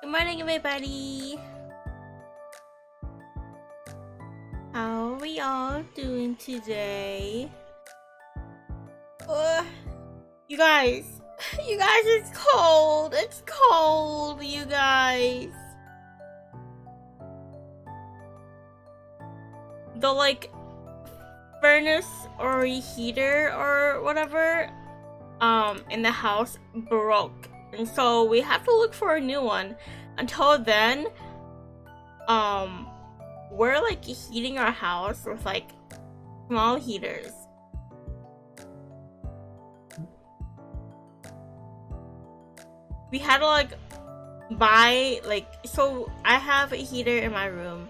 Good morning, everybody. How are we all doing today? You guys, it's cold. It's cold, you guys. The furnace or heater or whatever in the house broke, and so we have to look for a new one. Until then, we're heating our house with small heaters. We had to buy so I have a heater in my room,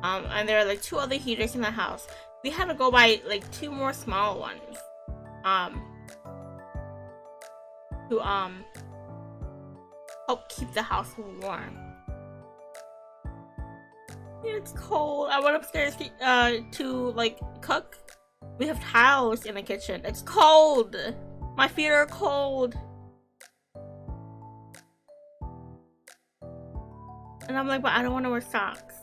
and there are 2 other heaters in the house. We had to go buy 2 more small ones to help keep the house warm. It's cold. I went upstairs to cook. We have tiles in the kitchen. It's cold. My feet are cold. And I'm like, but I don't want to wear socks.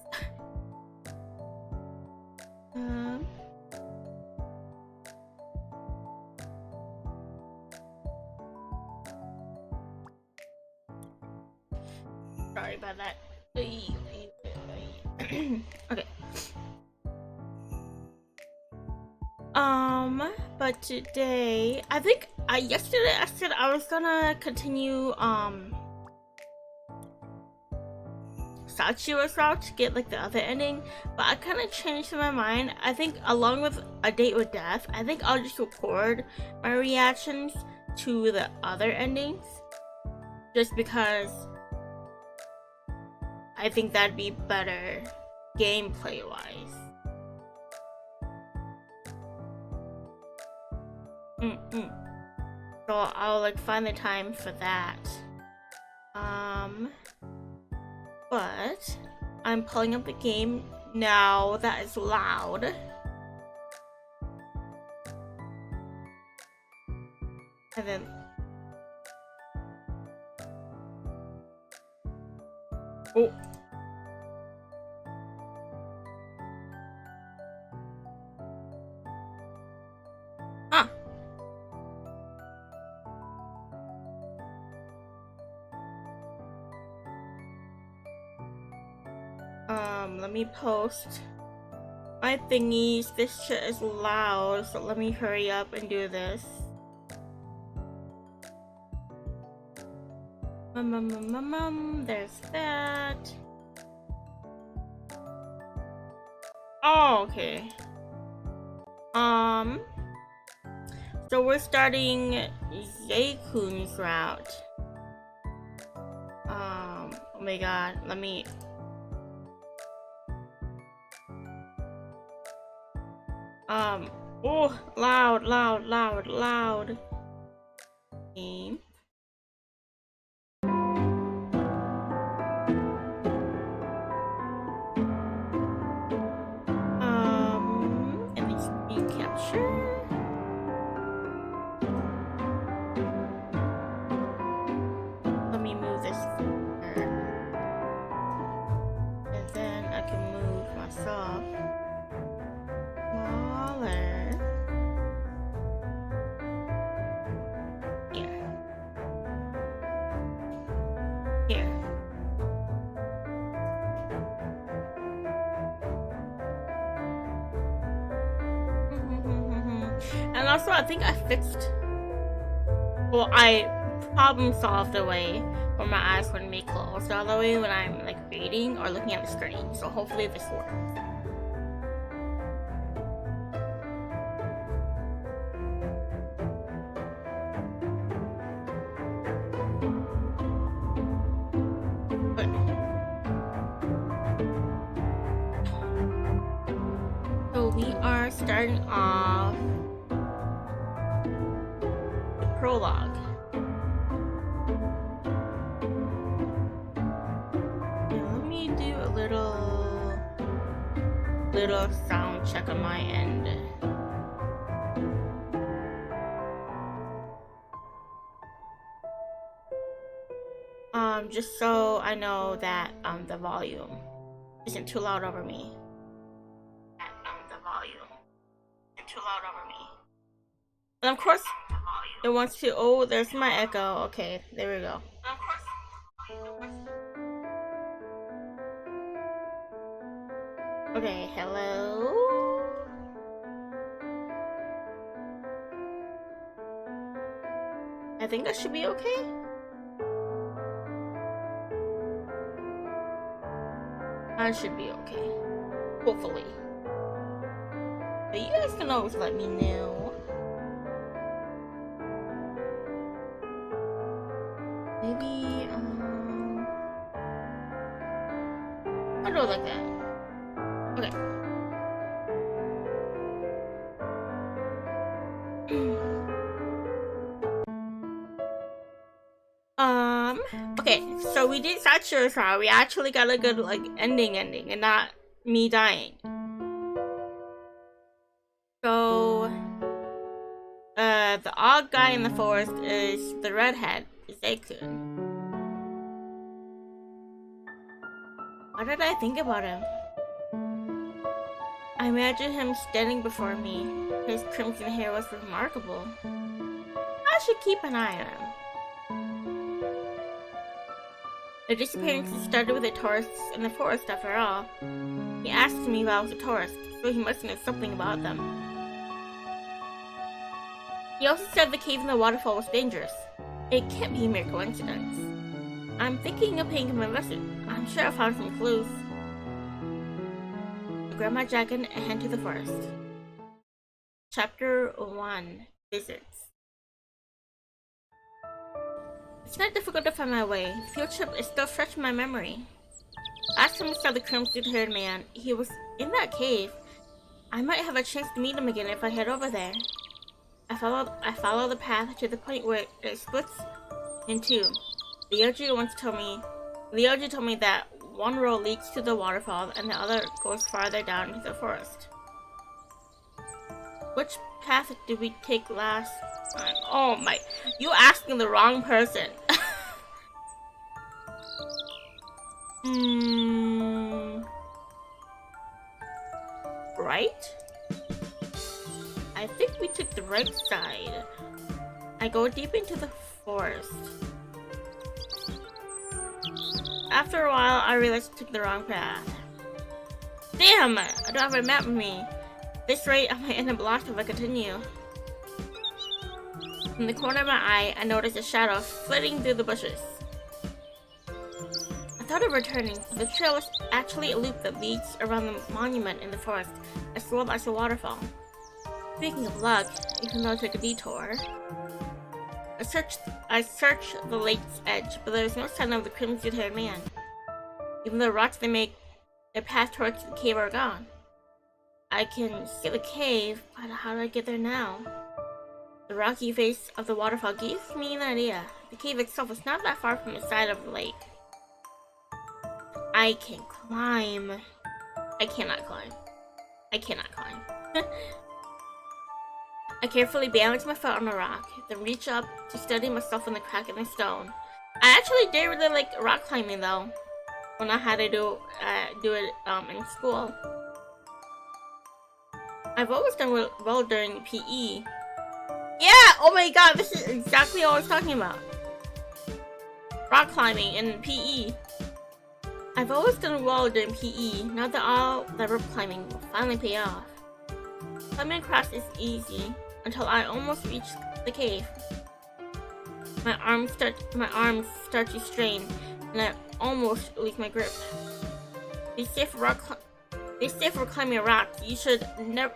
Sorry about that. Okay. But today, I think yesterday I said I was gonna continue Sachiro's route to get the other ending, but I kind of changed my mind. I think along with A Date with Death, I think I'll just record my reactions to the other endings, just because I think that'd be better gameplay wise. So I'll find the time for that. But I'm pulling up the game now. That is loud. And then let me post my thingies. This shit is loud, so let me hurry up and do this. There's that. Oh, okay. So we're starting Zeikun's route. Oh my god, let me... oh, loud. Game. And the screen capture. Let me move this forward. And then I can move myself smaller. Here. And also, I think I fixed... well, I problem solved the way where my eyes wouldn't be closed all the way when I'm reading or looking at the screen. So hopefully this works. So we are starting off the prologue. Let me do a little sound check on my end. just so I know that the volume isn't too loud over me. The volume isn't too loud over me. And of course, it wants to. Oh, there's my echo. Okay, there we go. Okay, hello. I think that should be okay. I should be okay. Hopefully. But you guys can always let me know. Maybe, I'll do it like that. Okay. Okay, so we did Satura's trial. We actually got a good, like, ending, and not me dying. So, the odd guy in the forest is the redhead, Zeikun. What did I think about him? I imagine him standing before me. His crimson hair was remarkable. I should keep an eye on him. The disappearances started with the tourists in the forest after all. He asked me if I was a tourist, so he must know something about them. He also said the cave in the waterfall was dangerous. It can't be a mere coincidence. I'm thinking of paying him a visit. I'm sure I found some clues. I grab my jacket and head to the forest. Chapter 1. Visits. It's not difficult to find my way. The field trip is still fresh in my memory. Last time I saw the crimson-haired man, he was in that cave. I might have a chance to meet him again if I head over there. I follow the path to the point where it splits in two. Ryoji told me that one road leads to the waterfall and the other goes farther down into the forest. Which path did we take last time? Oh my, you asking the wrong person. Right? I think we took the right side. I go deep into the forest. After a while, I realized I took the wrong path. Damn! I don't have a map with me. At this rate, I might end up lost if I continue. From the corner of my eye, I noticed a shadow flitting through the bushes. I thought of returning, but the trail was actually a loop that leads around the monument in the forest, as well as the waterfall. Speaking of luck, even though I took a detour, I searched the lake's edge, but there was no sign of the crimson-haired man. Even the rocks that make a path towards the cave are gone. I can see the cave, but how do I get there now? The rocky face of the waterfall gave me an idea. The cave itself is not that far from the side of the lake. I can climb. I cannot climb. I cannot climb. I carefully balance my foot on a rock, then reach up to steady myself in the crack in the stone. I actually did really like rock climbing though, when I had to do it in school. I've always done well during PE. Yeah! Oh my god, this is exactly what I was talking about. Rock climbing in PE. I've always done well during PE. Now that all that rope climbing will finally pay off. Climbing across is easy until I almost reach the cave. My arms start to strain, and I almost lose my grip. Be safe for climbing a rock. You should never.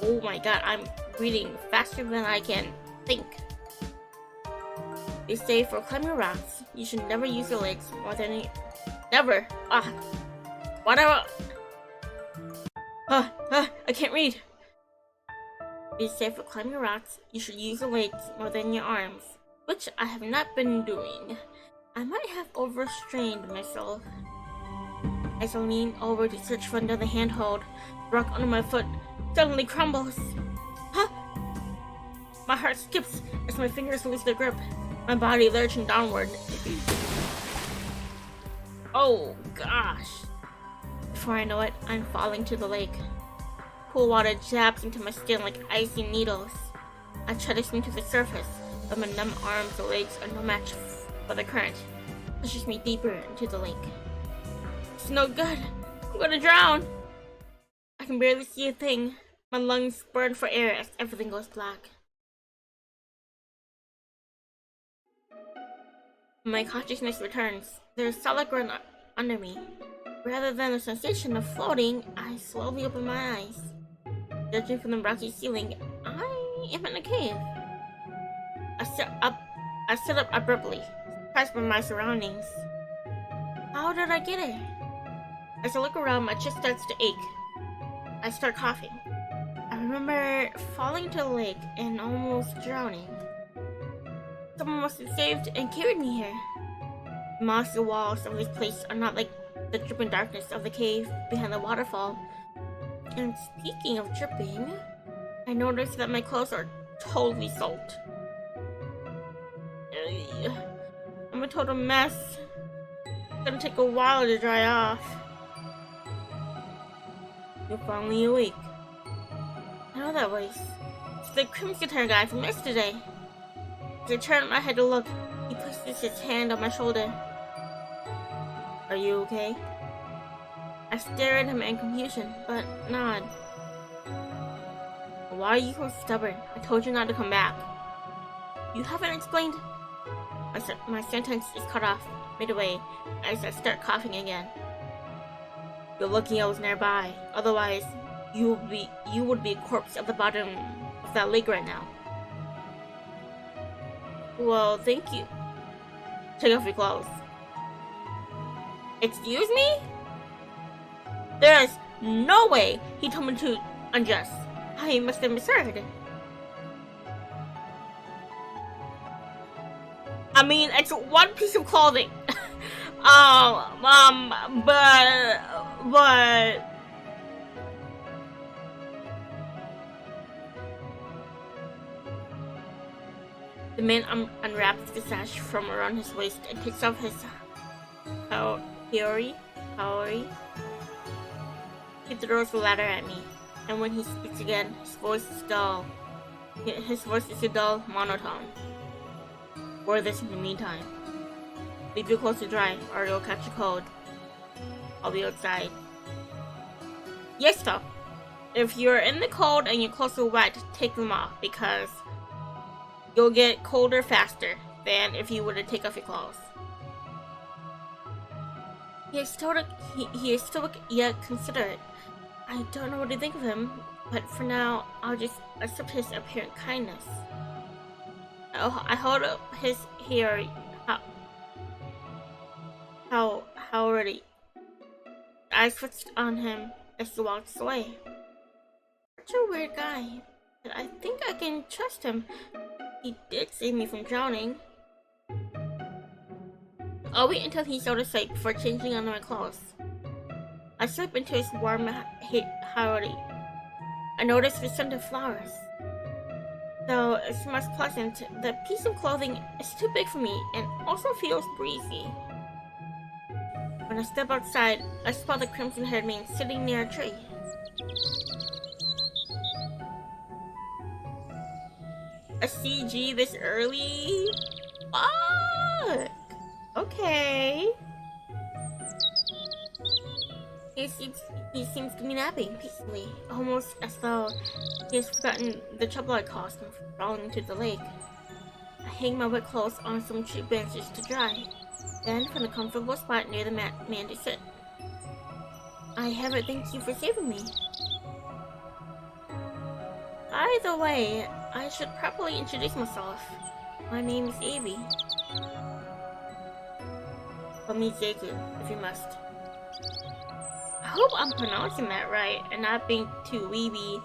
Oh my god, I'm reading faster than I can think. Be safe for climbing rocks. You should never use your legs more than you. Never. Whatever. I can't read. Be safe for climbing rocks. You should use your legs more than your arms, which I have not been doing. I might have overstrained myself. As I lean over to search for another handhold, the rock under my foot suddenly crumbles. My heart skips as my fingers lose their grip, my body lurching downward. Oh gosh. Before I know it, I'm falling to the lake. Cool water jabs into my skin like icy needles. I try to swim to the surface, but my numb arms and legs are no match for the current. It pushes me deeper into the lake. It's no good. I'm gonna drown. I can barely see a thing. My lungs burn for air as everything goes black. When my consciousness returns, there's solid ground under me. Rather than a sensation of floating, I slowly open my eyes. Judging from the rocky ceiling, I am in a cave. I sit up abruptly, surprised by my surroundings. How did I get here? As I look around, my chest starts to ache. I start coughing. I remember falling into the lake and almost drowning. Someone must have saved and carried me here. The mossy walls of this place are not like the dripping darkness of the cave behind the waterfall. And speaking of dripping, I noticed that my clothes are totally soaked. I'm a total mess. It's gonna take a while to dry off. You're finally awake. I know that voice. It's the crimson hair guy from yesterday. As I turn my head to look, he places his hand on my shoulder. Are you okay? I stare at him in confusion, but nod. Why are you so stubborn? I told you not to come back. You haven't explained. My sentence is cut off midway as I start coughing again. You're lucky I was nearby. Otherwise, you would be a corpse at the bottom of that lake right now. Well, thank you. Take off your clothes. Excuse me? There's no way he told me to undress. I must have misheard. I mean, it's one piece of clothing. But... The man unwraps the sash from around his waist and takes off his Haori. He throws the ladder at me, and when he speaks again, his voice is dull. His voice is a dull monotone. Wear this in the meantime. Leave your clothes to dry, or you'll catch a cold. I'll be outside. Yes, though. If you're in the cold and your clothes are wet, take them off, because you'll get colder faster than if you were to take off your clothes. He is stoic yet considerate. I don't know what to think of him, but for now, I'll just accept his apparent kindness. I hold up his hair. How already? I switched on him as he walks away. Such a weird guy, but I think I can trust him. He did save me from drowning. I'll wait until he's out of sight before changing on my clothes. I slip into his warm Haori. I notice the scent of flowers. Though it smells pleasant, the piece of clothing is too big for me and also feels breezy. When I step outside, I spot the crimson-haired man sitting near a tree. A CG this early? Fuck! Okay. He seems to be napping peacefully, almost as though he has forgotten the trouble I caused him from falling into the lake. I hang my wet clothes on some tree branches to dry, then find a comfortable spot near the man to sit. I have it, thank you for saving me. By the way, I should properly introduce myself. My name is Ayrivynne. Call me Zeikun, if you must. I hope I'm pronouncing that right and not being too weeby.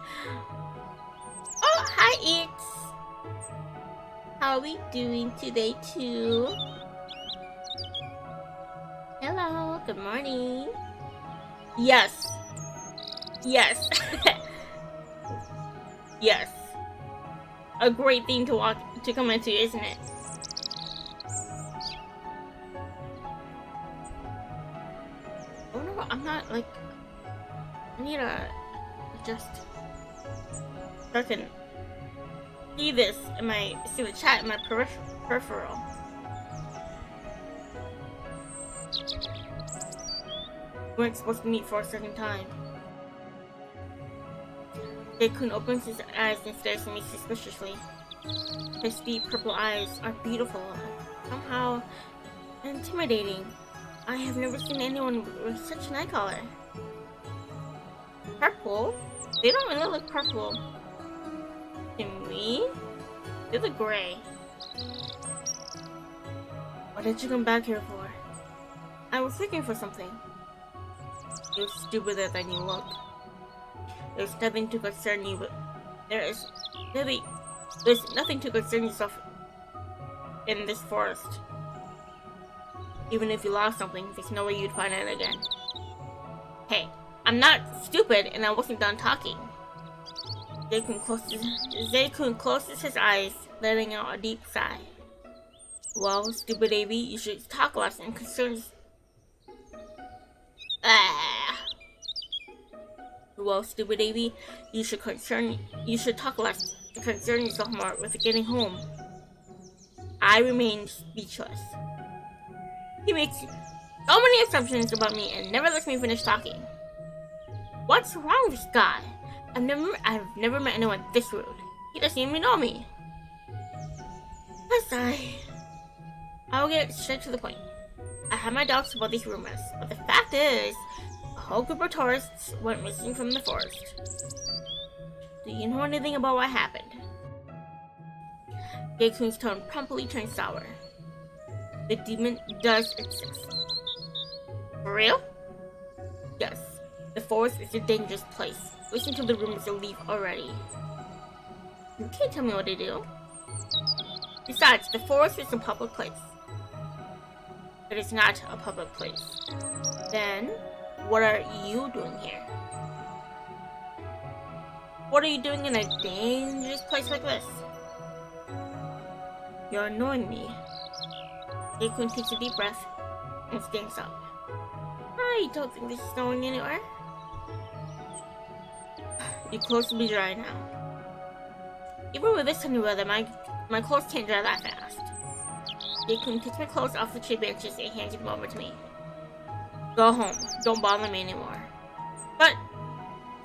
Oh, hi, It's. How are we doing today, too? Hello, good morning. Yes. Yes. Yes. A great thing to come into, isn't it? I'm not like. I need to just so I can see this in see the chat in my peripheral. We weren't supposed to meet for a second time. Zeikun opens his eyes and stares at me suspiciously. His deep purple eyes are beautiful, somehow intimidating. I have never seen anyone with such an eye color. Purple? They don't really look purple to me. They look gray. What did you come back here for? I was looking for something. You're stupider than you look. There's nothing to concern you, but there's nothing to concern yourself in this forest. Even if you lost something, there's no way you'd find it again. Hey, I'm not stupid, and I wasn't done talking. Zeikun closes his eyes, letting out a deep sigh. Well, stupid baby, you should talk less and concern. Well, stupid baby, you should talk less and concern yourself more with getting home. I remain speechless. He makes so many assumptions about me and never lets me finish talking. What's wrong with this guy? I've never met anyone this rude. He doesn't even know me. I'll get straight to the point. I have my doubts about these rumors, but the fact is, a whole group of tourists went missing from the forest. Do you know anything about what happened? Zeikun's tone promptly turns sour. The demon does exist. For real? Yes. The forest is a dangerous place. Listen to the rumors and leave already. You can't tell me what to do. Besides, the forest is a public place. It is not a public place. Then, what are you doing here? What are you doing in a dangerous place like this? You're annoying me. Zeikun takes a deep breath and stands up. I don't think this is going anywhere. Your clothes will be dry now. Even with this sunny weather, my clothes can't dry that fast. Zeikun takes my clothes off the tree branches and hands them over to me. Go home. Don't bother me anymore. But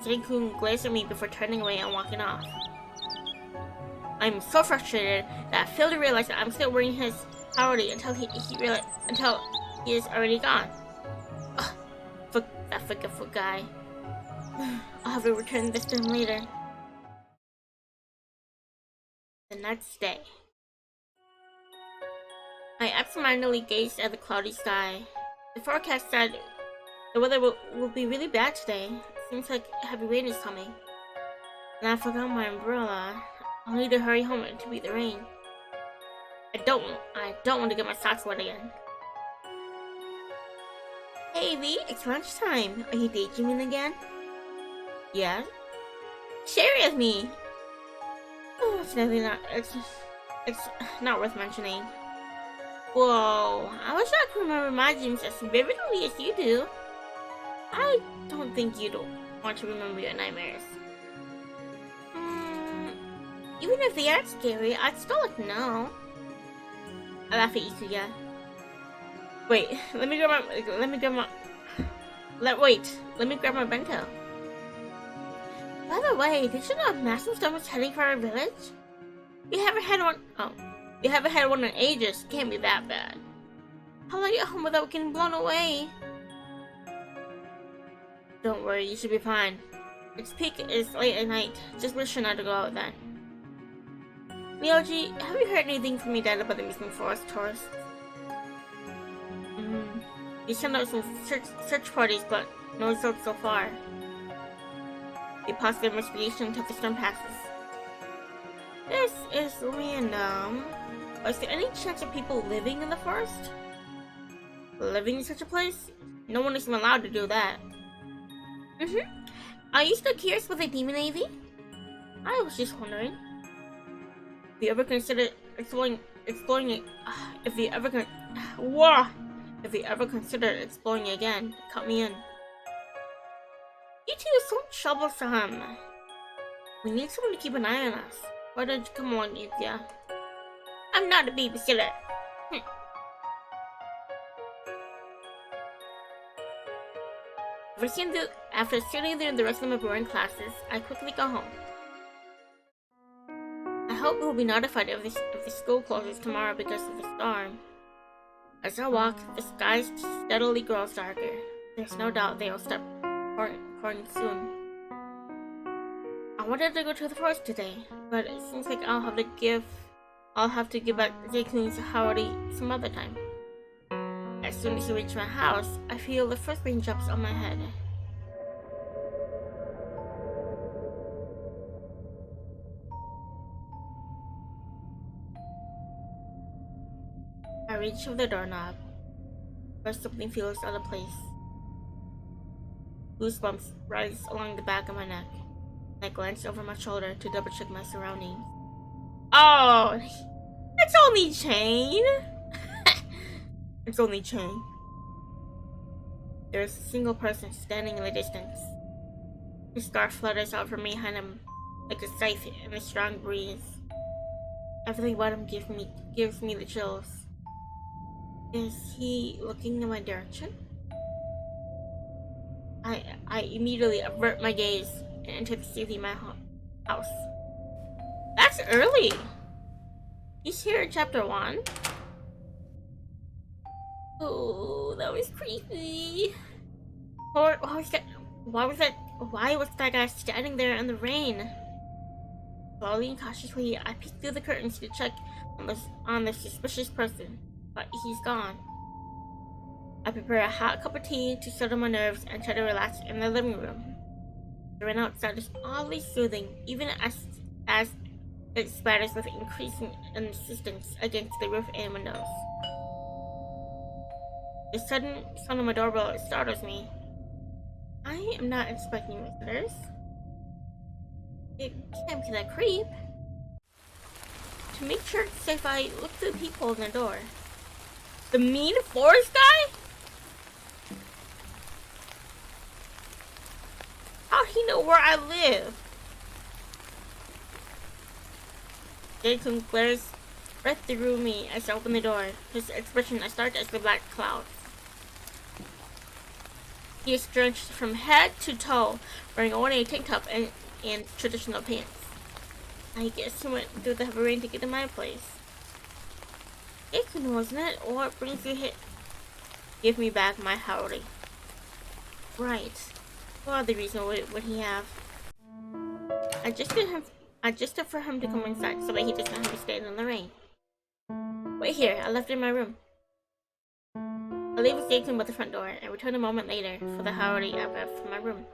Zeikun glares at me before turning away and walking off. I'm so frustrated that I fail to realize that I'm still wearing his priority until he is already gone. Ugh, that forgetful guy. I'll have to return this to him later. The next day. I absentmindedly gazed at the cloudy sky. The forecast said the weather will be really bad today. Seems like heavy rain is coming. And I forgot my umbrella. I'll need to hurry home to beat the rain. I don't want to get my socks wet again. Hey V, it's lunchtime. Are you daydreaming again? Yeah? Share it with me! Oh, it's not worth mentioning. Whoa, I wish I could remember my dreams as vividly as you do. I don't think you'd want to remember your nightmares. Even if they are scary, I'd still like to know. I laugh at Ikuya. Wait, let me grab my bento. By the way, did you know Master Stone was heading for our village? We haven't had one in ages. Can't be that bad. How will I get home without getting blown away? Don't worry, you should be fine. Its peak is late at night. Just wish not to go out then. Myoji, have you heard anything from your dad about the missing forest tourists? He sent out some search parties, but no results so far. They paused their investigation until the storm passes. This is random. Is there any chance of people living in the forest? Living in such a place? No one is allowed to do that. Are you still curious about the demon Navy? I was just wondering. If you ever considered exploring it, if you ever considered exploring it again, cut me in. two is so troublesome. We need someone to keep an eye on us. Why don't you come along, Yukia? I'm not a babysitter. After sitting through the rest of my boring classes, I quickly go home. I hope we will be notified if the school closes tomorrow because of the storm. As I walk, the sky steadily grows darker. There's no doubt they will start pouring soon. I wanted to go to the forest today, but it seems like I'll have to give back Zeikun's howdy some other time. As soon as I reach my house, I feel the first raindrops on my head. I reach for the doorknob, but something feels out of place. Goosebumps rise along the back of my neck. I glance over my shoulder to double check my surroundings. Oh, it's only Chain. It's only Chain. There's a single person standing in the distance. His scarf flutters out from behind him like a scythe in a strong breeze. Everything about him gives me the chills. Is he looking in my direction? I immediately avert my gaze and enter the safety of my house. That's early! He's here in chapter 1? Oh, that was creepy. Why was that guy standing there in the rain? Slowly and cautiously, I peek through the curtains to check on the suspicious person, but he's gone. I prepare a hot cup of tea to settle my nerves and try to relax in the living room. The rain outside is oddly soothing, even as it spatters with increasing insistence against the roof and windows. The sudden sound of my doorbell startles me. I am not expecting visitors. It can't be that creep. To make sure it's safe, I look through the peephole in the door. The mean forest guy? How'd he know where I live? Zeikun glares right through me as I open the door, his expression as dark as the black clouds. He is drenched from head to toe, wearing only a tank top and traditional pants. I guess he went through the heavy rain to get to my place. Zeikun, wasn't it? What brings you here? Give me back my howdy. Right. What other reason would he have? I adjusted for him to come inside so that he doesn't have to stand in the rain. Wait here, I left it in my room. I leave Zeikun by the front door and return a moment later for the howdy I left from my room.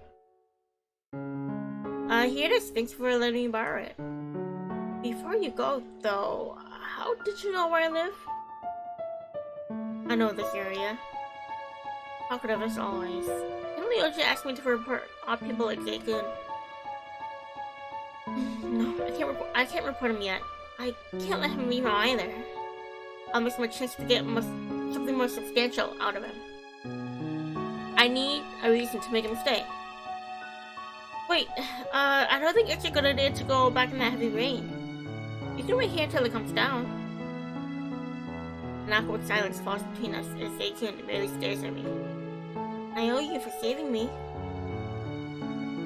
Here it is. Thanks for letting me borrow it. Before you go, though, how did you know where I live? I know this area. How could I have, as always? Didn't Leoji ask me to report odd people like Zeikun? No, I can't report him yet. I can't let him leave now either. I'll miss my chance to get something more substantial out of him. I need a reason to make him stay. Wait, I don't think it's a good idea to go back in that heavy rain. You can wait here until it comes down. An awkward silence falls between us as Zeikun merely stares at me. I owe you for saving me.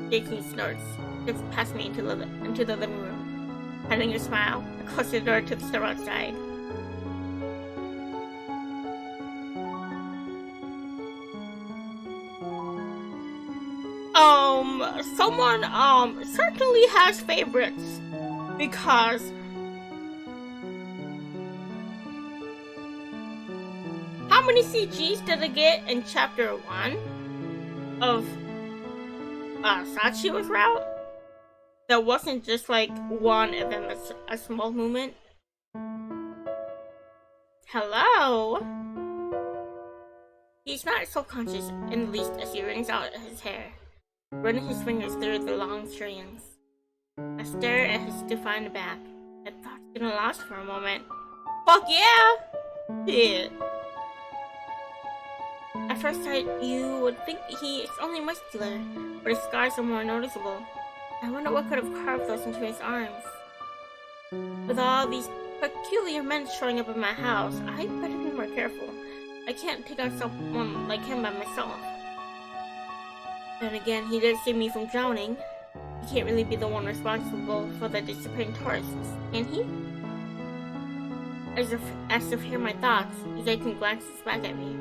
Zeikun snorts, gets past me into the living room, hiding a smile, and closes the door to the store outside. Someone, certainly has favorites, because how many CGs did I get in chapter 1 of Sachi's route? That wasn't just like one and then a small movement. Hello? He's not self-conscious in the least as he wrings out his hair, running his fingers through the long strands. I stare at his defined back. I thought it's gonna last for a moment. Fuck yeah! Shit. At first sight, you would think he is only muscular, but his scars are more noticeable. I wonder what could have carved those into his arms. With all these peculiar men showing up in my house, I better be more careful. I can't take on someone like him by myself. Then again, he did save me from drowning. He can't really be the one responsible for the disappearing tourists, can he? As if hear my thoughts, Zeikun glances back at me.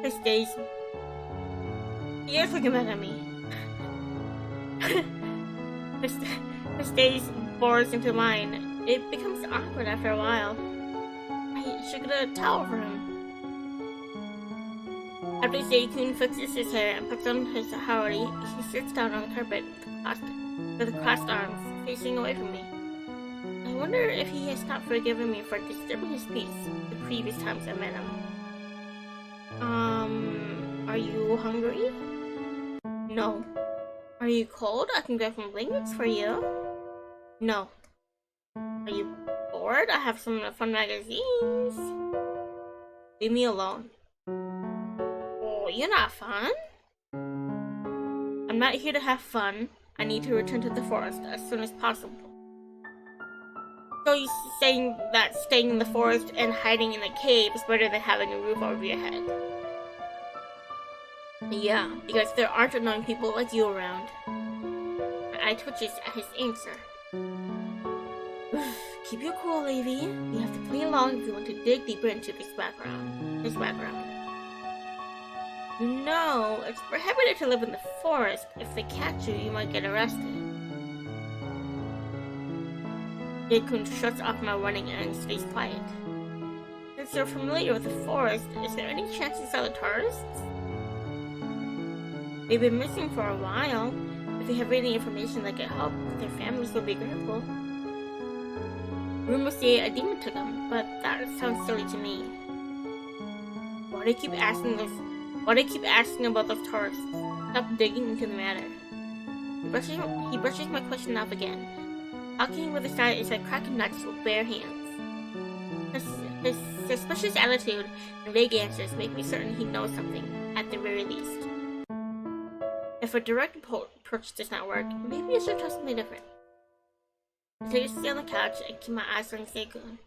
His gaze. He is looking back at me. his gaze bores into mine. It becomes awkward after a while. I should get a towel for him. After Zeikun fixes his hair and puts on his howdy, he sits down on the carpet with crossed arms, facing away from me. I wonder if he has not forgiven me for disturbing his peace the previous times I met him. Are you hungry? No. Are you cold? I can get some blankets for you. No. Are you bored? I have some fun magazines. Leave me alone. Oh, you're not fun. I'm not here to have fun. I need to return to the forest as soon as possible. So you're saying that staying in the forest and hiding in a cave is better than having a roof over your head? Yeah, because there aren't annoying people like you around. My eye twitches at his answer. Keep your cool, Ayrivynne. You have to play along if you want to dig deeper into this background. No, it's prohibited to live in the forest. If they catch you, you might get arrested. Zeikun shuts off my warning and stays quiet. Since you're familiar with the forest, is there any chance you saw the tourists? They've been missing for a while. If you have any information that can help, their families will be grateful. Rumors say a demon took them, but that sounds silly to me. Why do you keep asking about those tourists? Stop digging into the matter. He brushes my question off again. Talking with his side is like cracking nuts with bare hands. His suspicious attitude and vague answers make me certain he knows something, at the very least. If a direct approach does not work, maybe I should try something different. I take a seat on the couch and keep my eyes on Zeikun.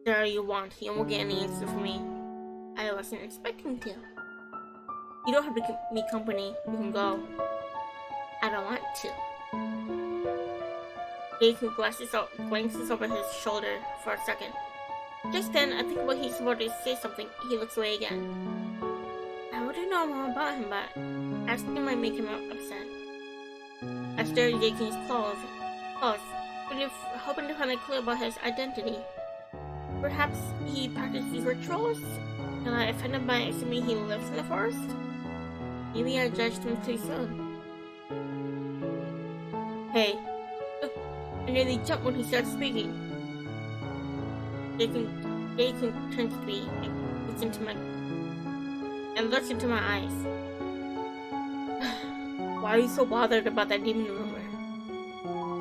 Whatever you want, you won't get any answer from me. I wasn't expecting to. You don't have to keep me company. You can go. I don't want to. Zeikun glances over his shoulder for a second. Just then, I think when he's about to say something, he looks away again. I wouldn't know more about him, but asking him might make him upset. I stare at Zeikun's clothes, hoping to find a clue about his identity. Perhaps he practices rituals? And I offended by assuming he lives in the forest? Maybe I judged him too soon. Hey. I nearly jumped when he started speaking. Zeikun turns to me and looks into my eyes. Why are you so bothered about that demon rumor?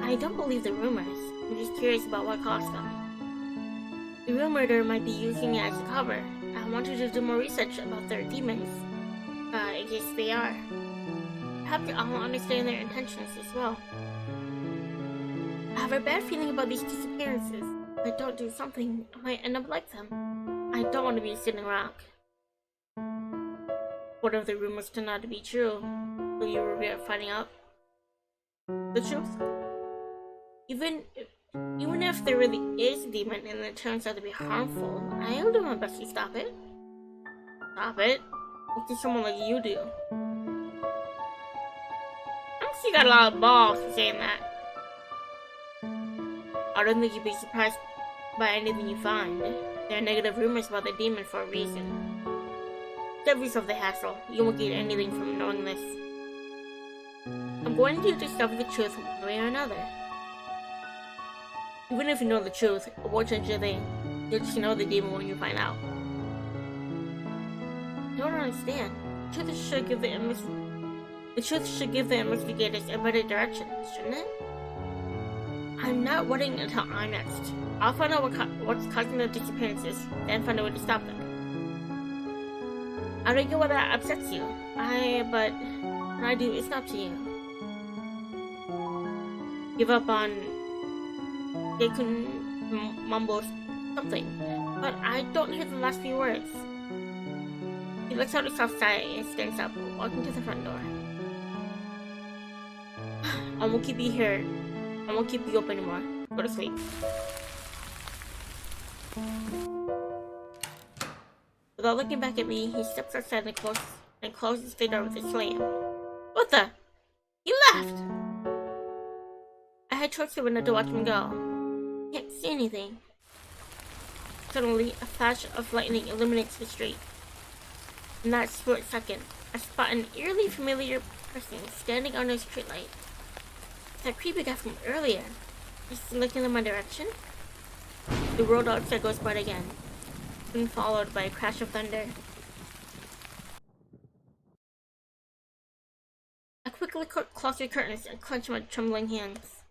I don't believe the rumors. I'm just curious about what caused them. The rumorer might be using it as a cover. I wanted to do more research about their demons. I guess they are. Perhaps I'll understand their intentions as well. I have a bad feeling about these disappearances. If I don't do something, I might end up like them. I don't want to be a sitting rock. What if the rumors turn out to be true? Will you regret finding out the truth? Even if there really is a demon and it turns out to be harmful, I'll do my best to stop it. Stop it? What can someone like you do? I see you got a lot of balls for saying that. I don't think you'd be surprised by anything you find. There are negative rumors about the demon for a reason. Save yourself the hassle. You won't get anything from knowing this. I'm going to discover the truth one way or another. Even if you know the truth, it won't change a thing. You'll just know the demon when you find out. I don't understand. The truth should give the investigators a better direction, shouldn't it? I'm not waiting until I'm next. I'll find out what's causing the disappearances, then find a way to stop them. I don't get why that upsets you. But what I do is up to you. Give up on Zeikun mumbles something, but I don't hear the last few words. He looks out his soft side and stands up, walking to the front door. I won't keep you here. I won't keep you up anymore. Go to sleep. Without looking back at me, he steps outside and closes the door with a slam. What the? He left! I head towards the window to watch him go. Can't see anything. Suddenly, a flash of lightning illuminates the street. In that split second, I spot an eerily familiar person standing under a streetlight. It's that creepy guy from earlier. He's looking in my direction. The road outside goes bright again, soon followed by a crash of thunder. I quickly close the curtains and clench my trembling hands.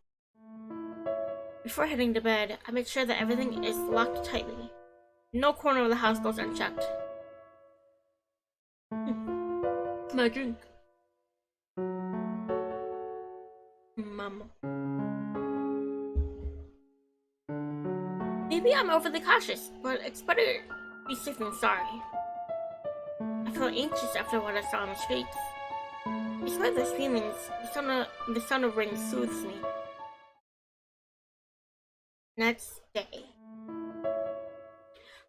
Before heading to bed, I make sure that everything is locked tightly. No corner of the house goes unchecked. My drink. Mama. Maybe I'm overly cautious, but it's better to be safe than sorry. I feel anxious after what I saw on the streets. Despite those feelings, the sound of rain soothes me. Next day.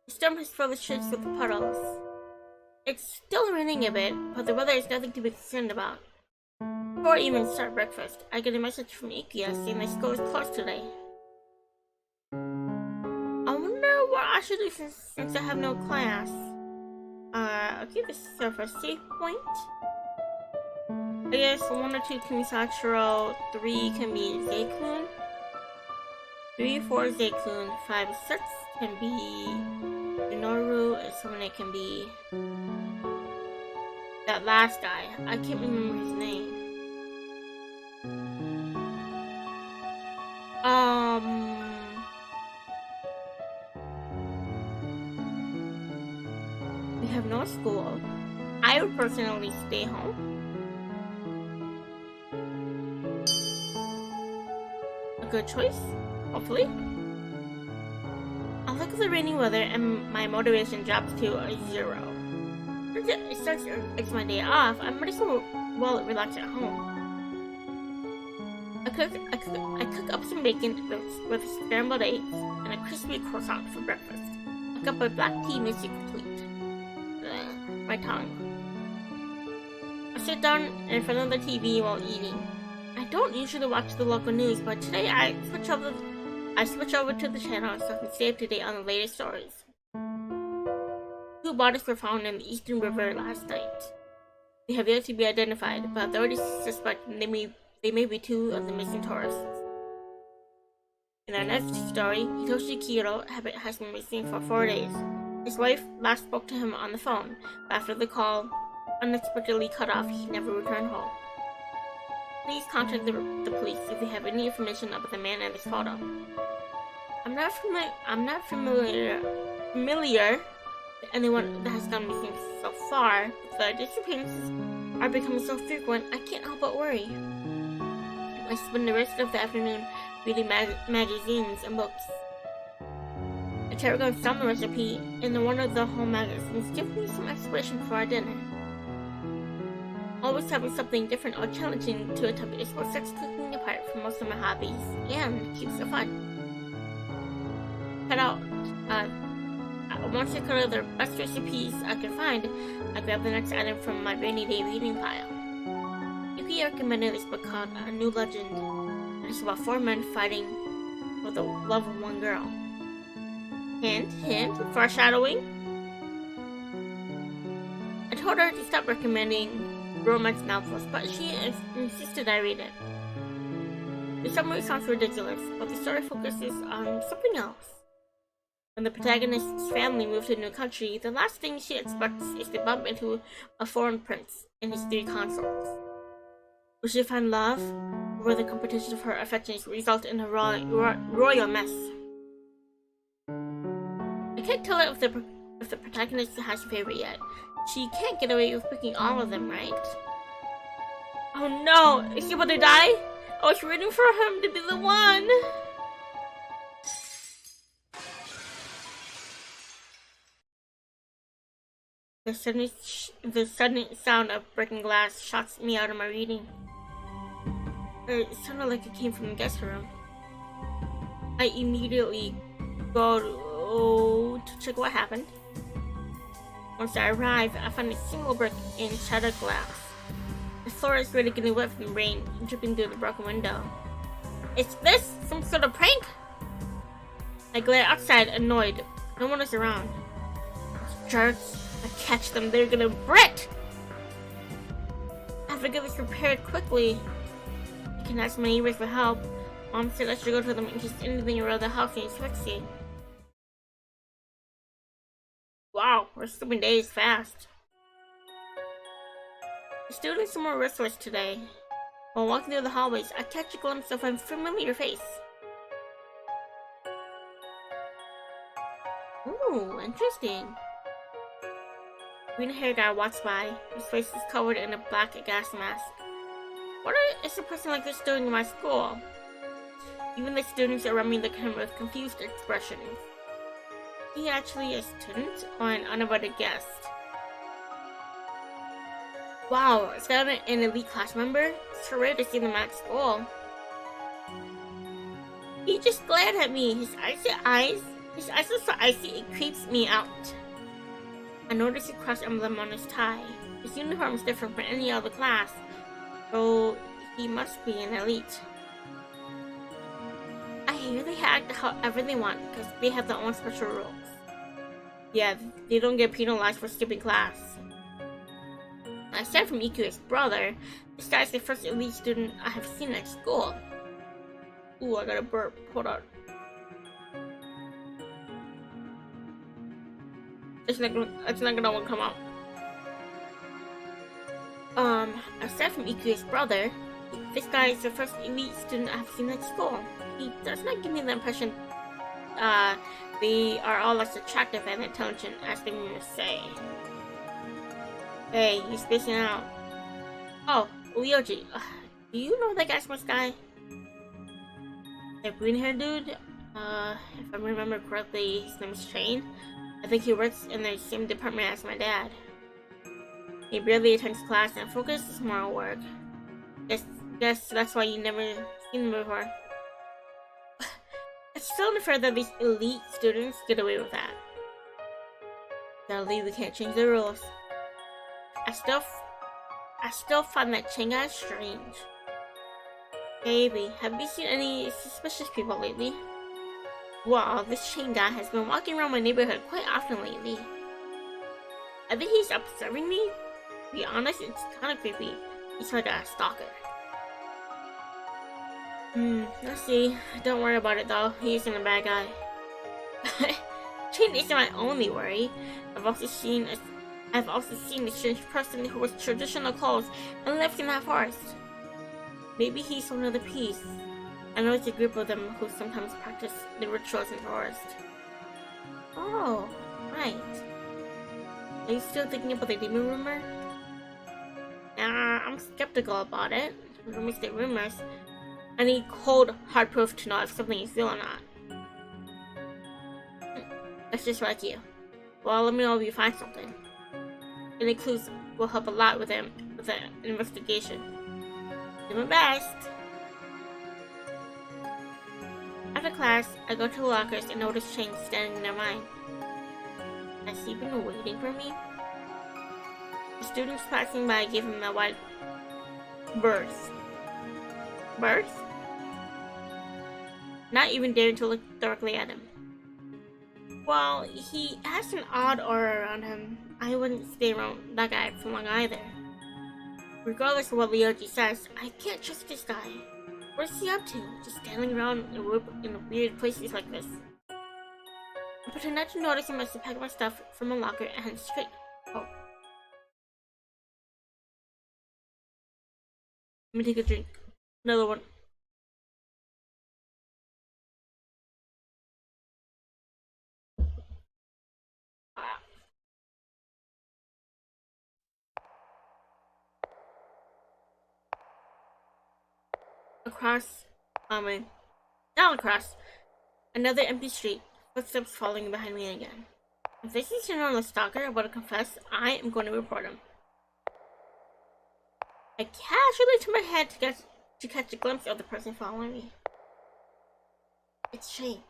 The storm has filled the streets with puddles. It's still raining a bit, but the weather is nothing to be concerned about. Before I even start breakfast, I get a message from Ikea saying my school is closed today. I wonder what I should do since I have no class. Okay, this is our first save point. I guess 1 or 2 can be Sachiro, 3 can be Zeikun, 3, 4 Zeikun, 5, 6 can be Minoru, and 7, 8 can be that last guy. I can't remember his name. We have no school. I would personally stay home. A good choice, hopefully. I'll look at the rainy weather and my motivation drops to a 0. Since it's my day off, I'm ready to relax at home. I cook up some bacon with scrambled eggs and a crispy croissant for breakfast. A cup of black tea makes it complete. My tongue. I sit down in front of the TV while eating. I don't usually watch the local news, but today I switch over to the channel so I can stay up to date on the latest stories. 2 bodies were found in the Eastern River last night. They have yet to be identified, but authorities suspect they may be 2 of the missing tourists. In our next story, Hitoshi Kiro has been missing for 4 days. His wife last spoke to him on the phone, but after the call unexpectedly cut off, he never returned home. Please contact the police if you have any information about the man in this photo. I'm not familiar with anyone that has gone missing so far, but the disappearances are becoming so frequent, I can't help but worry. I spend the rest of the afternoon reading magazines and books. A tarragon salmon recipe in one of the home magazines gives me some inspiration for our dinner. Always having something different or challenging to attempt is what sets cooking apart from most of my hobbies and keeps it fun. Once I cut out the best recipes I can find, I grab the next item from my rainy day reading pile. Yuki recommended this book called A New Legend, and it's about 4 men fighting for the love of 1 girl. Hint, hint, foreshadowing. I told her to stop recommending romance novels, but she insisted I read it. The summary sounds ridiculous, but the story focuses on something else. When the protagonist's family moves to a new country, the last thing she expects is to bump into a foreign prince and his 3 consorts. Will she find love, where the competition of her affections result in a royal mess. I can't tell if the protagonist has a favorite yet. She can't get away with picking all of them, right? Oh no! Is he about to die? I was rooting for him to be the one! The sudden sound of breaking glass shocks me out of my reading. It sounded like it came from the guest room. I immediately go to check what happened. Once I arrive, I find a single brick in shattered glass. The floor is already getting wet from the rain, dripping through the broken window. Is this some sort of prank? I glare outside, annoyed. No one is around. Those jerks. I catch them, they're gonna brick! I have to get this repaired quickly. I can ask my neighbors for help. Mom said I should go to them in case anything around the house needs fixing. Wow, we're skipping days fast. The students are more restless today. While walking through the hallways, I catch a glimpse of a familiar face. Ooh, interesting. Green-haired guy walks by. His face is covered in a black gas mask. What is a person like this doing in my school? Even the students around me look at him with confused expressions. Is he actually a student or an uninvited guest? Wow, is that an elite class member? It's so rare to see them at school. He just glared at me. His eyes are so icy it creeps me out. I noticed a cross emblem on his tie. His uniform is different from any other class, so he must be an elite. I hear they act however they want because they have their own special rules. Yeah, they don't get penalized for skipping class. Aside from Iku's brother, this guy is the first elite student I have seen at school. Ooh, I got a burp. Hold on. It's not gonna come out. Aside from Iku's brother, this guy is the first elite student I have seen at school. He does not give me the impression they are all less attractive and intelligent as they say. Hey, you spacing out. Oh, Ryoji, do you know that gas-mask guy? The green-haired dude? If I remember correctly, his name is Train. I think he works in the same department as my dad. He barely attends class and focuses more on work. Guess that's why you never seen him before. It's still unfair that these elite students get away with that. Sadly, we can't change the rules. I still find that Chenga strange. Baby, have you seen any suspicious people lately? Wow, this Chain guy has been walking around my neighborhood quite often lately. I think he's observing me. To be honest, it's kind of creepy. He's like a stalker. Let's see. Don't worry about it though. He isn't a bad guy. Chain isn't my only worry. I've also seen a strange person who wears traditional clothes and lives in that forest. Maybe he's one of the peace. I know it's a group of them who sometimes practice the rituals in the forest. Oh, right. Are you still thinking about the demon rumor? I'm skeptical about it. Rumors stay rumors. I need cold, hard proof to know if something is real or not. That's just like you. Well, let me know if you find something. Any clues will help a lot with the investigation. Do my best. After class, I go to the lockers and notice Chain standing near mine. Has he been waiting for me? The students passing by gave him a wide berth. Berth? Not even daring to look directly at him. Well, he has an odd aura around him. I wouldn't stay around that guy for long either. Regardless of what Ryoji says, I can't trust this guy. What's he up to? Just standing around in weird places like this. I pretend not to notice him as I pack my stuff from a locker and head straight. Oh. Let me take a drink. Another one. down across another empty street, footsteps following behind me again. If this is a normal stalker about to confess, I am going to report him. I casually turn my head to catch a glimpse of the person following me. It's Shane.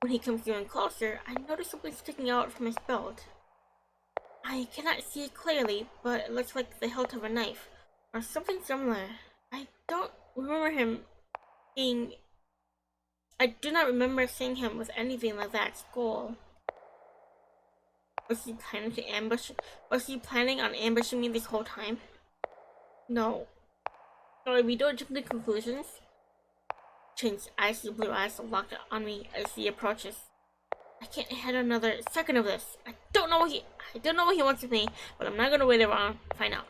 When he comes even closer, I notice something sticking out from his belt. I cannot see it clearly, but it looks like the hilt of a knife, or something similar. I don't remember him being... I do not remember seeing him with anything like that at school. Was he planning on ambushing me this whole time? No. Sorry, we don't jump to conclusions. Shane's icy blue eyes are locked on me as he approaches. I can't handle another second of this. I don't know what he wants with me, but I'm not gonna wait around to find out.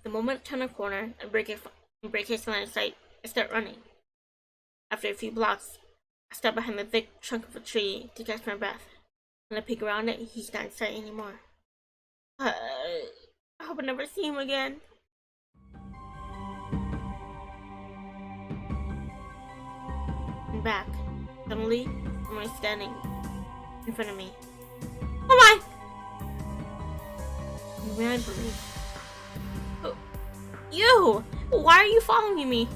The moment I turn a corner and break his line of sight, I start running. After a few blocks, I stop behind the thick trunk of a tree to catch my breath. When I peek around it, he's not in sight anymore. I hope I never see him again. I'm back. Suddenly, someone is standing in front of me. Oh my! I ran for me. Oh, you! Why are you following me?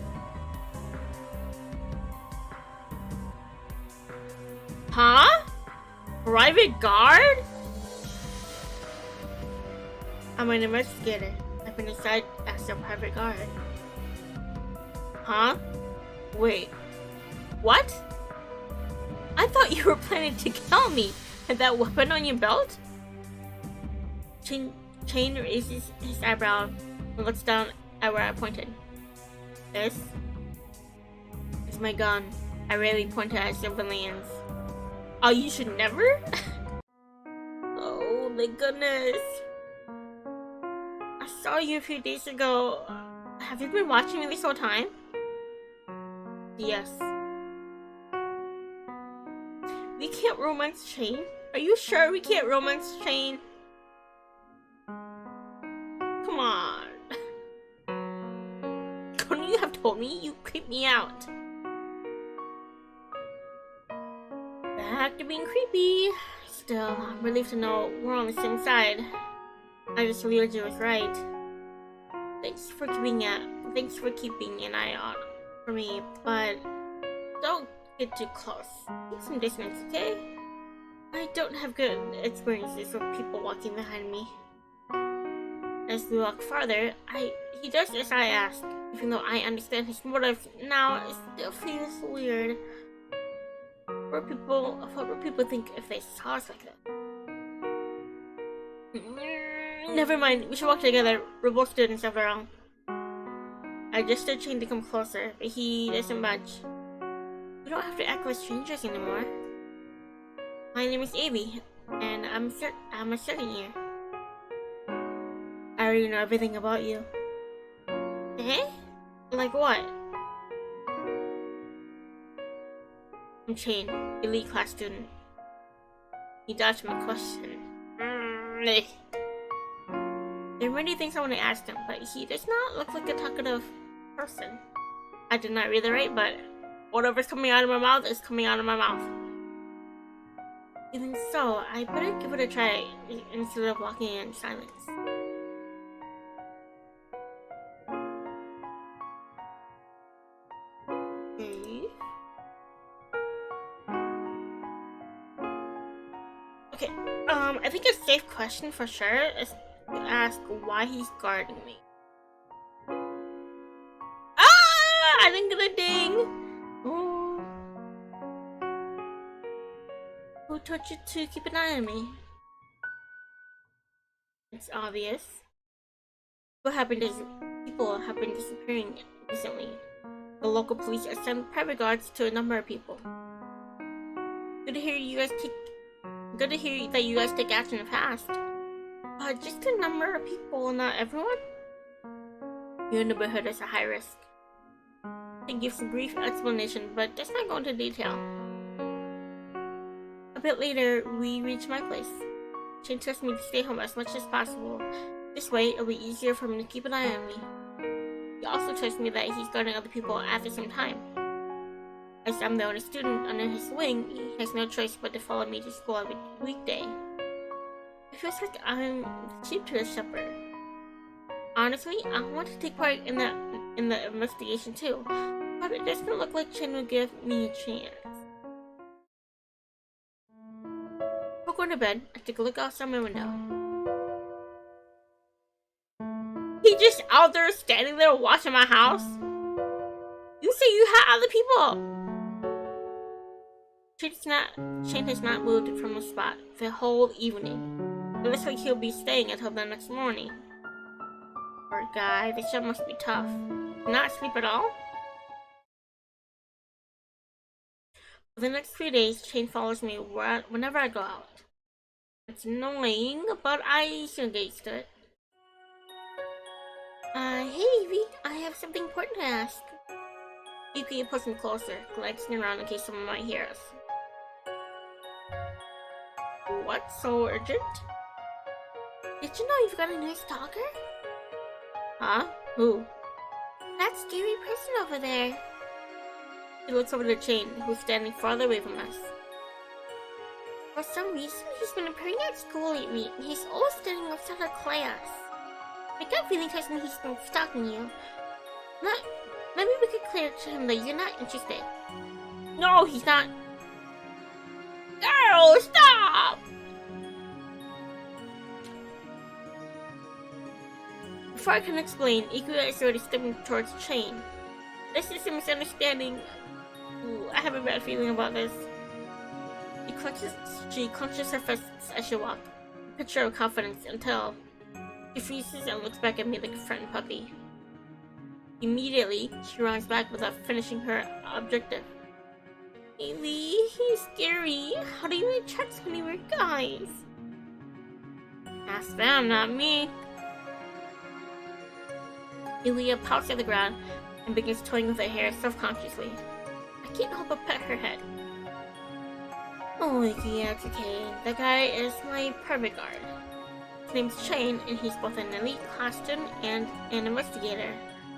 Huh? Private guard? I'm an investigator. I've been assigned as a private guard. Huh? Wait. What? I thought you were planning to kill me. Had that weapon on your belt? Shane raises his eyebrow and looks down at where I pointed. This is my gun. I rarely point it at civilians. Oh, you should never? Oh my goodness. I saw you a few days ago. Have you been watching me this whole time? Yes. We can't romance Shane? Are you sure we can't romance Shane? Come on. Couldn't you have told me? You creep me out. Back to being creepy. Still, I'm relieved to know we're on the same side. I just believed you was right. Thanks for keeping an eye on for me, but don't get too close. Keep some distance, okay? I don't have good experiences with people walking behind me. As we walk farther, he does as I ask. Even though I understand his motives now, it still feels weird. What would people think if they saw us like that? Never mind, we should walk together. We're both students after all. I just stood Shane to come closer, but he doesn't budge. We don't have to act like strangers anymore. My name is Ayrivynne, and I'm a second year. I already know everything about you. Eh? Like what? I'm Shane, elite class student. He dodged my question. There are many things I want to ask him, but he does not look like a talkative person. I did not read it right, but whatever's coming out of my mouth is coming out of my mouth. Even so, I better give it a try instead of walking in silence. Okay, I think a safe question for sure is to ask why he's guarding me. Ah! I didn't get a ding! Oh. Who told you to keep an eye on me? It's obvious. People have been disappearing recently. The local police assigned private guards to a number of people. Good to hear that you guys take action fast. Just a number of people, not everyone? Your neighborhood is a high risk. He gives a brief explanation, but does not go into detail. A bit later, we reach my place. Shane trusts me to stay home as much as possible. This way, it'll be easier for him to keep an eye on me. also tells me that he's guarding other people at the same time. As I'm the only student under his wing, he has no choice but to follow me to school every weekday. It feels like I'm cheap to his shepherd. Honestly, I want to take part in the investigation too, but it doesn't look like Chen will give me a chance. Before going to bed, I take a look outside my window. He just out there standing there watching my house? You say you had other people! Shane has not moved from the spot the whole evening. It looks like he'll be staying until the next morning. Poor guy, this job must be tough. Not sleep at all? For the next 3 days, Shane follows me whenever I go out. It's annoying, but I soon get used to it. Hey Evie, I have something important to ask. Yuki pulls me closer, glancing around in case someone might hear us. What's so urgent? Did you know you've got a new stalker? Huh? Who? That scary person over there. He looks over to Shane, who's standing farther away from us. For some reason, he's been appearing at school lately, and he's always standing outside our class. My gut feeling tells me he's been stalking you. Maybe we could clear it to him that you're not interested. No, he's not. Girl, stop! Before I can explain, Ikuya is already stepping towards Shane. This is a misunderstanding. Ooh, I have a bad feeling about this. She clenches her fists as she walks, a picture of confidence until she freezes and looks back at me like a frightened puppy. Immediately, she runs back without finishing her objective. Haley, he's scary. How do you attract so many weird guys? Ask them, not me. Elia pouts at the ground and begins toying with her hair self-consciously. I can't help but pet her head. Oh, yeah, it's okay. That guy is my private guard. His name's Shane, and he's both an elite class student and an investigator.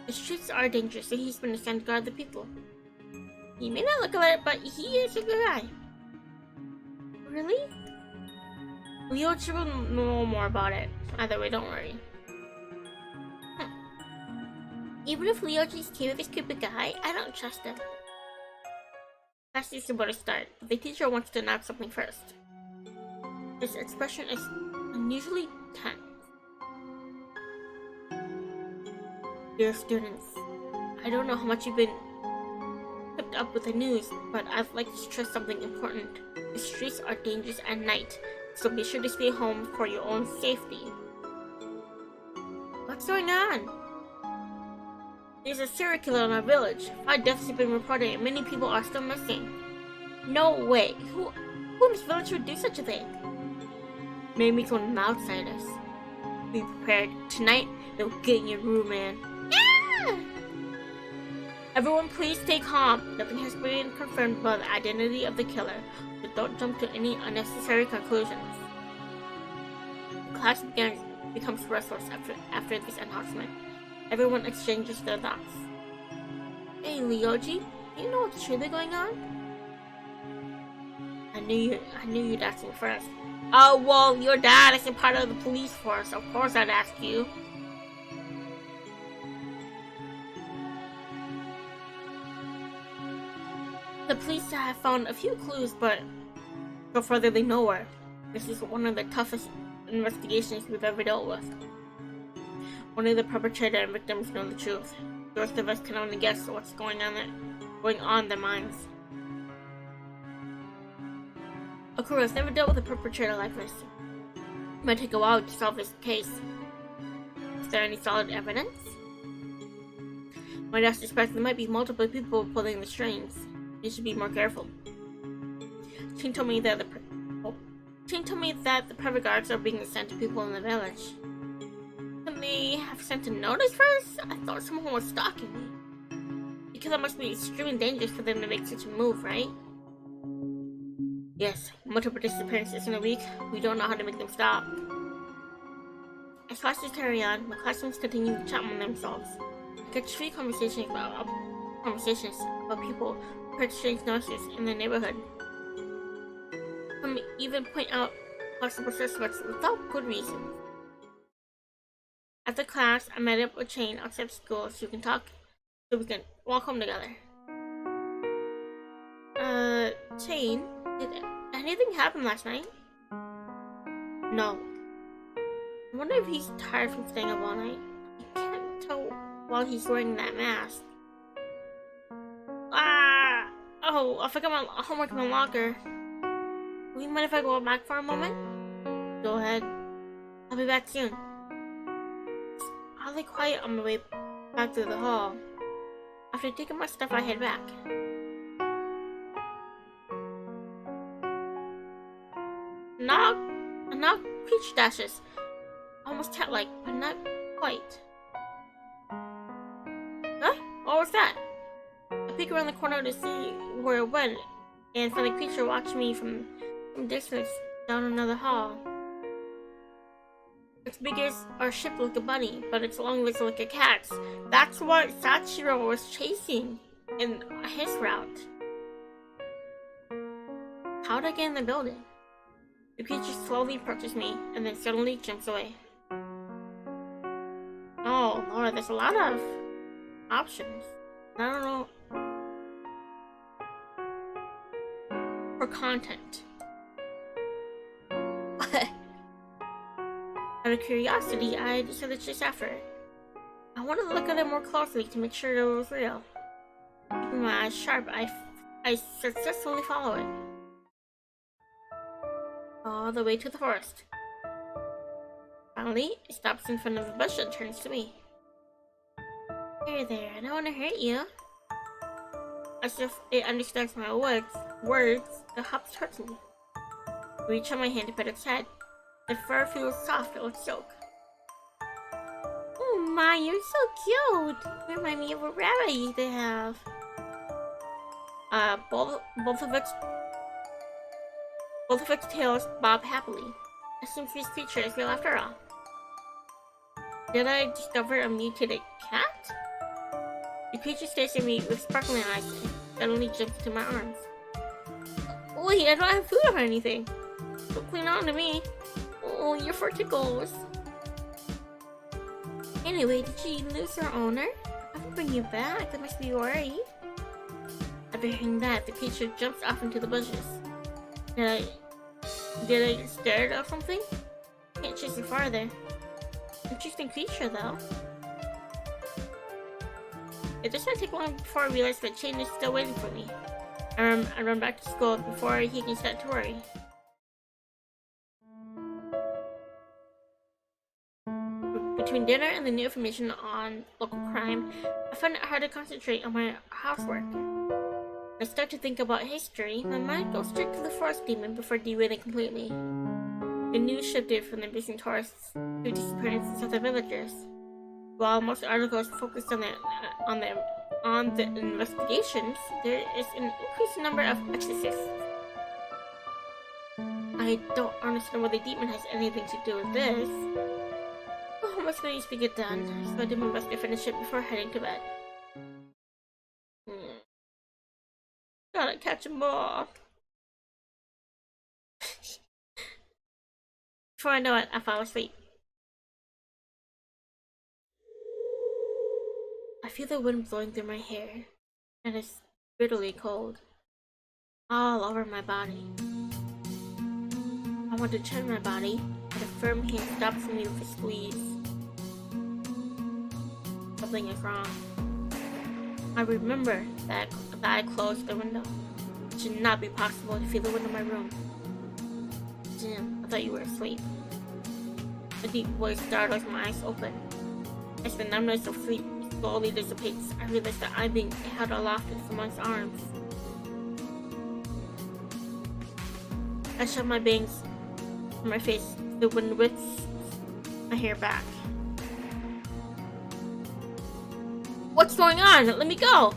The streets are dangerous, so he's been assigned to guard the people. He may not look like it, but he is a good guy. Really? Lyoji will know more about it. Either way, don't worry. Even if Lyoji's team with this stupid guy, I don't trust him. Class is about to start, but the teacher wants to announce something first. His expression is unusually tense. Dear students, I don't know how much you've been kept up with the news, but I'd like to stress something important. The streets are dangerous at night, so be sure to stay home for your own safety. What's going on? There's a serial killer in our village. 5 deaths have been reported and many people are still missing. No way. Who in this village would do such a thing? Maybe someone outsiders. Be prepared. Tonight, they'll get in your room, man. Yeah! Everyone please stay calm. Nothing has been confirmed about the identity of the killer, so don't jump to any unnecessary conclusions. The class becomes restless after this announcement. Everyone exchanges their thoughts. Hey, Lyoji, do you know what's truly going on? I knew you'd ask me first. Oh, well, your dad isn't part of the police force. Of course I'd ask you. The police have found a few clues, but so far they're nowhere. This is one of the toughest investigations we've ever dealt with. Only the perpetrator and victims know the truth. The rest of us can only guess what's going on in their minds. Okura has never dealt with a perpetrator like this. It might take a while to solve this case. Is there any solid evidence? My dad suspects there might be multiple people pulling the strings. You should be more careful. Shane told me that the private guards are being sent to people in the village. Can they have sent a notice first? I thought someone was stalking me. Because it must be extremely dangerous for them to make such a move, right? Yes, multiple disappearances in a week. We don't know how to make them stop. As classes carry on, my classmates continue to chat among themselves. I catch free conversations about people who heard strange noises in the neighborhood. Some even point out possible suspects without good reason. After class, I met up with Chain outside school so we can walk home together. Chain, did anything happen last night? No. I wonder if he's tired from staying up all night. I can't tell while he's wearing that mask. Ah! Oh, I forgot my homework in my locker. Will you mind if I go back for a moment? Go ahead. I'll be back soon. I'll lay quiet on my way back to the hall. After taking my stuff, I head back. Knock, peach dashes. Almost cat-like, but not quite. Huh? What was that? I peek around the corner to see where it went, and a friendly creature watched me from distance down another hall. Its big ears are shaped like a bunny, but its long legs are like a cat's. That's what Sachiro was chasing in his route. How'd I get in the building? The creature slowly approaches me, and then suddenly jumps away. Oh Lord, there's a lot of options. I don't know. For content. Out of curiosity, I decided to chase after it. I wanted to look at it more closely to make sure it was real. Keeping my eyes sharp, I successfully follow it. All the way to the forest. Finally, it stops in front of the bush and turns to me. Hey there, I don't want to hurt you. As if it understands my words, it hops towards me. I reach out my hand to pet its head. The fur feels soft like silk. Oh my, you're so cute! You remind me of a rabbit I used to have. Both of its tails bob happily. It seems this creature is real after all. Did I discover a mutated cat? The creature stares at me with sparkling eyes and suddenly jumps into my arms. Wait, I don't have food or anything. Don't cling on to me. Oh, your fur tickles. Anyway, did she lose her owner? I can bring you back. That must be worried. After hearing that, the creature jumps off into the bushes. Did I get scared or something? Can't chase it farther. Interesting creature, though. It doesn't take long before I realize that Chain is still waiting for me. I run back to school before he can start to worry. Between dinner and the new information on local crime, I find it hard to concentrate on my housework. When I start to think about history, my mind goes straight to the forest demon before derailing completely. The news shifted from the missing tourists to disappearances of the villagers. While most articles focused on the investigations, there is an increasing number of exorcists. I don't understand why the demon has anything to do with this. Oh, my school needs to get done, so I did my best to finish it before heading to bed. Gotta catch 'em all. Before I know it, I fall asleep. I feel the wind blowing through my hair, and it's bitterly cold, all over my body. I want to turn my body, but a firm hand stops me with a squeeze. Something is wrong. I remember that I closed the window. It should not be possible to feel the wind in my room. Jim, I thought you were asleep. A deep voice startles my eyes open. As the numbness of sleep slowly dissipates, I realize that I'm being held aloft in someone's arms. I shove my bangs from my face. The wind whips my hair back. What's going on? Let me go!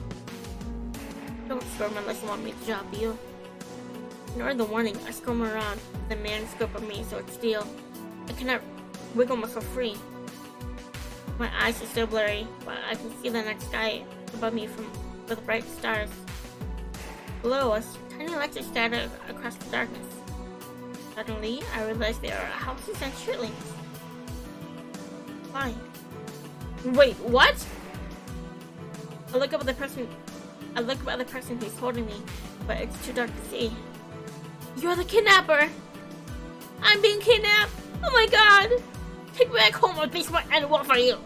Don't storm unless you want me to drop you. Ignoring the warning, I squirm around. The man's grip on me so it's steel. I cannot wiggle myself free. My eyes are still blurry, but I can see the night sky above me with bright stars. Below us, tiny lights are scattered across the darkness. Suddenly, I realize there are houses and streetlights. Why? Wait, what? I look up at the person who's holding me, but it's too dark to see. You're the kidnapper! I'm being kidnapped! Oh my god! Take me back home or face my animal for you!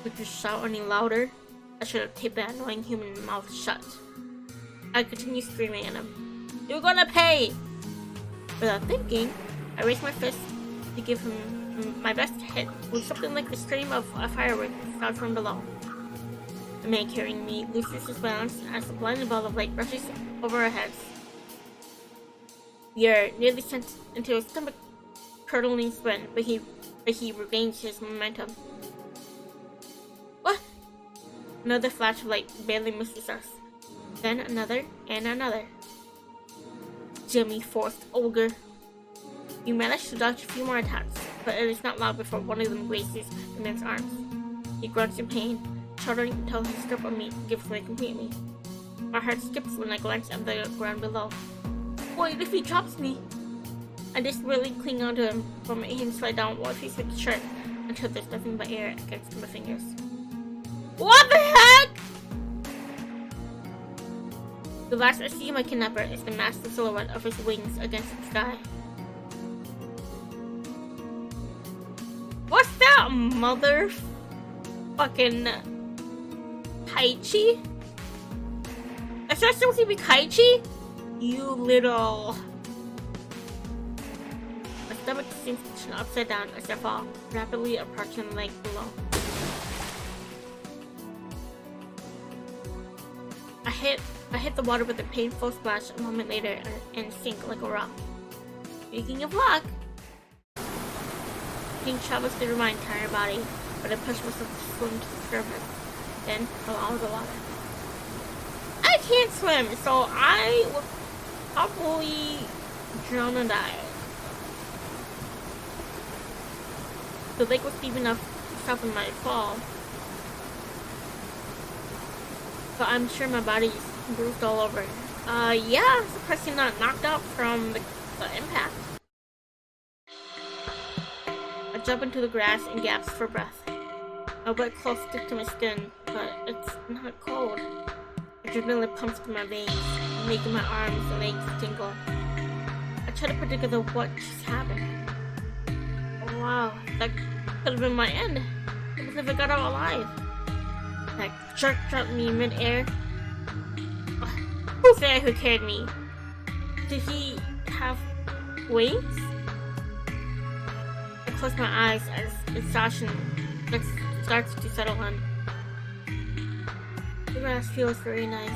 Would you shout any louder? I should have taped that annoying human mouth shut. I continue screaming at him. You're gonna pay! Without thinking, I raised my fist to give him my best hit with something like the stream of a firework found from below. The man carrying me loses his balance as a blinding ball of light rushes over our heads. We are nearly sent into a stomach-curdling sprint, but he regains his momentum. What? Another flash of light barely misses us. Then another and another. Jimmy forced ogre. We managed to dodge a few more attacks, but it is not long before one of them grazes the man's arms. He grunts in pain, shuddering until his grip on me gives way completely. My heart skips when I glance at the ground below. What if he drops me? I desperately cling onto him, but make him slide down 1 piece of the shirt until there's nothing but air against my fingers. What the heck? The last I see of my kidnapper is the massive silhouette of his wings against the sky. What's that, motherfucking Kaichi? Is that supposed to be Kaichi? You little... My stomach seems to turn upside down as I fall, rapidly approaching the lake below. I hit the water with a painful splash a moment later and sink like a rock. Speaking of luck, pain travels through my entire body, but I push myself to swim to the surface, then fell out of the water. I can't swim, so I would probably drown and die. The lake was deep enough to soften my fall, but I'm sure my body's bruised all over. Yeah, surprisingly not knocked out from the impact. I jump into the grass and gasp for breath. My wet clothes stick to my skin, but it's not cold. Adrenaline pumps through my veins, making my arms and legs tingle. I try to put together what just happened. Oh, wow, that could have been my end. Even if I got out alive. That jerk dropped me mid-air. Who's there who carried me? Did he have wings? I close my eyes as exhaustion starts to settle in. The grass feels very nice.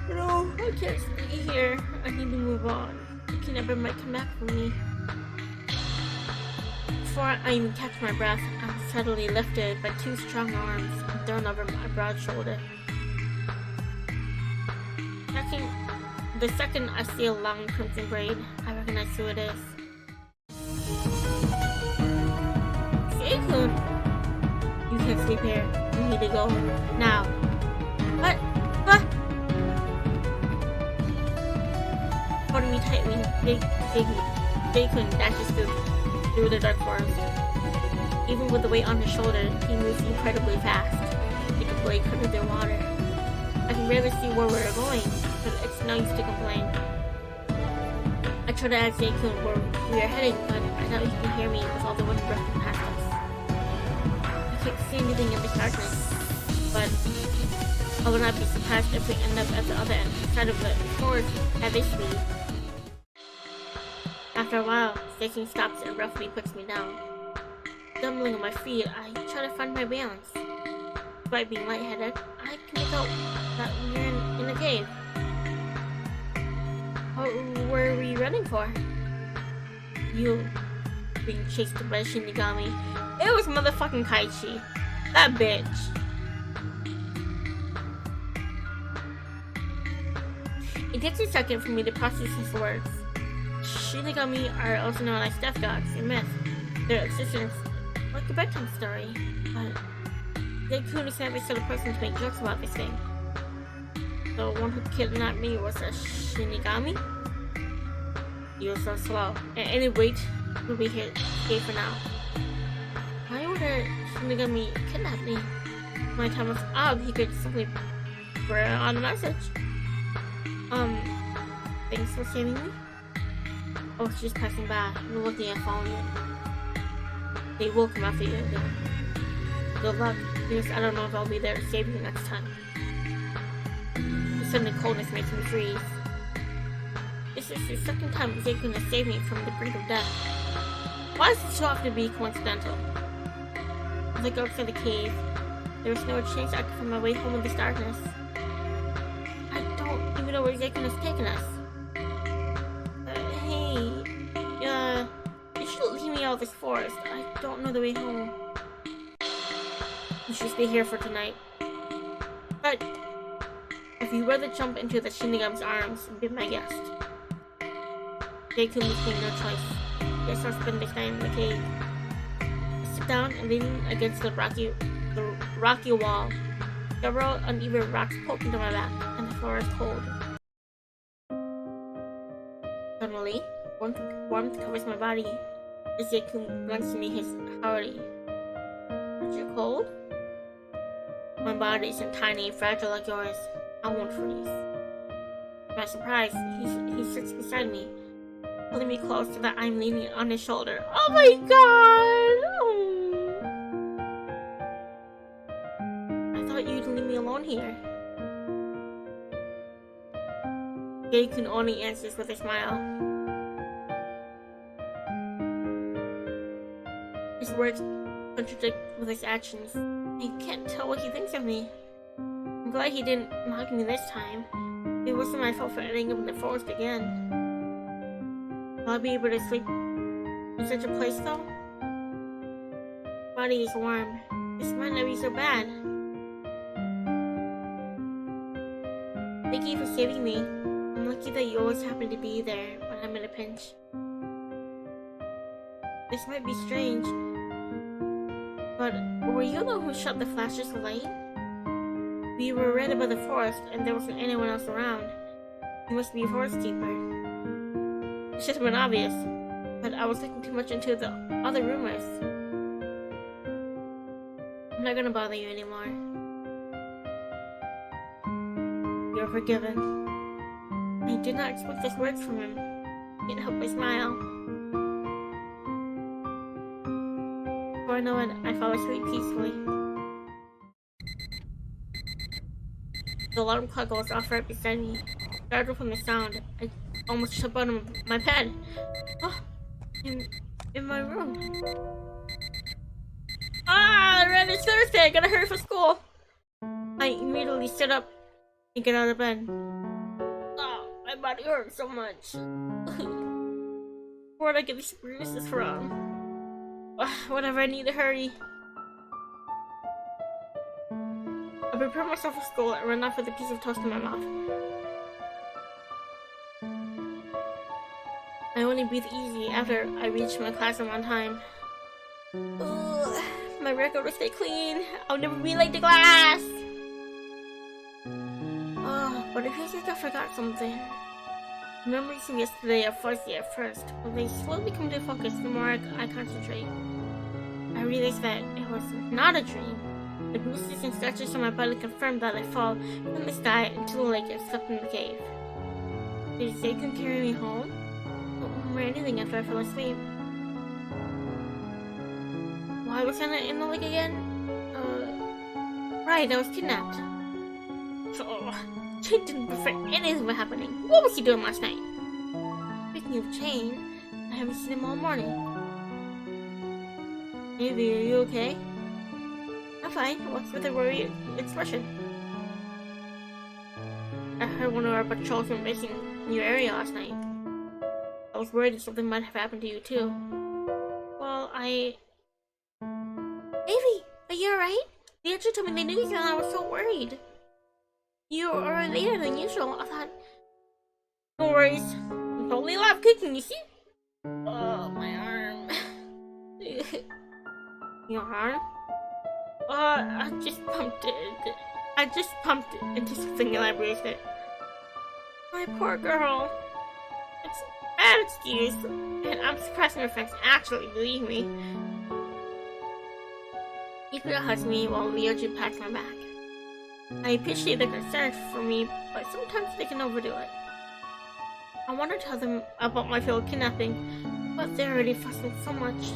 No, I can't stay here. I need to move on. The kidnapper might come back for me. Before I even catch my breath, I'm suddenly lifted by 2 strong arms and thrown over my broad shoulder. The second I see a long crimson braid, I recognize who it is. Zeikun! You can't sleep here. You need to go now. What? Holding me tightly, Zeikun dashes through the dark forest. Even with the weight on his shoulder, he moves incredibly fast, like a blade cutting through water. I can barely see where we're going, but it's no use to complain. I try to ask Zeikun where we are heading, but I doubt he can hear me with all the wind rushing past us. I can't see anything in the darkness, but I would not be surprised if we end up at the other side of the forest at this speed. After a while, Zeikun stops and roughly puts me down. Stumbling on my feet, I try to find my balance. Despite being lightheaded, I can make out that we're in a cave. What were we running for? You being chased by Shinigami. It was motherfucking Kaichi. That bitch. It takes a second for me to process his words. Shinigami are also known as death gods in myth. Their existence like a bedtime story, but Zeikun is never sort of person to make jokes about this thing. The one who kidnapped me was a Shinigami? He was so slow. At any rate, we'll be here for now. Why would a Shinigami kidnap me? My time was up, he could simply bring on a message. Thanks for saving me? Oh, she's passing by. We're looking at following you. They will come after you. Good luck, because I don't know if I'll be there to save you next time. The sudden coldness makes me freeze. This is the second time Zeikun has saved me from the brink of death. Why does it so often be coincidental? As I go outside the cave, there is no chance I can find my way home in this darkness. I don't even know where Zeikun has taken us. You should leave me out of this forest. I don't know the way home. You should stay here for tonight. But if you rather jump into the Shinigami's arms and be my guest, Zeikun will take no choice. Yes, I'll spend this night in the cave. I sit down and lean against the rocky wall. Several uneven rocks poke into my back, and the floor is cold. Suddenly, warmth covers my body. As Zeikun grunts to me his howdy. Aren't you cold? My body isn't tiny and fragile like yours. I won't freeze. To my surprise, he sits beside me, pulling me close so that I'm leaning on his shoulder. Oh my god! Oh. I thought you'd leave me alone here. Zeikun only answers with a smile. His words contradict with his actions. I can't tell what he thinks of me. I'm glad he didn't mock me this time. It wasn't my fault for ending up in the forest again. Will I be able to sleep in such a place though? My body is warm. This might not be so bad. Thank you for saving me. I'm lucky that you always happen to be there when I'm in a pinch. This might be strange, but were you the one who shut the flashes of light? We were right above the forest and there wasn't anyone else around. You must be a forest keeper. It should have been obvious, but I was looking too much into the other rumors. I'm not gonna bother you anymore. You're forgiven. I did not expect those words from him. Can't help but smile. Before I know it, I fall asleep peacefully. The alarm clock goes off right beside me. Startled from the sound, I almost jump out of my bed. Oh, in my room. Ren, it's Thursday. I gotta hurry for school. I immediately sit up and get out of bed. Oh, my body hurts so much. Where'd I get these bruises from? Whatever, I need to hurry. I prepare myself for school and run off with a piece of toast in my mouth. I only breathe easy after I reach my classroom on time. Ugh, my record will stay clean. I'll never be late to class. But it feels like I forgot something. Memories from yesterday are fuzzy at first, but they slowly come to focus the more I concentrate. I realize that it was not a dream. The bruises and scratches on my body confirmed that I fall from the sky into the lake and slept in the cave. Did Zeikun carry me home? I don't remember anything after I fell asleep. Why was I in the lake again? Right, I was kidnapped. So, Chain didn't prevent anything from happening. What was he doing last night? Speaking of Chain, I haven't seen him all morning. Maybe, are you okay? I'm fine. What's with the worried expression? I heard one of our patrols went missing in your area last night. I was worried that something might have happened to you too. Well, Ivy, are you alright? They actually told me they knew you and I was so worried. You are later than usual. I thought, no worries. I'm totally alive cooking, you see? Oh, my arm. Your arm? I just pumped it. I just pumped it into something and I bruised it. My poor girl. It's a bad excuse, and I'm surprised my friends actually believe me. Ikura hugs me while Ryoji pats my back. I appreciate their concern for me, but sometimes they can overdo it. I want to tell them about my failed kidnapping, but they're already fussing so much.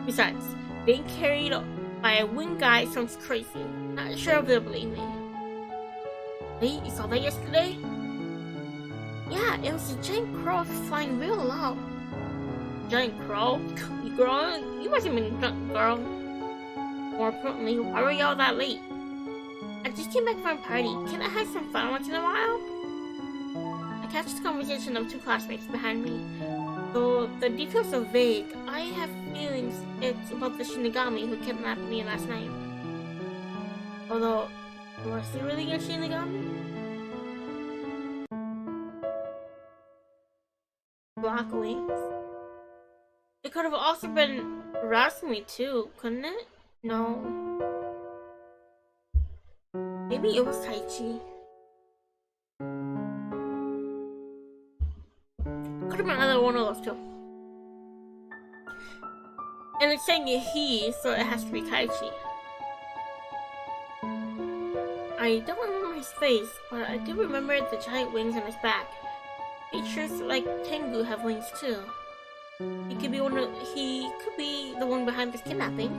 Besides, being carried by a winged guy sounds crazy. Not sure if they'll believe me. Hey, you saw that yesterday? Yeah, it was a giant crow flying real low. Giant crow? You girl? You must have been drunk, girl. More importantly, why were you all that late? I just came back from a party. Can I have some fun once in a while? I catch the conversation of two classmates behind me. Though the details are vague, I have feelings it's about the Shinigami who kidnapped me last night. Although, was he really a Shinigami? Black wings? It could have also been Rasumi too, couldn't it? No. Maybe it was Taichi. Could have been another one of those two. And it's saying he, so it has to be Taichi. I don't remember his face, but I do remember the giant wings on his back. Creatures like Tengu have wings too. He could be the one behind this kidnapping.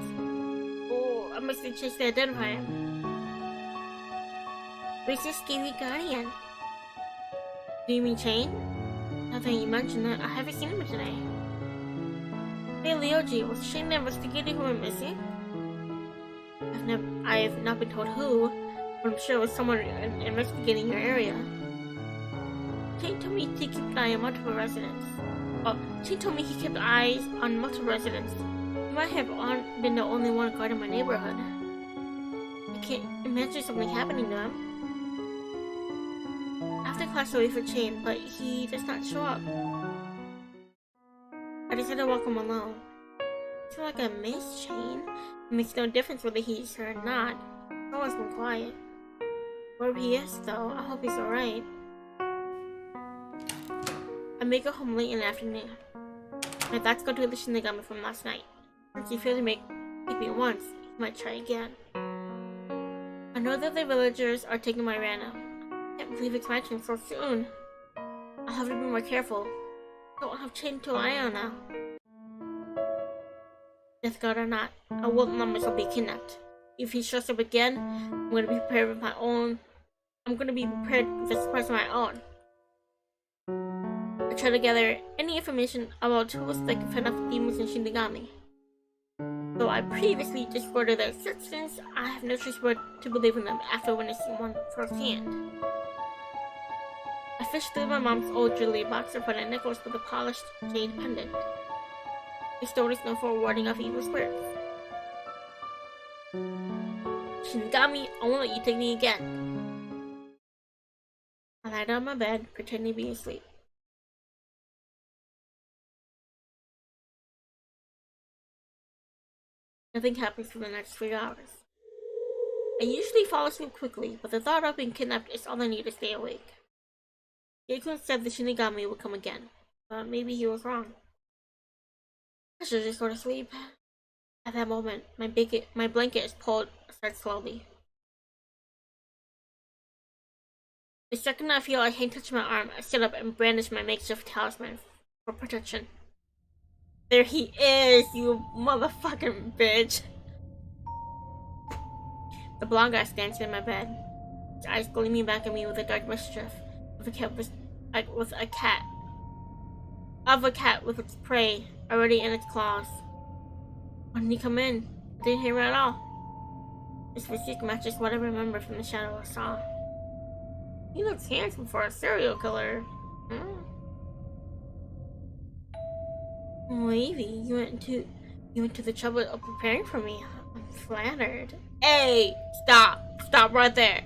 Oh, I must have chased to identify him. Where's this scary guardian? Do you mean Chain? Now that you mention it, I haven't seen him today. Hey Ryoji, was Shane the investigator who went missing? I've not been told who, but I'm sure it was someone investigating your area. Shane told me to keep an eye on multiple residents. Shane told me he kept eyes on multiple residents. He might have been the only one guarding my neighborhood. I can't imagine something happening to him. After class I wait for Shane, but he does not show up. I decided to walk home alone. I feel like I miss Shane. It makes no difference whether he's here or not. He's always been quiet. Wherever he is, though, I hope he's alright. I make it home late in the afternoon. My thoughts go to the Shinigami from last night. Since he failed to make me once, he might try again. I know that the villagers are taking my random. I can't believe it's my turn so soon. I'll have to be more careful. I don't have Chain to rely on now. Death guard or not, I won't let myself be kidnapped. If he shows up again, I'm gonna be prepared with my own. I'm gonna be prepared with a surprise of my own. I try to gather any information about who was that can fend off demons and Shinigami. Though I previously disregarded their existence, I have no choice but to believe in them after witnessing one firsthand. I fished through my mom's old jewelry box and found a necklace with a polished jade pendant. The story is known for warding off evil spirits. Shinigami, I won't let you take me again. I lie down on my bed, pretending to be asleep. Nothing happens for the next 3 hours. I usually fall asleep quickly, but the thought of being kidnapped is all I need to stay awake. Zeikun said the Shinigami would come again, but maybe he was wrong. I should just go to sleep. At that moment, my blanket is pulled aside slowly. The second I feel a hand touch my arm, I sit up and brandish my makeshift talisman for protection. There he is, you motherfucking bitch! The blonde guy stands in my bed, his eyes gleaming back at me with a dark mischief of a cat with its prey already in its claws. When did he come in? I didn't hear him at all. His physique matches what I remember from the shadow I saw. He looks handsome for a serial killer. Wavy, you went to the trouble of preparing for me. I'm flattered. Hey, stop right there.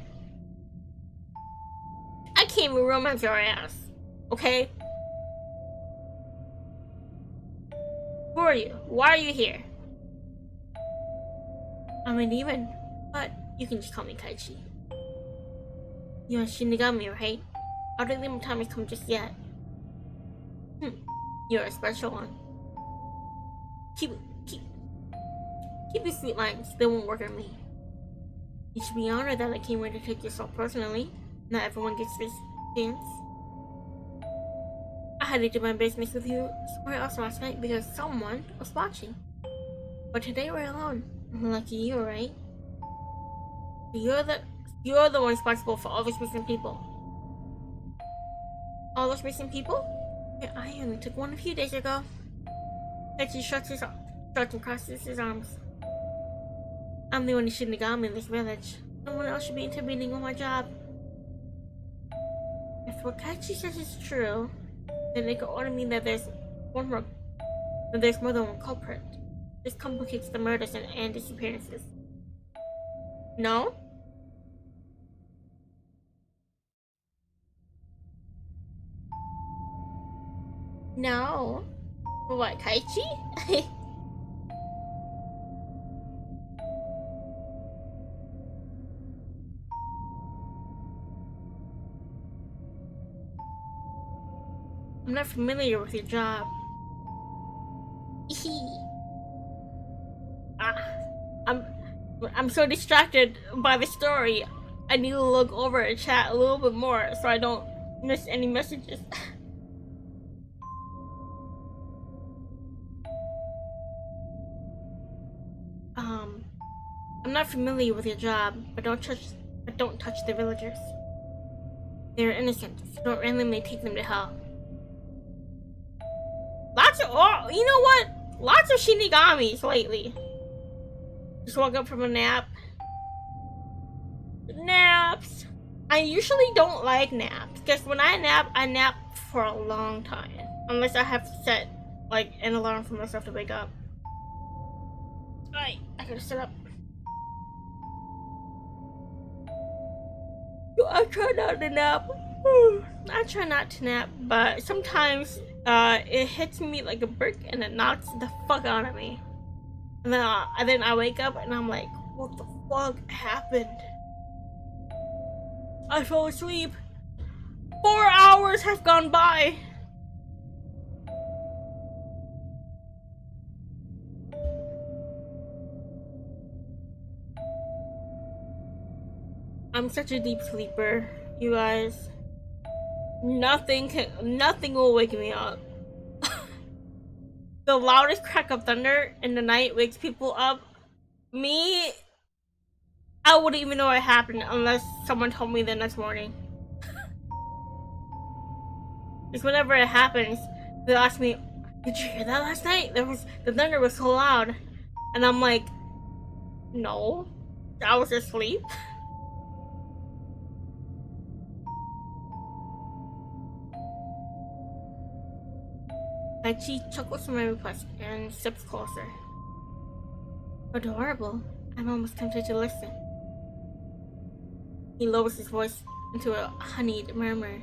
I can't even romance your ass, okay? Who are you? Why are you here? I'm a demon, but you can just call me Kaichi. You're a Shinigami, right? I don't think my time has come just yet. You're a special one. Keep, keep, keep your sweet lines. They won't work on me. You should be honored that I came here to take yourself personally. Not everyone gets this chance. I had to do my business with you somewhere else last night because someone was watching. But today we're alone. Lucky you, right? You're the one responsible for all those missing people. All those missing people? Yeah, I only took one a few days ago. Kaichi starts and crosses his arms. I'm the only Shinigami in this village. No one else should be intervening on my job. If what Kaichi says is true, then they could order me that there's more than one culprit. This complicates the murders and disappearances. No? No. What, Kaichi? I'm not familiar with your job. I'm I'm so distracted by the story. I need to look over and chat a little bit more so I don't miss any messages. I'm not familiar with your job, but don't touch the villagers. They're innocent, so don't randomly take them to hell. You know what? Lots of Shinigamis lately. Just woke up from a nap. Naps. I usually don't like naps because when I nap for a long time. Unless I have to set like an alarm for myself to wake up. Alright, I gotta sit up. I try not to nap. I try not to nap, but sometimes it hits me like a brick and it knocks the fuck out of me. And then I wake up and I'm like, what the fuck happened? I fell asleep. 4 hours have gone by. I'm such a deep sleeper, you guys. Nothing will wake me up. The loudest crack of thunder in the night wakes people up. Me, I wouldn't even know what happened unless someone told me the next morning. Because whenever it happens, they'll ask me, "Did you hear that last night? The thunder was so loud," and I'm like, "No, I was asleep." Kaichi chuckles to my request and steps closer. Adorable. I'm almost tempted to listen. He lowers his voice into a honeyed murmur,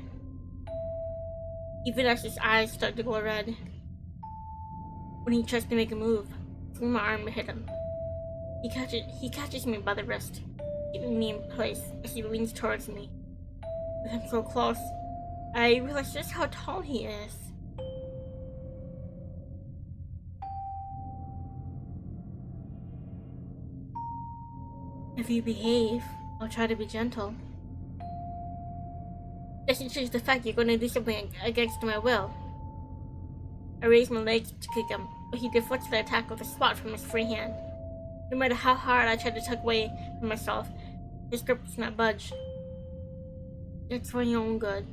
even as his eyes start to glow red. When he tries to make a move, I swing my arm to hit him. He catches me by the wrist, keeping me in place as he leans towards me. With him so close, I realize just how tall he is. If you behave, I'll try to be gentle. Doesn't change the fact you're going to do something against my will. I raise my legs to kick him, but he deflects the attack with a swat from his free hand. No matter how hard I try to tuck away from myself, his grip does not budge. It's for your own good.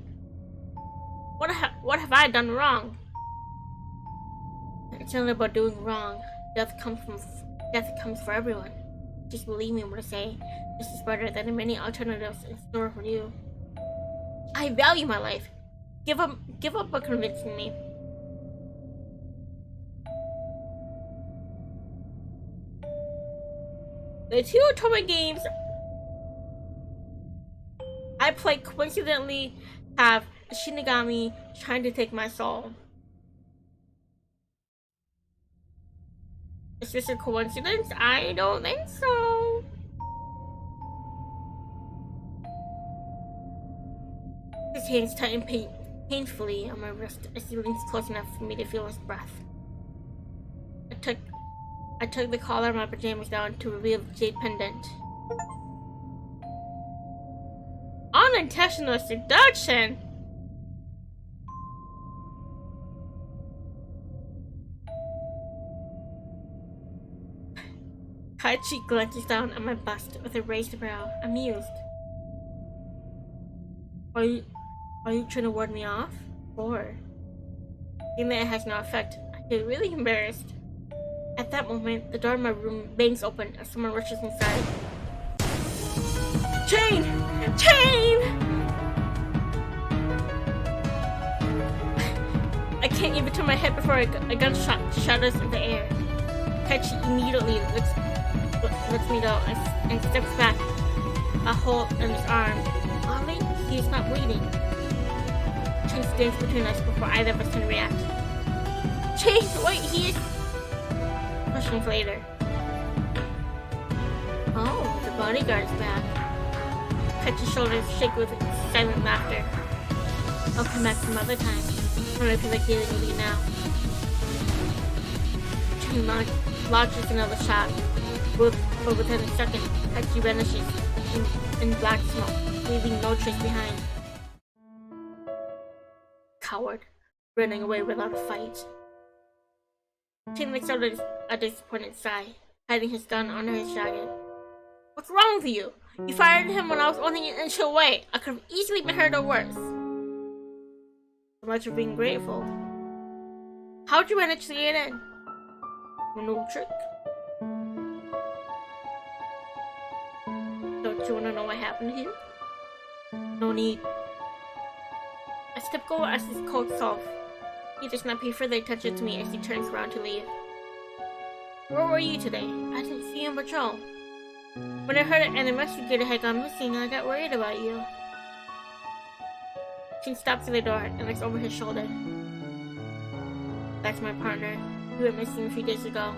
What have I done wrong? It's not about doing wrong. Death comes for everyone. Just believe me when I say this is better than many alternatives in store for you. I value my life. Give up on convincing me. The two Otome games I play coincidentally have a Shinigami trying to take my soul. Is this a coincidence? I don't think so. His hands tighten painfully on my wrist as he leans close enough for me to feel his breath. I took the collar of my pajamas down to reveal the jade pendant. Unintentional seduction! Kaichi glances down at my bust with a raised brow, amused. Are you trying to ward me off? Or? Seeing that it has no effect, I feel really embarrassed. At that moment, the door in my room bangs open as someone rushes inside. Chain! Chain! I can't even turn my head before a gunshot shatters in the air. Kaichi immediately lets me go and steps back, a hole in his arm. Oddly, he is not bleeding. Chain stands between us before either of us can react. Chain, wait, he is... Questions later. Oh, the bodyguard is back. Kaichi's shoulders shake with silent laughter. I'll come back some other time. When I feel like dealing with you now. Chain launches another shot. But within a second, Kaichi vanishes in black smoke, leaving no trace behind. Coward, running away without a fight. Chain lets out a disappointed sigh, hiding his gun under his jacket. What's wrong with you? You fired him when I was only an inch away. I could have easily been hurt or worse. So much for being grateful. How'd you manage to get in? No trick. Don't you want to know what happened here? No need. I step over as his coat off. He does not pay further attention to me as he turns around to leave. Where were you today? I didn't see you on patrol. When I heard an investigator had gone missing, I got worried about you. She stops at the door and looks over his shoulder. That's my partner. He went missing a few days ago.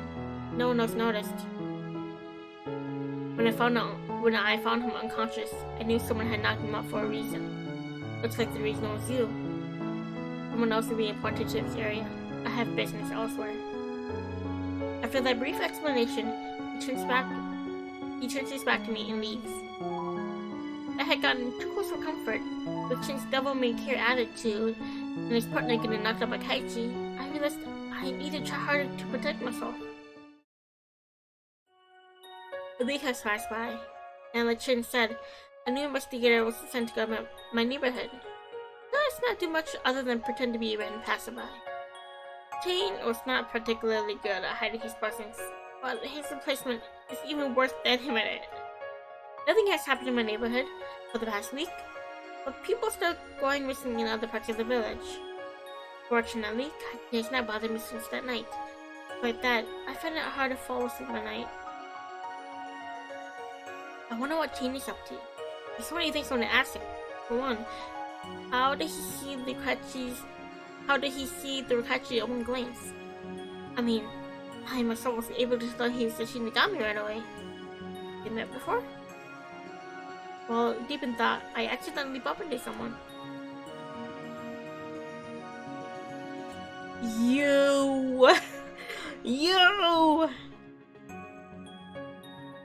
No one else noticed. When I found him unconscious, I knew someone had knocked him out for a reason. Looks like the reason was you. Someone else would be appointed to this area. I have business elsewhere. After that brief explanation, he turns his back to me and leaves. I had gotten too close for comfort. With Chin's devil-may-care attitude and his partner getting knocked out by Kaichi, I realized I needed to try harder to protect myself. A week has passed by, and like Chin said, a new investigator was sent to go my neighborhood. Does not do much other than pretend to be a random passerby. Chin was not particularly good at hiding his presence, but his replacement is even worse than him at it. Nothing has happened in my neighborhood for the past week, but people still going missing in other parts of the village. Fortunately, Kaichi has not bothered me since that night. Like that, I find it hard to fall asleep at night. I wonder what Chin is up to. There's so many things I want to ask him. For one, how did he see the Kaichi at one glance? I mean, I myself was able to tell he was a Shinigami right away. You met before? Well, deep in thought, I accidentally bumped into someone. You!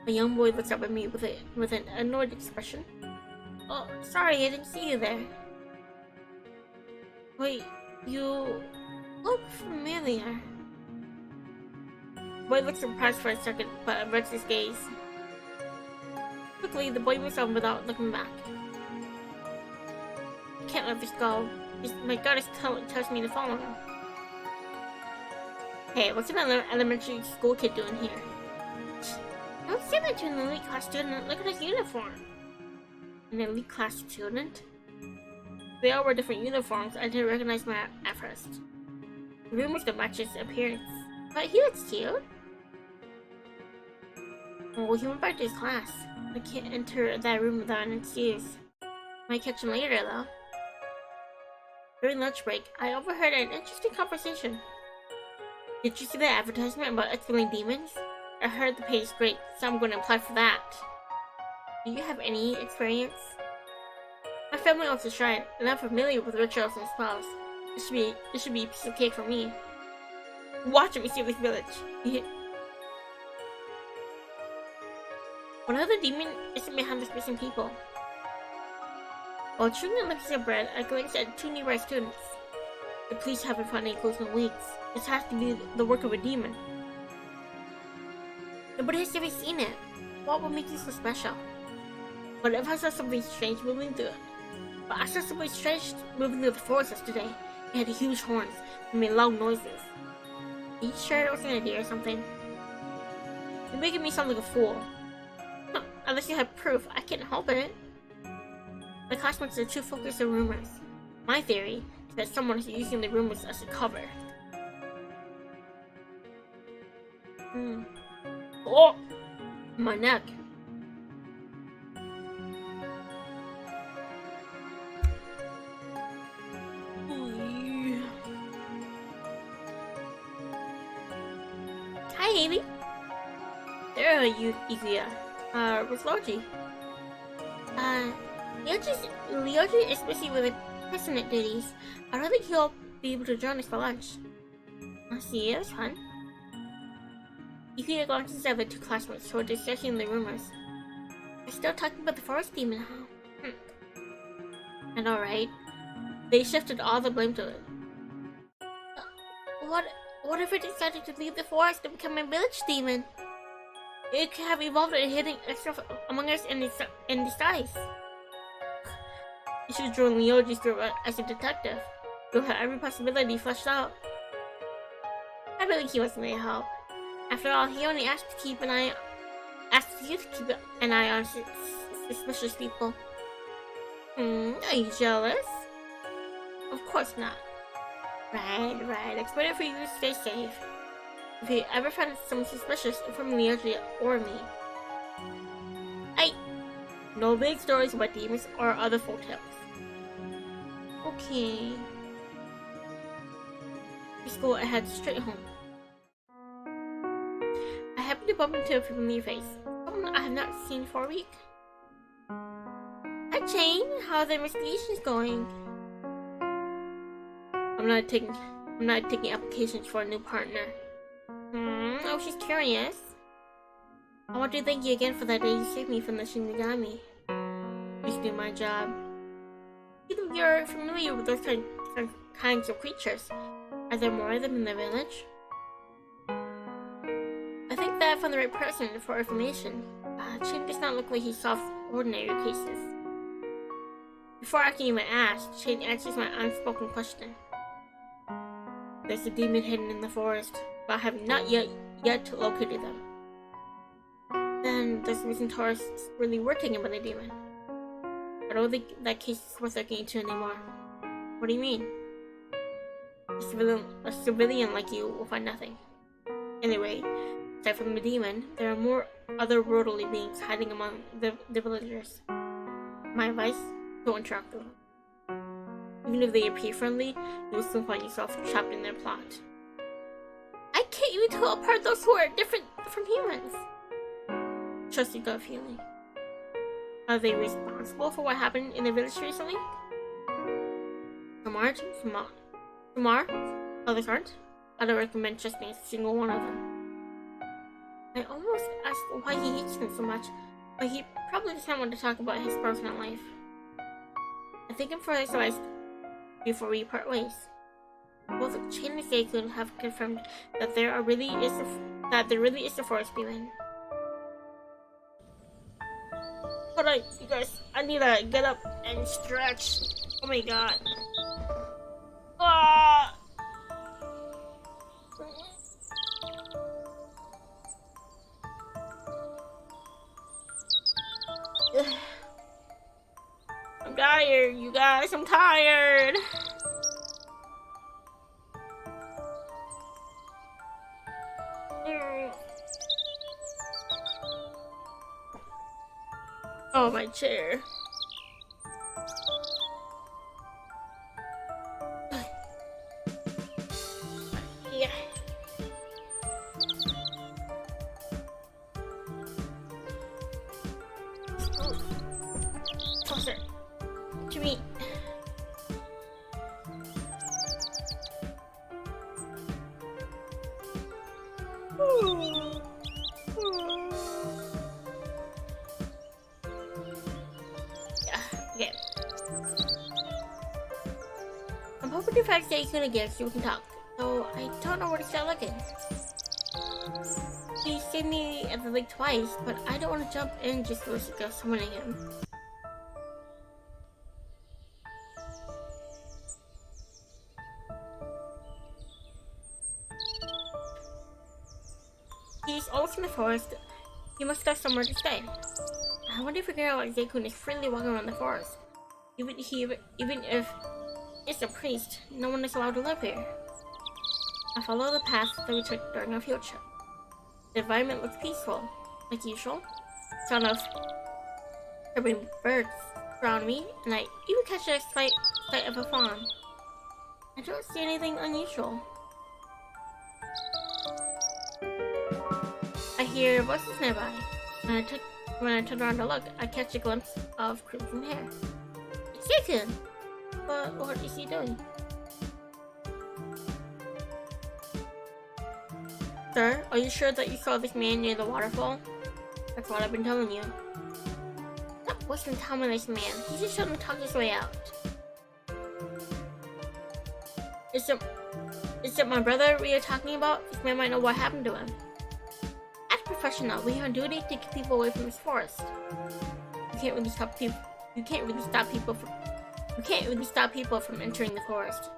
A young boy looks up at me with an annoyed expression. Oh, sorry, I didn't see you there. Wait, you look familiar. Boy looks surprised for a second, but averts his gaze. Quickly, the boy moves on without looking back. I can't let this go. My guard tells me to follow him. Hey, what's another elementary school kid doing here? Don't say that to an elite class student. Look at his uniform. An elite class student? They all wear different uniforms. I didn't recognize him at first. The room must have matched his appearance. But he looks cute. Oh, he went back to his class. I can't enter that room without an excuse. Might catch him later, though. During lunch break, I overheard an interesting conversation. Did you see the advertisement about expelling demons? I heard the pay is great, so I'm going to apply for that. Do you have any experience? My family owns a shrine, and I'm familiar with rituals and spells. This should be a piece of cake for me. Watch me save this village. What other demon is behind this missing people? While chewing on the piece of bread, I glanced at two nearby students. The police haven't found any clues in weeks. This has to be the work of a demon. Nobody has ever seen it. What would make you so special? But if I saw something strange moving through the forest yesterday. It had huge horns and made loud noises. Are you sure it wasn't a deer or something? You're making me sound like a fool. Huh, unless you have proof, I can't help it. The classmates are too focused on rumors. My theory is that someone is using the rumors as a cover. Oh! My neck. Hi, Amy. There you, Ivia. Where's Logi? Leoji is busy with the president duties. I don't think he'll be able to join us for lunch. I see, it was fun. Ivia glances at the two classmates who are discussing the rumors. They're still talking about the forest demon, huh? I know, right? They shifted all the blame to it. What if it decided to leave the forest and become a village demon? It could have evolved and hidden itself among us in disguise. You should join Leoji's group as a detective. You'll have every possibility fleshed out. I really he wants me to help. After all, he only asked you to keep an eye on suspicious people. Are you jealous? Of course not. Right. It's better for you to stay safe. If you ever find someone suspicious, inform Leoji or me. No big stories about demons or other folktales. Okay. Just go ahead straight home. I happen to bump into a familiar face. Someone I have not seen for a week. Hi Jane, how are the investigations going? I'm not taking applications for a new partner. Oh, she's curious. I want to thank you again for that day you saved me from the Shinigami. Please do my job. You're familiar with those kinds of creatures. Are there more of them in the village? I think that I found the right person for information. Chin does not look like he solves ordinary cases. Before I can even ask, Chin answers my unspoken question. There's a demon hidden in the forest, but I have not yet located them. Then there's reason tourists really were taken by the demon. I don't think that case is worth looking into anymore. What do you mean? A civilian like you will find nothing. Anyway, aside from the demon, there are more otherworldly beings hiding among the villagers. My advice: don't interact with them. Even if they appear friendly, you will still find yourself trapped in their plot. I can't even tell apart those who are different from humans. Trust your gut feeling. Are they responsible for what happened in the village recently? Samar? Others aren't? I don't recommend trusting a single one of them. I almost asked why he hates them so much, but he probably doesn't want to talk about his personal life. I think I'm further advice before we part ways. Both Chin and Zeikun have confirmed that there really is a forest demon. Hold on, you guys. I need to get up and stretch. Oh my god. Ah! I'm tired, you guys. I'm tired. Oh, my chair. Yeah. pretty fast Zeikun again so we can talk. So I don't know where to start looking. He saved me at the lake twice, but I don't want to jump in just for the sake of summoning him. He's always in the forest. He must have somewhere to stay. I wonder if we figure out why Zeikun is freely walking around the forest. Even if it's a priest, no one is allowed to live here. I follow the path that we took during our field trip. The environment looks peaceful, like usual. Sound of chirping birds around me, and I even catch a sight of a fawn. I don't see anything unusual. I hear voices nearby. When I turn around to look, I catch a glimpse of crimson hair. It's Zeikun! But what is he doing? Sir, are you sure that you saw this man near the waterfall? That's what I've been telling you. That wasn't telling this man. He just shouldn't talk his way out. Is it my brother we are talking about? This man might know what happened to him. As professional, we have a duty to keep people away from this forest. You can't really stop people from entering the forest.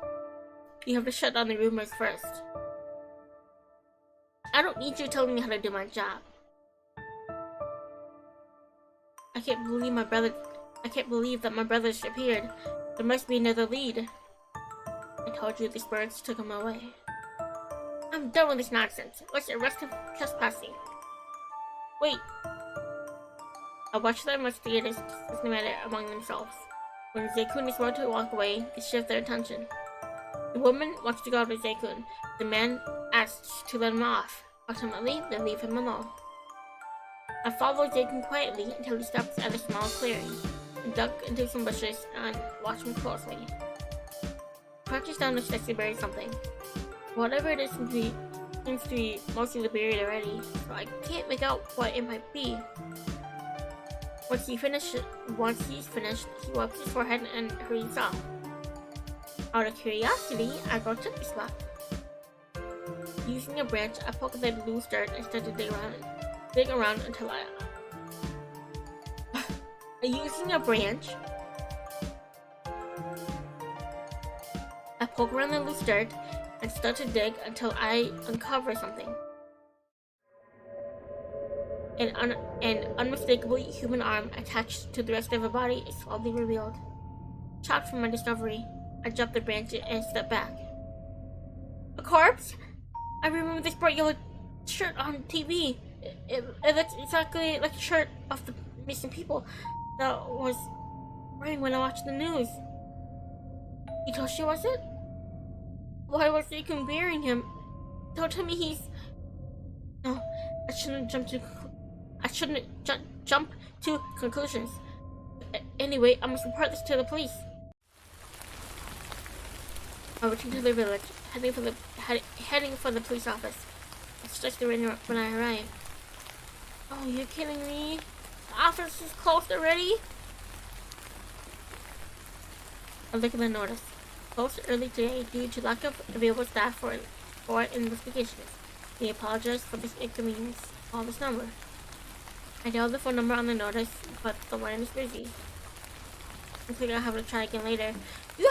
You have to shut down the rumors first. I don't need you telling me how to do my job. I can't believe that my brother disappeared. There must be another lead. I told you these birds took him away. I'm done with this nonsense. Let's arrest him for trespassing. Wait. I watched the investigators discuss the matter among themselves. When Zeikun is about to walk away, they shift their attention. The woman wants to go after Zeikun. The man asks to let him off. Ultimately, they leave him alone. I follow Zeikun quietly until he stops at a small clearing. I dug into some bushes and watched him closely. Crouches down to steps to bury something. Whatever it is seems to be mostly buried already, so I can't make out what it might be. Once he's finished, he wipes his forehead and hurries off. Out of curiosity, I go check the spot. Using a branch, I poke the loose dirt and start to dig around until using a branch, I poke around the loose dirt and start to dig until I uncover something. An unmistakably human arm attached to the rest of a body is slowly revealed. Shocked from my discovery, I jump the branch and step back. A corpse? I remember this bright yellow shirt on TV. It looks exactly like the shirt of the missing people that was wearing when I watched the news. Hitoshi, was it? Why was Zeikun burying him? Don't tell me he's... No, I shouldn't jump to conclusions. Anyway, I must report this to the police. I return to the village, heading for the police office. It's just the rain when I arrive. Oh, you're kidding me? The office is closed already? I look at the notice. Closed early today due to lack of available staff for investigations. We apologize for this inconvenience. Call this number. I dial the phone number on the notice, but the line is busy. I think I'll have to try again later. You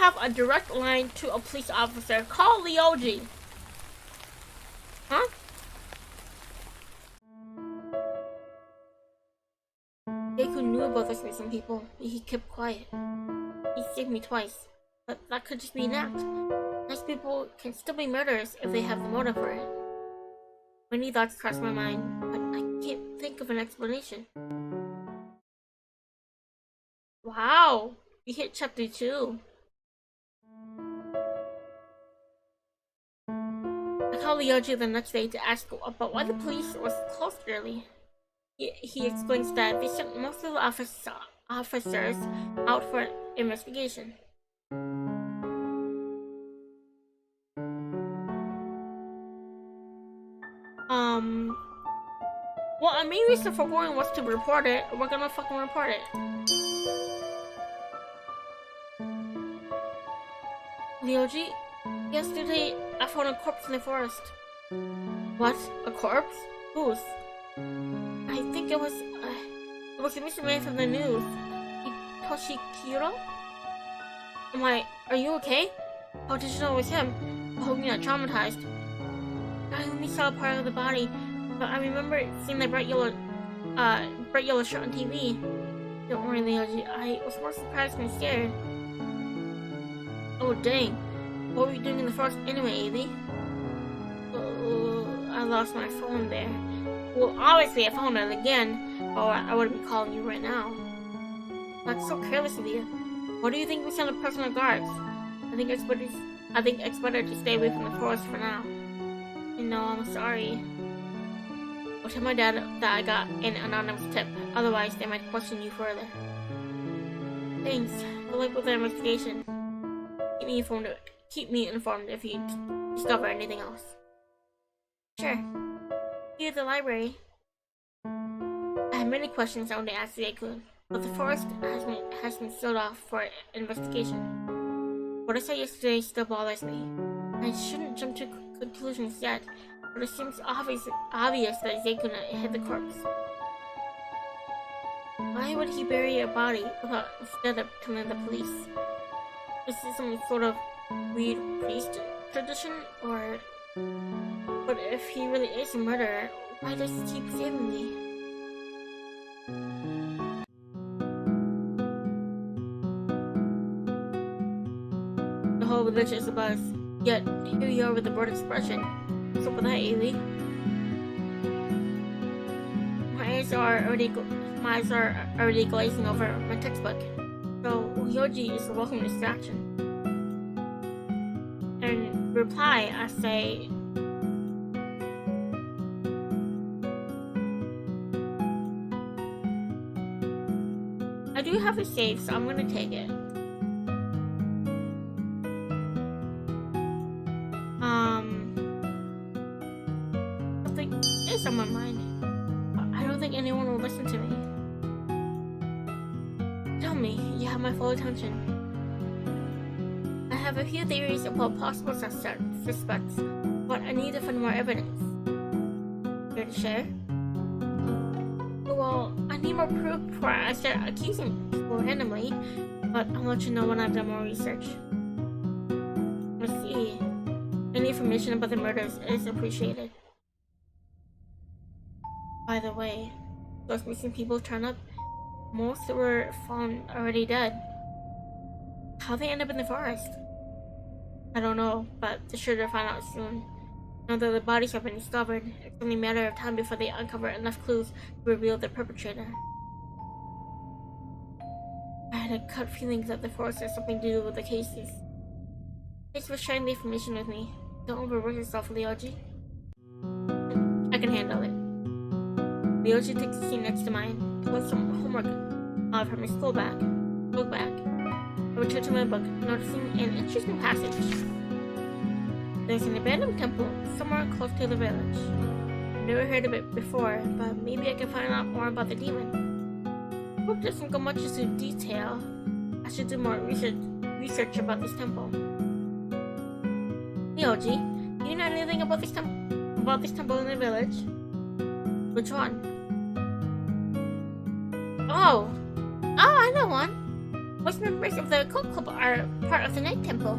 have a direct line to a police officer. Call Leoji. Huh? Zeikun knew about this missing people, but he kept quiet. He saved me twice, but that could just be an act. Nice people can still be murderers if they have the motive for it. Many thoughts cross my mind, but I can't think of an explanation. Wow, we hit chapter 2. I called Leoji the next day to ask about why the police was closed early. He explains that they sent most of the officers out for investigation. Well, our main reason for going was to report it. We're gonna fucking report it. Ryoji, yesterday I found a corpse in the forest. What? A corpse? Whose? I think it was a missing man from the news. Hitoshi Kiro? Are you okay? How did you know it was him? I hope you're not traumatized. I only saw a part of the body, but I remember seeing the bright yellow shirt on TV. Don't worry, Ryoji, I was more surprised than scared. Oh dang, what were you doing in the forest anyway, Ayrivynne? I lost my phone there. Well, obviously I found it again, or I wouldn't be calling you right now. That's so careless of you. What do you think we send a personal guards? I think it's better to stay away from the forest for now. You know, I'm sorry. I'll tell my dad that I got an anonymous tip, otherwise they might question you further. Thanks. Good luck with the investigation. Keep me informed if you discover anything else. Sure. See you at the library. I have many questions I want to ask Zeikun, but the forest has been sealed off for investigation. What I said yesterday still bothers me. I shouldn't jump to conclusions yet, but it seems obvious that Zeikun hid the corpse. Why would he bury a body instead of telling the police? Is this some sort of weird priest tradition, or... But if he really is a murderer, why does he keep saving me? The whole village is abuzz, yet here you are with a bored expression. What's up with that, Ayrivynne? My eyes are already glazing over my textbook. So Ryoji is a welcome distraction. In reply, I say, I do have a save, so I'm gonna take it. Something is on my mind. I don't think anyone will listen to me. Tell me, you have my full attention. I have a few theories about possible suspects, but I need to find more evidence. Care to share? Well, I need more proof before I start accusing people randomly, but I'll let you know when I've done more research. Let's see. Any information about the murders is appreciated. By the way, those missing people turn up. Most were found already dead. How they end up in the forest? I don't know, but they're sure to find out soon. Now that the bodies have been discovered, it's only a matter of time before they uncover enough clues to reveal the perpetrator. I had a gut feeling that the forest has something to do with the cases. Thanks for sharing the information with me. Don't overwork yourself, Ryoji. I can handle it. Ryoji takes a seat next to mine, pulls some homework from his book bag. I return to my book, noticing an interesting passage. There's an abandoned temple somewhere close to the village. I've never heard of it before, but maybe I can find out more about the demon. Book doesn't go much into detail. I should do more research about this temple. Ryoji, do you know anything about this temple in the village? Which one? Oh, I know one. Most members of the cult club are part of the night temple.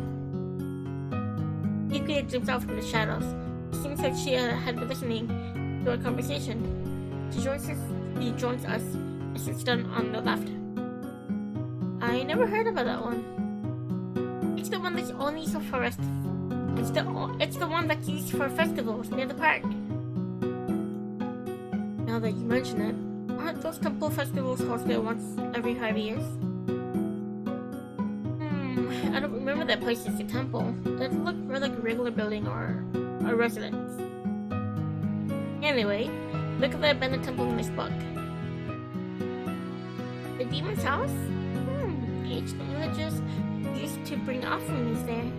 Yuki jumps out from the shadows. It seems like she had been listening to our conversation. She joins us and sits down on the left. I never heard about that one. It's the one that's only used for It's the one that's used for festivals near the park. Now that you mention it, aren't those temple festivals hosted once every 5 years? I don't remember that place as a temple. It doesn't look more like a regular building or a residence. Anyway, look at the abandoned temple in this book. The demon's house? Ancient villagers used to bring offerings there.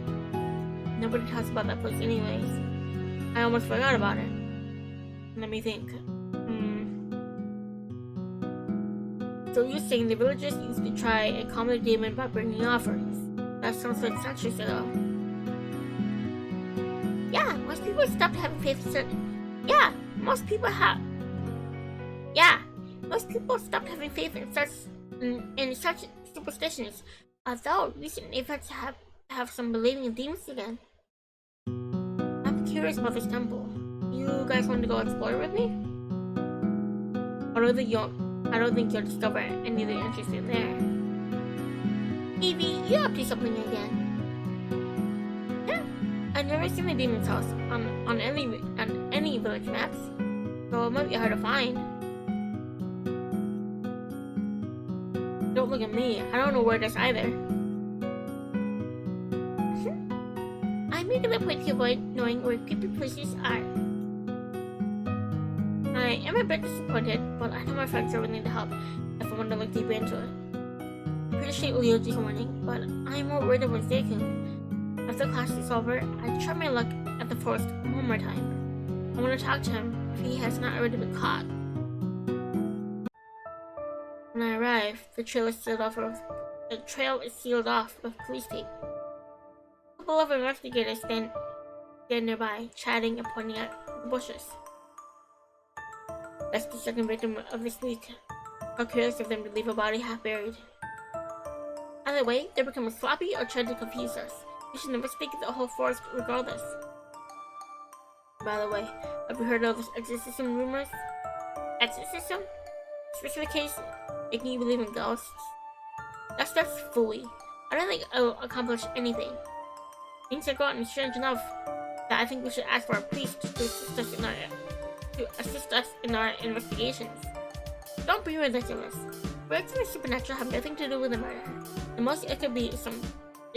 Nobody talks about that place anyways. I almost forgot about it. Let me think. So you're saying the villagers used to try and calm the demon by bringing offerings. That sounds like centuries ago. people stopped having faith in Yeah, most people have. Yeah, most people stopped having faith in such superstitions. Although recent events have some believing in demons again. I'm curious about this temple. You guys want to go explore with me? I don't think you'll discover anything interesting there. Evie, you're up to something again. Yeah, I've never seen the demon's house on any village maps, so it might be hard to find. Don't look at me. I don't know where it is either. I make it a point to avoid knowing where creepy places are. I am a bit disappointed, but I know my friends are willing to help if I want to look deeper into it. I appreciate Leoji's warning, but I'm more worried about Zeikun. After class is over, I try my luck at the forest one more time. I want to talk to him if he has not already been caught. When I arrive, the trail is sealed off with police tape. A couple of investigators stand nearby, chatting and pointing at the bushes. That's the second victim of this week. How careless of them to leave a body half buried. Either way, they become sloppy or try to confuse us. We should never speak of the whole forest regardless. By the way, have you heard of this exorcism rumors? Exorcism? Specific case, making you believe in ghosts? That's fooey. I don't think it'll accomplish anything. Things have gotten strange enough that I think we should ask for a priest to assist us in our investigations. Don't be ridiculous. Spirits and the supernatural have nothing to do with the murder. The most it could be is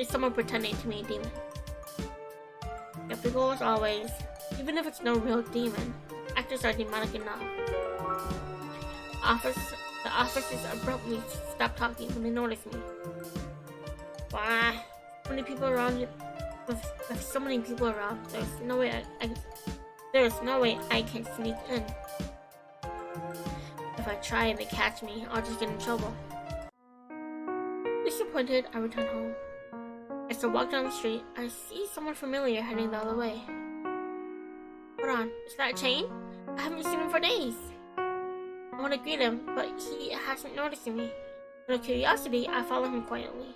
someone pretending to be a demon. The goal is always, even if it's no real demon, actors are demonic enough. The officers abruptly stop talking when they notice me. Why? So many people around you. With so many people around, there's no way I can sneak in. If I try and they catch me, I'll just get in trouble. Disappointed, I return home. As I walk down the street, I see someone familiar heading the other way. Hold on, is that Chain? I haven't seen him for days. I want to greet him, but he hasn't noticed me. Out of curiosity, I follow him quietly.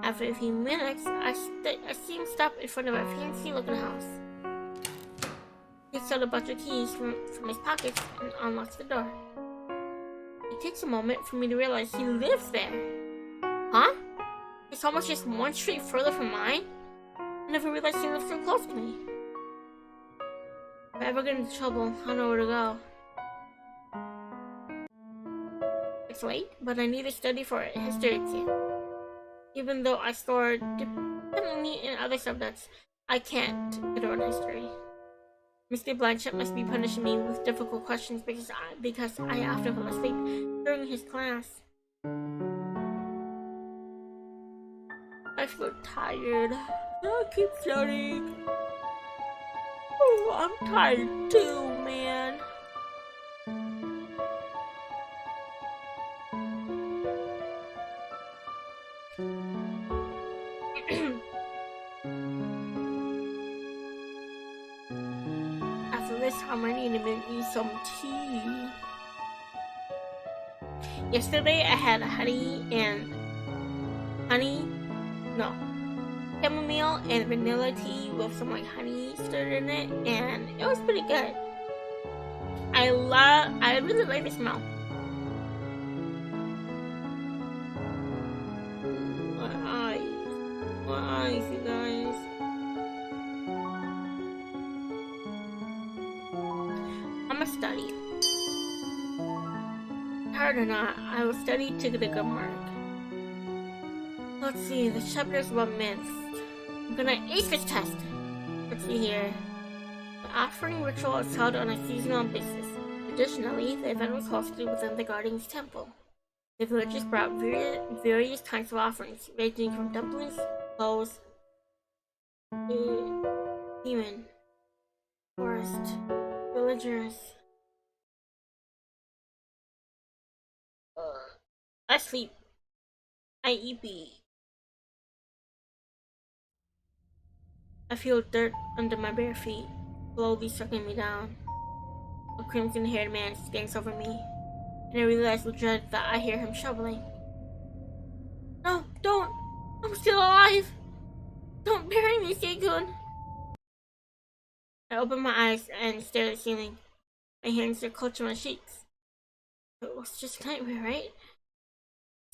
After a few minutes, I see him stop in front of a fancy-looking house. He takes out a bunch of keys from his pockets and unlocks the door. It takes a moment for me to realize he lives there. Huh? His home was just one street further from mine? I never realized he lived so close to me. If I ever get into trouble, I know where to go. It's late, but I need to study for a history exam. Even though I scored differently in other subjects, I can't get on history. Mr. Blanchett must be punishing me with difficult questions because I often fell asleep during his class. I feel tired. I keep studying. Oh, I'm tired too, man. After this, I'm ready to make me some tea. Yesterday, I had chamomile and vanilla tea with some like honey stirred in it, and it was pretty good. I really like the smell. My eyes, you guys. I'm a study. Hard or not, I will study to get a good mark. Let's see, the chapter's about myths. I'm gonna ace this test. Let's see here. The offering ritual is held on a seasonal basis. Additionally, the event was hosted within the Guardian's temple. The villagers brought various kinds of offerings, ranging from dumplings, clothes, to demon, forest, villagers. I sleep. I eat. I feel dirt under my bare feet, slowly sucking me down. A crimson-haired man stands over me, and I realize with dread that I hear him shoveling. No, don't! I'm still alive! Don't bury me, Zeikun! I open my eyes and stare at the ceiling. My hands are clutching my cheeks. It was just a nightmare, right?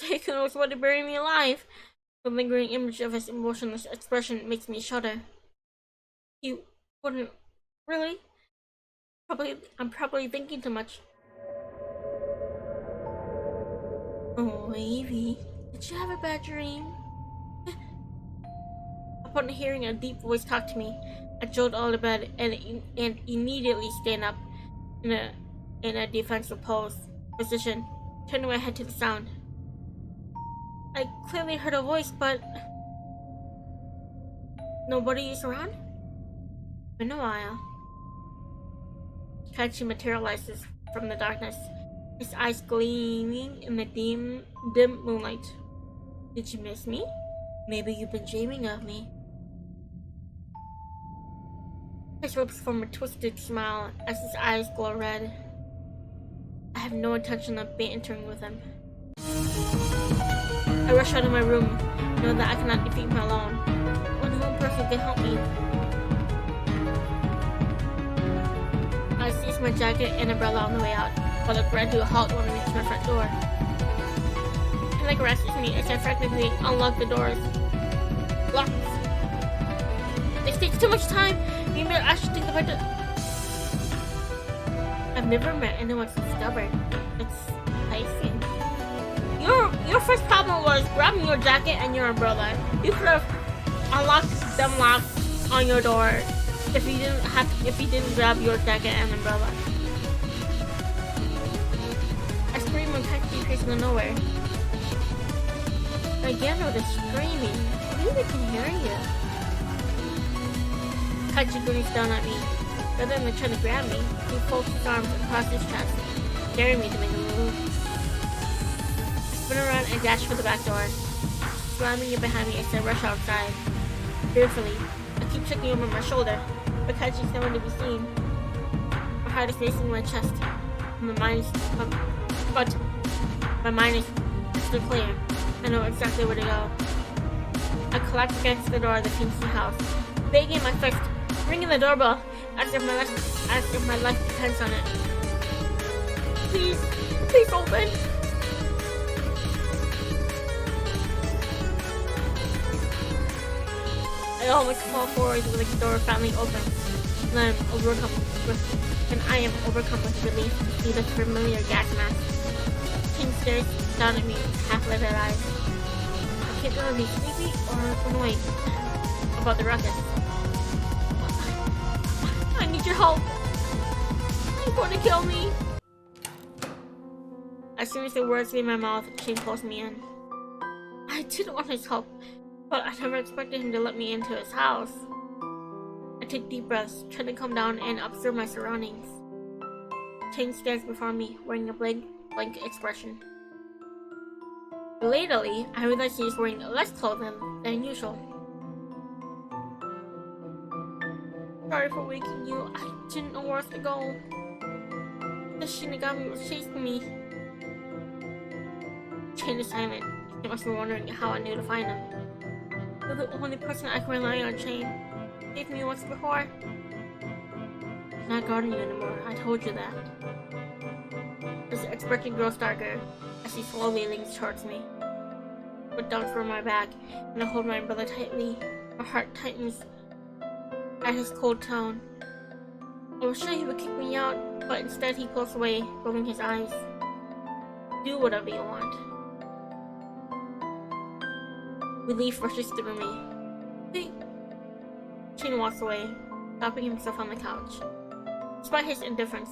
Zeikun was about to bury me alive. The lingering image of his emotionless expression makes me shudder. He wouldn't really? I'm probably thinking too much. Oh, Evie, did you have a bad dream? Upon hearing a deep voice talk to me, I jolt out of bed and immediately stand up in a defensive position, turning my head to the sound. I clearly heard a voice, but nobody is around. It's been a while. Kachi materializes from the darkness, his eyes gleaming in the dim moonlight. Did you miss me? Maybe you've been dreaming of me. His lips form a twisted smile as his eyes glow red. I have no intention of bantering with him. I rush out of my room, knowing that I cannot defeat him alone. Only one person can help me. I seize my jacket and umbrella on the way out, while I grind to a halt when I reach my front door. Panic arrests me as I frantically unlock the doors. Locked. This takes too much time. Maybe I should think about it. I've never met anyone so stubborn. It's enticing. Your first problem was grabbing your jacket and your umbrella. You could have unlocked them locks on your door if you didn't grab your jacket and umbrella. I scream when Kachi appears from nowhere. Again with the screaming. Maybe they can hear you. Kachi grinds down at me. Rather than trying to grab me, he folds his arms across his chest, daring me to make a move. I spin around and dash for the back door, slamming it behind me as I rush outside. Fearfully, I keep checking over my shoulder, but Kachi's nowhere to be seen. My heart is racing in my chest, and but my mind is crystal clear. I know exactly where to go. I collapse against the door of the Pinky house, begging my fist, ringing the doorbell as if my life depends on it. Please open. I almost fall forward when the door finally opens, and I am overcome with relief to see the familiar gas mask. King stares down at me with half-lit eyes. I can't tell if he's sleepy or annoyed about the ruckus. I need your help. You're going to kill me. As soon as the words leave my mouth, Shane pulls me in. I didn't want his help, but I never expected him to let me into his house. I take deep breaths, trying to calm down and observe my surroundings. Shane stands before me, wearing a blank expression. Lately, I realize he is wearing less clothing than usual. Sorry for waking you. I didn't know where to go. The Shinigami was chasing me. Shane is silent. He must be wondering how I knew to find him. You're the only person I can rely on, Shane. Saved me once before. I'm not guarding you anymore. I told you that. His expression grows darker as he slowly leans towards me. I put down from my back and I hold my umbrella tightly. My heart tightens at his cold tone. I was sure he would kick me out, but instead he pulls away, rolling his eyes. Do whatever you want. Relief rushes through me. Hey. Shane walks away, stopping himself on the couch. Despite his indifference,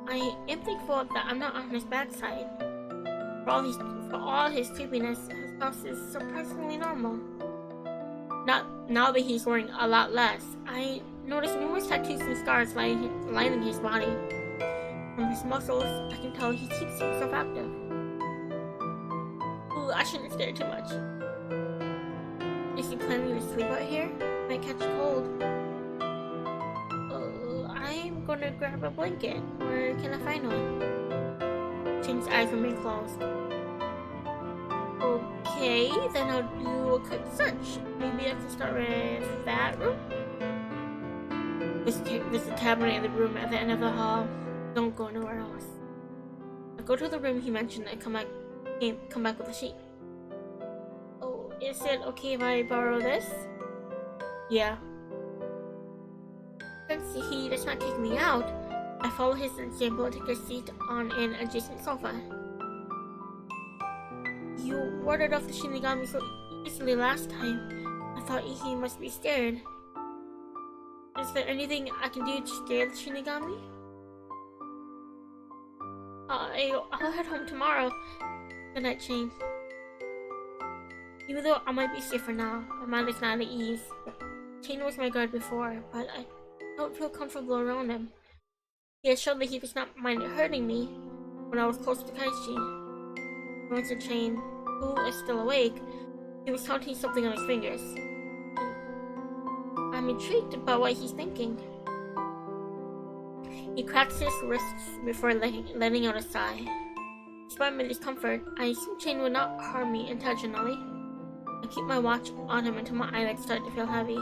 I am thankful that I'm not on his bad side. For all his creepiness, his house is surprisingly normal. Now that he's wearing a lot less, I notice numerous tattoos and scars lining his body. From his muscles, I can tell he keeps himself active. Ooh, I shouldn't stare too much. As he planning to sleep out here? Might catch a cold. I'm gonna grab a blanket. Where can I find one? Shane's eyes remain closed. Okay, then I'll do a quick search. Maybe I can start with that room? There's a cabinet in the room at the end of the hall. Don't go nowhere else. I go to the room he mentioned and come back with a sheet. Oh, is it okay if I borrow this? Yeah. Since he does not kick me out, I follow his example and take a seat on an adjacent sofa. You warded off the Shinigami so easily last time. I thought he must be scared. Is there anything I can do to scare the Shinigami? I'll head home tomorrow. Good night, Shane. Even though I might be safe for now, my mind is not at ease. Shane was my guard before, but I don't feel comfortable around him. He has shown that he does not mind hurting me when I was close to Kaichi. I answered Shane, who is still awake. He was counting something on his fingers. I'm intrigued about what he's thinking. He cracks his wrists before letting out a sigh. Despite my discomfort, I assume Shane would not harm me intentionally. I keep my watch on him until my eyelids start to feel heavy.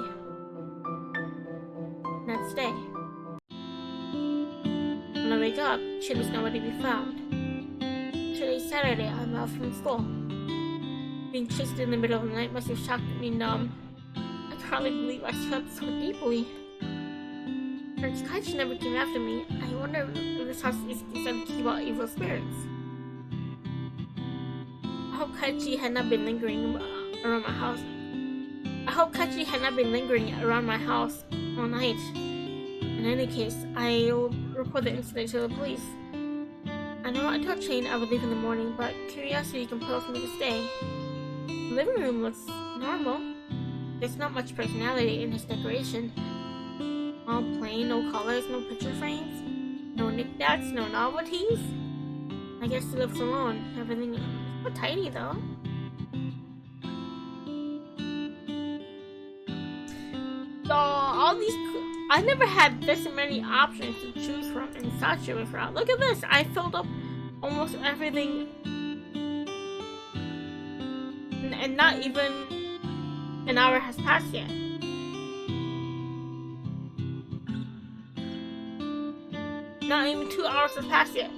Next day. When I wake up, Shane is nowhere to be found. Today's Saturday, I'm out from school. Being chased in the middle of the night must have shocked me numb. I can't hardly believe I slept so deeply. Since Kaichi never came after me, I wonder if this house is designed to keep out evil spirits. I hope Kaichi had not been lingering around my house. All night. In any case, I'll report the incident to the police. I know I told Shane I would leave in the morning, but curiosity compels me to stay. The living room looks normal. There's not much personality in his decoration. All plain, no colors, no picture frames, no knickknacks, no novelties. I guess he lives alone. Everything is so tidy though. I never had this many options to choose from in Sachi before. Look at this! I filled up almost everything, and not even an hour has passed yet. Not even 2 hours have passed yet.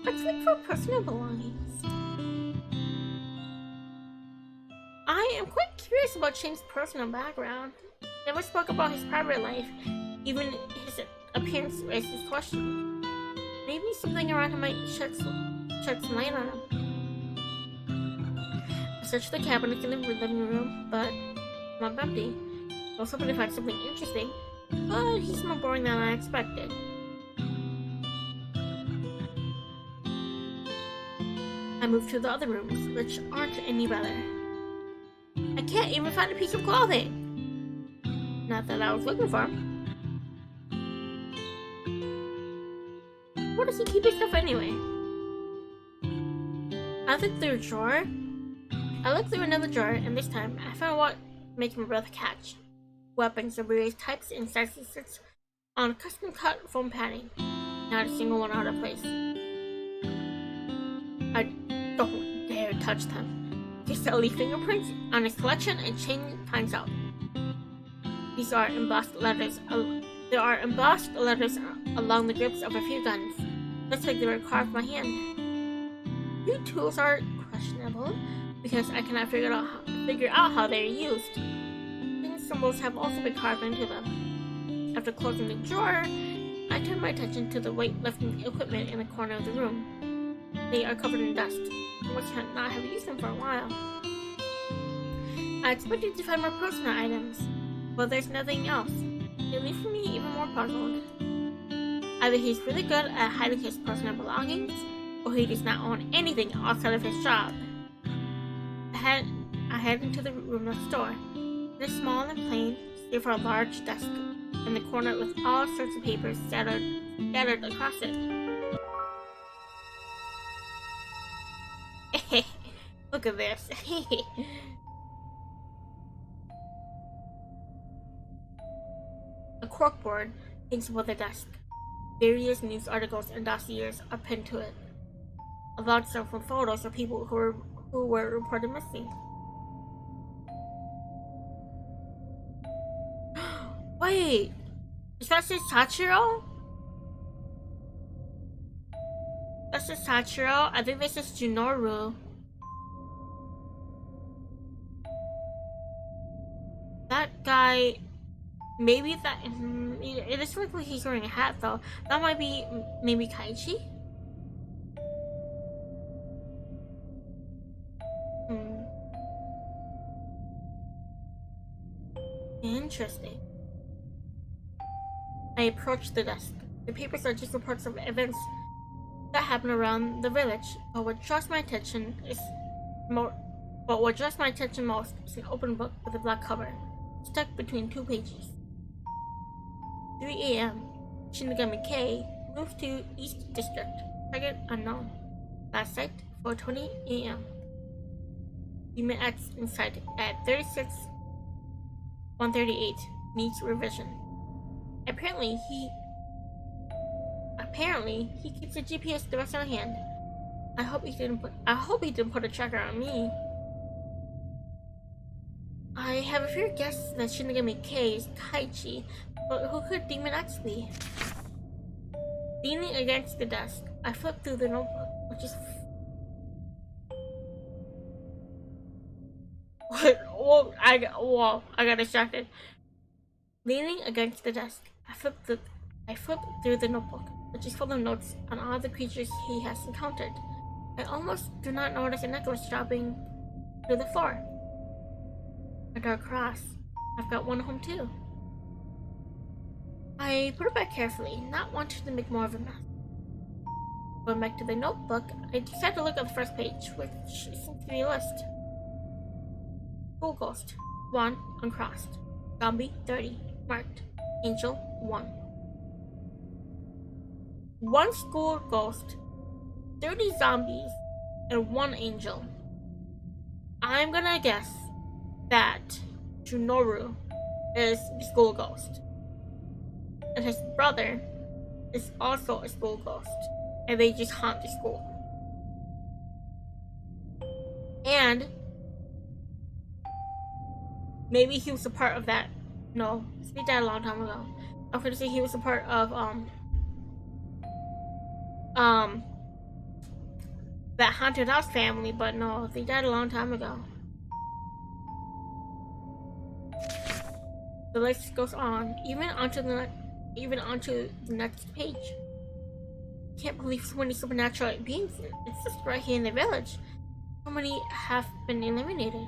Let's look for personal belongings. I am quite curious about Shane's personal background. Never spoke about his private life. Even his appearance raises questions. Maybe something around him might shed some light on him. I searched the cabinets in the living room, but not empty. I was hoping to find something interesting, but he's more boring than I expected. I moved to the other rooms, which aren't any better. I can't even find a piece of clothing. Not that I was looking for. Where does he keep his stuff anyway? I looked through a drawer. I looked through another drawer, and this time I found what makes my breath catch. Weapons of various types and sizes sits on custom-cut foam padding. Not a single one out of place. I don't dare touch them. His early fingerprints on his collection and Shane finds out. These are embossed letters. There are embossed letters along the grips of a few guns. Looks like they were carved by hand. New tools are questionable because I cannot figure out how they are used. These symbols have also been carved into them. After closing the drawer, I turn my attention to the weightlifting equipment in the corner of the room. They are covered in dust. I must not have used them for a while. I expected to find more personal items, but there's nothing else. It leaves me even more puzzled. Either he's really good at hiding his personal belongings, or he does not own anything outside of his job. I head into the room next door. It is small and plain, save for a large desk in the corner with all sorts of papers scattered across it. Look at this. A corkboard hangs above the desk. Various news articles and dossiers are pinned to it. A large sum from photos of people who were reported missing. Wait, is that just Sachiro? That's just Sachiro. I think this is Junoru. That guy, maybe that. It is like he's wearing a hat though. That might be maybe Kaichi. Interesting. I approached the desk. The papers are just reports of events that happen around the village, but what draws my attention most is an open book with a black cover, stuck between two pages. 3 a.m. Shinigami K moved to East District. Target unknown. Last sight 4:20 a.m. Demon X inside at 36-138 needs revision. Apparently he keeps a GPS device on hand. I hope he didn't put a tracker on me. I have a fair guess that Shinigami K is Kaichi, but who could Demon X be? Leaning against the desk, I flipped through the notebook, which is I got distracted. Leaning against the desk, I flipped through the notebook, which is full of notes on all the creatures he has encountered. I almost do not notice a necklace dropping to the floor. A dark cross. I've got one home too. I put it back carefully, not wanting to make more of a mess. Going back to the notebook, I decided to look at the first page, which seems to be a list. School Ghost 1 uncrossed. Zombie 30 marked. Angel 1. One school ghost, 30 zombies, and 1 angel. I'm gonna guess that Junoru is the school ghost, and his brother is also a school ghost, and they just haunt the school. And maybe he was a part of that. No, he died a long time ago. I was gonna say he was a part of that haunted house family, but no, they died a long time ago. The list goes on, even onto the next page. Can't believe so many supernatural beings exist right here in the village. So many have been eliminated.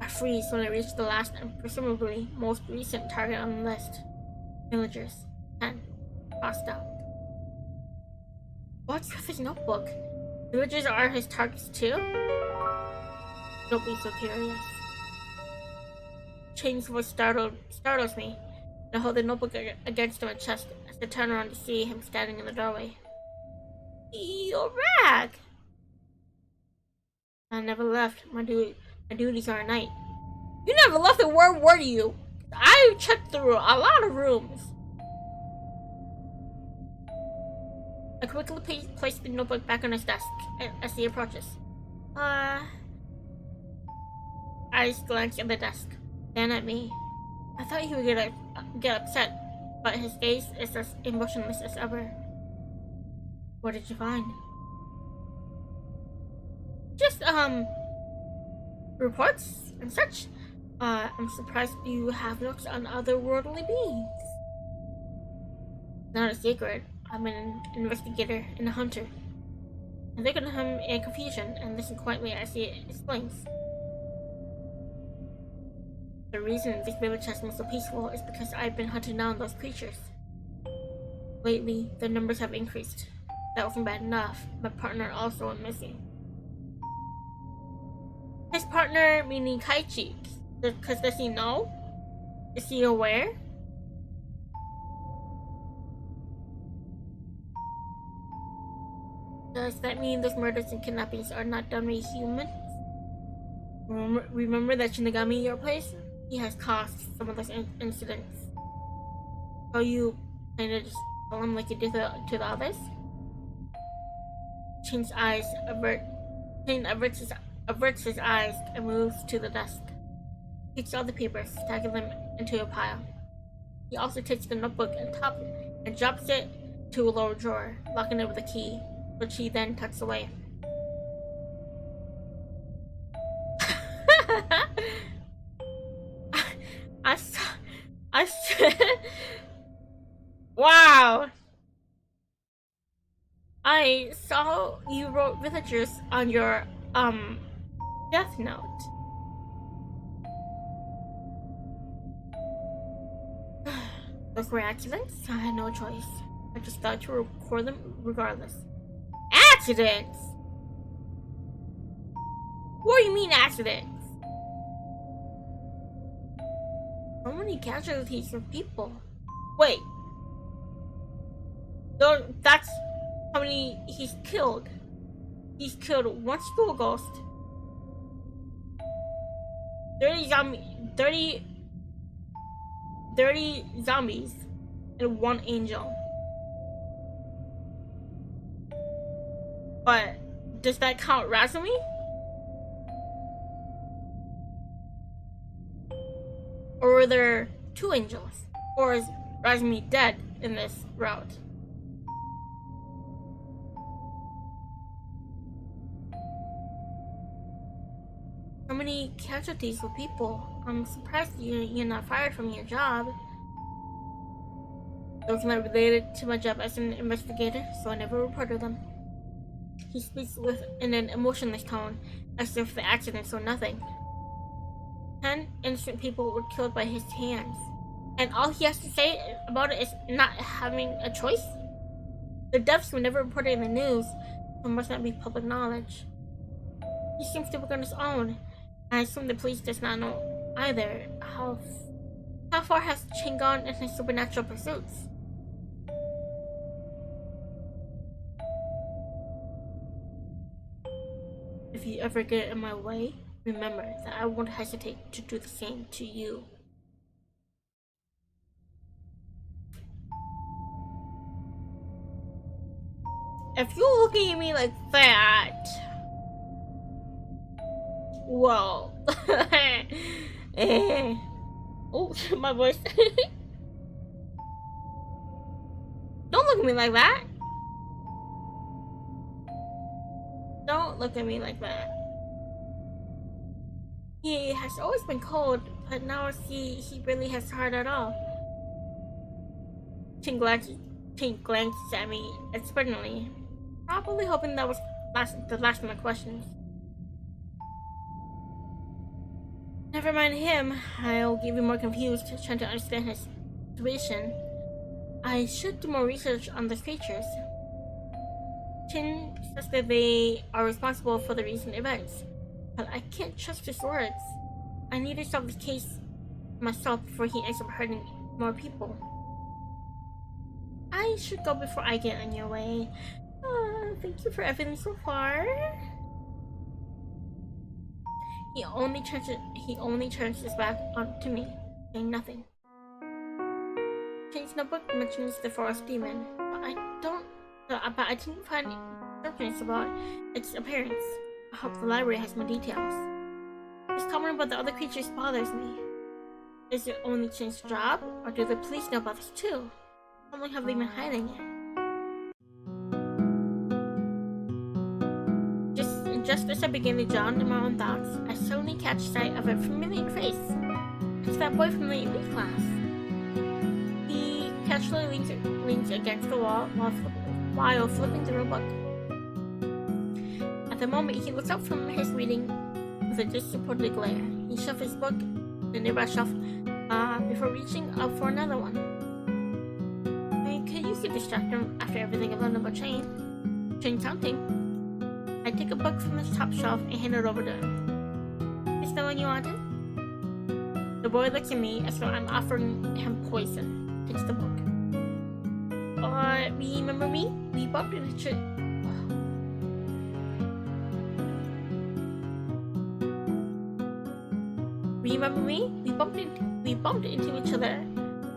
I freeze when I reach the last and presumably most recent target on the list. Villagers. 10. Crossed out. What's with his notebook? Villagers are his targets too? Don't be so curious. Chain's voice startles me. I hold the notebook against my chest as I turn around to see him standing in the doorway. You're back! I never left. My duties are at night. You never left, and where were you? I checked through a lot of rooms. I quickly placed the notebook back on his desk as he approaches. I glanced at the desk, then at me. I thought he would get upset, but his gaze is as emotionless as ever. What did you find? Just, reports and such. I'm surprised you have notes on otherworldly beings. Not a secret. I'm an investigator and a hunter. I look at him in confusion and listen quietly as he explains. The reason this village has been so peaceful is because I've been hunting down those creatures. Lately, the numbers have increased. That wasn't bad enough. My partner also went missing. His partner meaning Kaichi. Because does he know? Is he aware? Does that mean those murders and kidnappings are not done by humans? Remember that Shinigami in your place? He has caused some of those incidents. So you kind of just tell him like you did to the others? Chain's eyes Chain averts his eyes and moves to the desk. He takes all the papers, stacking them into a pile. He also takes the notebook and top and drops it to a lower drawer, locking it with a key, which he then tucks away. I wow! I saw you wrote villagers on your death note. Those were accidents? I had no choice. I just thought to record them regardless. Accidents? What do you mean accidents? So many casualties of people. Wait. That's how many he's killed. He's killed one school ghost, 30 zombies, and one angel. But does that count Razumi? Or were there two angels? Or is Razumi dead in this route? So many casualties for people. I'm surprised you're not fired from your job. Those are not related to my job as an investigator, so I never reported them. He speaks in an emotionless tone, as if the accidents were nothing. 10 innocent people were killed by his hands, and all he has to say about it is not having a choice? The deaths were never reported in the news, so must not be public knowledge. He seems to work on his own. I assume the police does not know either. How far has Chen gone in his supernatural pursuits? If you ever get in my way, remember that I won't hesitate to do the same to you. If you look at me like that, well, oh, my voice. Don't look at me like that. Don't look at me like that. He has always been cold, but now I see he really has heart at all. Ting glances at me expectantly, probably hoping that was the last of my questions. Never mind him. I'll get even more confused trying to understand his situation. I should do more research on the creatures. Chin says that they are responsible for the recent events, but I can't trust his words. I need to solve this case myself before he ends up hurting more people. I should go before I get in your way. Thank you for everything so far. He only turns his back to me, saying nothing. Chin's notebook mentions the forest demon, but I didn't find evidence about its appearance. I hope the library has more details. His comment about the other creatures bothers me. Is it only Chin's job, or do the police know about this too? How long have they been hiding it? Just as I begin to drown in my own thoughts, I suddenly catch sight of a familiar face. It's that boy from the elite class. He casually leans against the wall while flipping through a book. At the moment, he looks up from his reading with a disappointed glare. He shoves his book in the nearby shelf before reaching up for another one. I could use to distract him after everything I've learned about Chain counting. I take a book from the top shelf and hand it over to him. Is that one you wanted? The boy looks at me as though I'm offering him poison. Takes the book. Remember me? We bumped into you remember me? We bumped into each other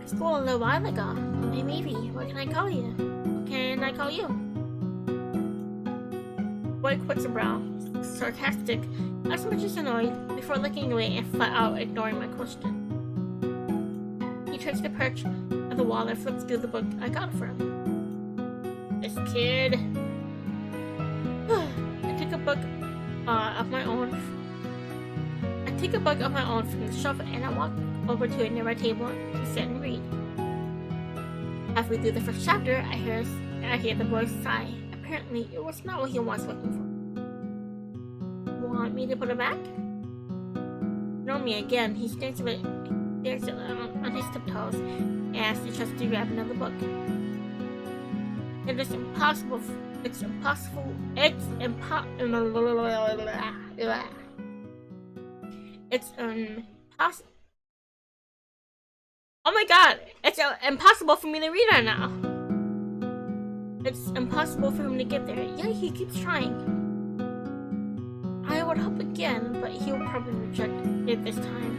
at school a little while ago. Hey, maybe. What can I call you? What can I call you? Boy quits a brow, sarcastic, as much as annoyed, before looking away and flat out ignoring my question. He turns the perch of the wall and flips through the book I got for him. This kid. I take a book of my own. Take a book of my own from the shelf and I walk over to a nearby table to sit and read. Halfway through the first chapter, I hear the boy sigh. Apparently, it was not what he was looking for. Want me to put it back? Ignore me again. He stares on his tiptoes and asks the trust to grab another book. It is impossible. It's impossible. It's impossible. Oh my god! It's impossible for me to read right now. It's impossible for him to get there. Yeah, he keeps trying. I would hope again, but he will probably reject it this time.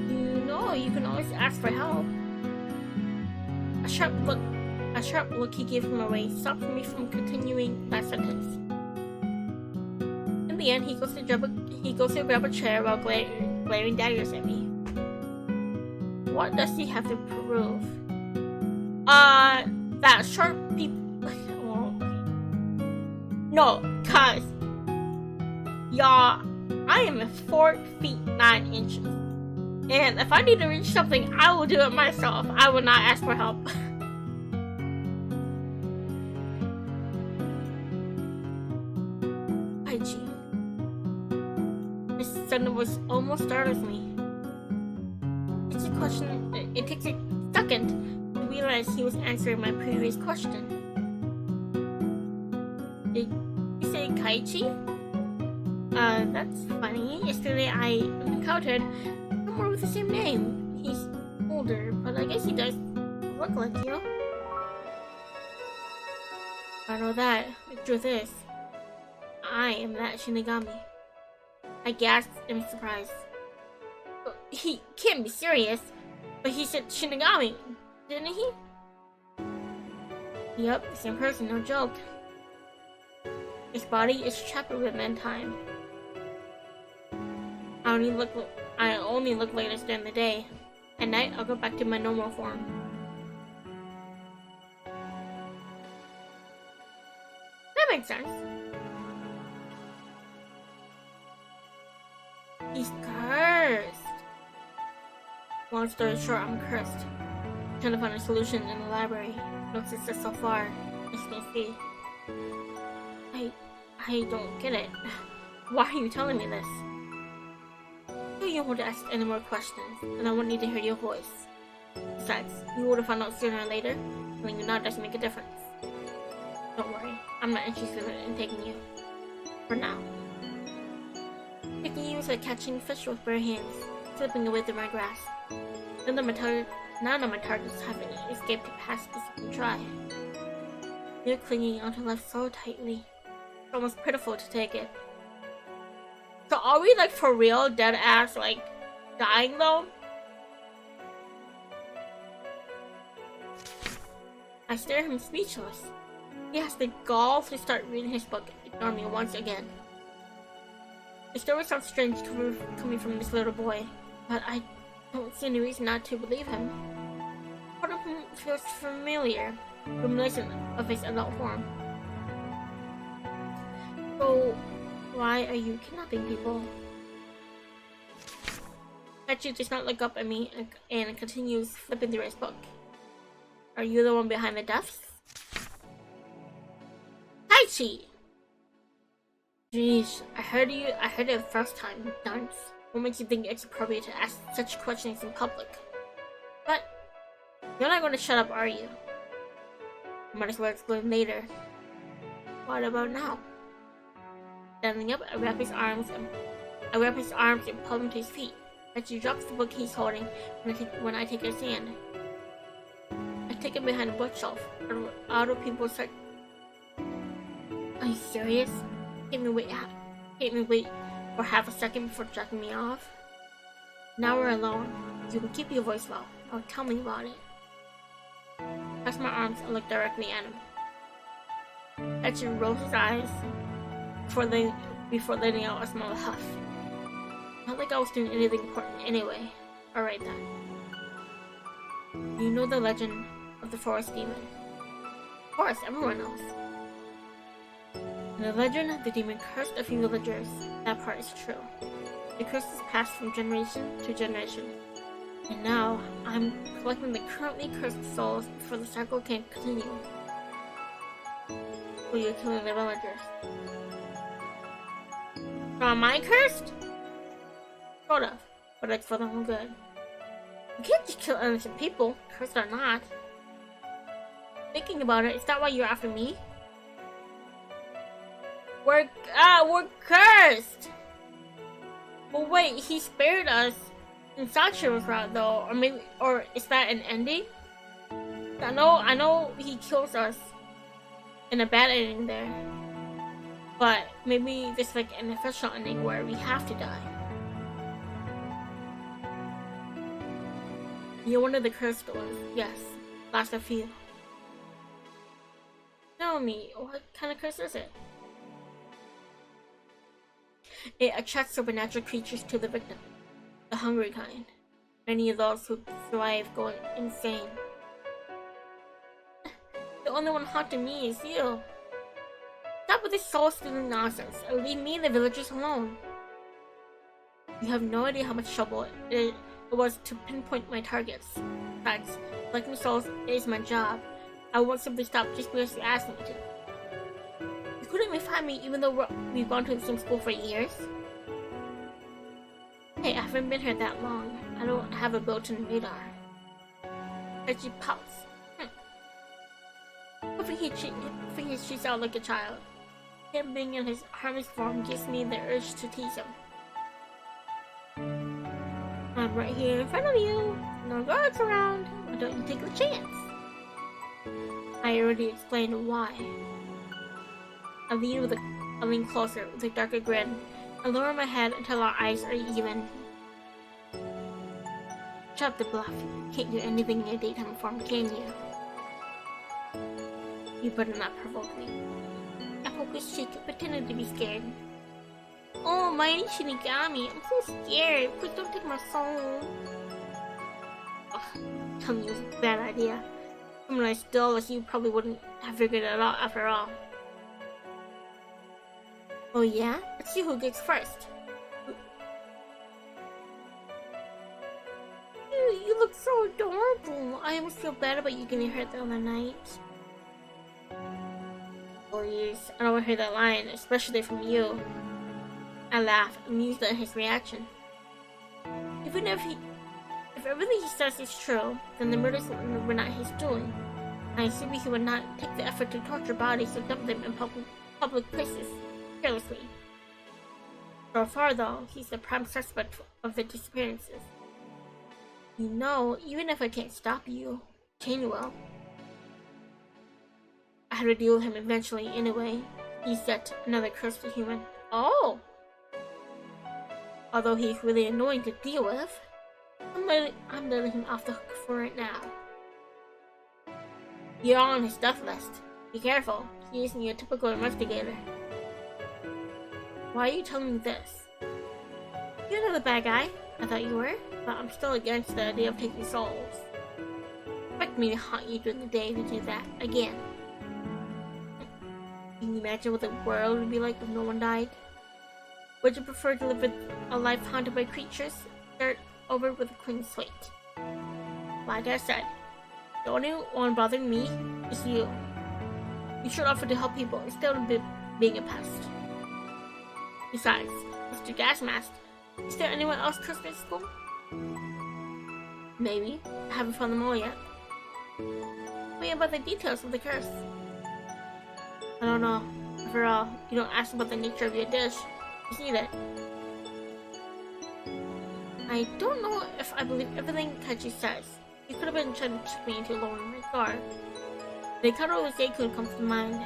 You know, you can always ask for help. A sharp look he gave him away stopped me from continuing that sentence. In the end, he goes to grab a chair while glaring daggers at me. What does he have to prove? That short people. No, cuz y'all, I am 4 feet 9 inches, and if I need to reach something, I will do it myself. I will not ask for help. IG. This sentence was almost startles me. It's a question. It takes a second to realize he was answering my previous question. Did you say Kaichi? That's funny. Yesterday I encountered someone with the same name. He's older, but I guess he does look like you. I know that. The truth is, I am that Shinigami. I gasped in surprise. He can't be serious. But he said Shinigami, didn't he? Yep, the same person, no joke. His body is trapped within time. I only look like this during the day. At night, I'll go back to my normal form. That makes sense. He's cursed. Long story short, I'm cursed. I'm trying to find a solution in the library. No success so far, as you can see. I don't get it. Why are you telling me this? You won't ask any more questions, and I won't need to hear your voice. Besides, you would have found out sooner or later. Telling you now doesn't make a difference. Don't worry, I'm not interested in taking you. For now. Taking you is like catching fish with bare hands, slipping away through my grasp. None of my targets haven't escaped past the second try. You're clinging onto life so tightly. It's almost pitiful to take it. So are we like for real dead ass like dying though? I stare at him speechless. He has the gall to start reading his book, ignore me once again. The story sounds strange coming from this little boy, but I don't see any reason not to believe him. Part of him feels familiar, reminiscent of his adult form. So, why are you kidnapping people? Hachi does not look up at me and continues flipping through his book. Are you the one behind the deaths? Hachi! Jeez, I heard it the first time, dunce. What makes you think it's appropriate to ask such questions in public? But, you're not going to shut up, are you? Might as well explain later. What about now? Standing up, I wrap his arms and pull him to his feet. Hachi drops the book he's holding when I take his hand. I take it behind a bookshelf. Other people start. Are you serious? Can't me wait for half a second before jacking me off? Now we're alone. You can keep your voice low. Now tell me about it. I press my arms and look directly at him. Etchin rolls his eyes before letting out a small huff. Not like I was doing anything important anyway. Alright then. You know the legend of the forest demon. Of course, everyone knows. In the legend, the demon cursed a few villagers. That part is true. The curse is passed from generation to generation. And now, I'm collecting the currently cursed souls before the cycle can continue. So you're killing the villagers. So am I cursed? Sort of, but it's for their own good. You can't just kill innocent people, cursed or not. Thinking about it, is that why you're after me? We're cursed! But wait, he spared us in Sachiro's route though, or is that an ending? I know he kills us in a bad ending there. But maybe there's like an official ending where we have to die. You're one of the cursed ones, yes. Last a few. Tell me, what kind of curse is it? It attracts supernatural creatures to the victim. The hungry kind. Many of those who survive go insane. The only one haunting me is you. Stop with this soul-stealing nonsense and leave me and the villagers alone. You have no idea how much trouble it was to pinpoint my targets. Besides, collecting souls is my job. I won't simply stop just because you asked me to. You couldn't even find me even though we've gone to the same school for years? Hey, I haven't been here that long. I don't have a built-in radar. Reggie pouts. Hoping he cheats out like a child. Him being in his harmless form gives me the urge to tease him. I'm right here in front of you. No guards around. Why don't you take the chance? I already explained why. I lean closer with a darker grin. I lower my head until our eyes are even. Shut up the bluff. You can't do anything in your daytime form, can you? You better not provoke me. I poke his cheek, pretending to be scared. Oh, mighty Shinigami, I'm so scared. Please don't take my soul. Ugh, telling you it's a bad idea. Someone as dull as you probably wouldn't have figured it out after all. Oh yeah? Let's see who gets first. You look so adorable. I almost feel bad about you getting hurt the other night. Please, I don't want to hear that line, especially from you. I laugh, amused at his reaction. Even if everything he says is true, then the murders were not his doing. I assume he would not take the effort to torture bodies or dump them in public places, carelessly. So far though, he's the prime suspect of the disappearances. You know, even if I can't stop you, Jane will. I had to deal with him eventually anyway. He's yet another cursed human. Oh! Although he's really annoying to deal with, I'm letting him off the hook for it now. You're on his death list. Be careful, he isn't your typical investigator. Why are you telling me this? You're not the bad guy. I thought you were, but I'm still against the idea of taking souls. Expect me to haunt you during the day to do that again. Can you imagine what the world would be like if no one died? Would you prefer to live with a life haunted by creatures? Start over with a clean slate. Like I said, the only one bothering me is you. You should offer to help people instead of being a pest. Besides, Mr. Gasmask, is there anyone else cursed at school? Maybe. I haven't found them all yet. Wait about the details of the curse. I don't know. After all, you don't ask about the nature of your dish. Just eat it. I don't know if I believe everything Kaji says. He could have been trying to trick me into lowering my guard. The Kado and Zeikun comes to mind.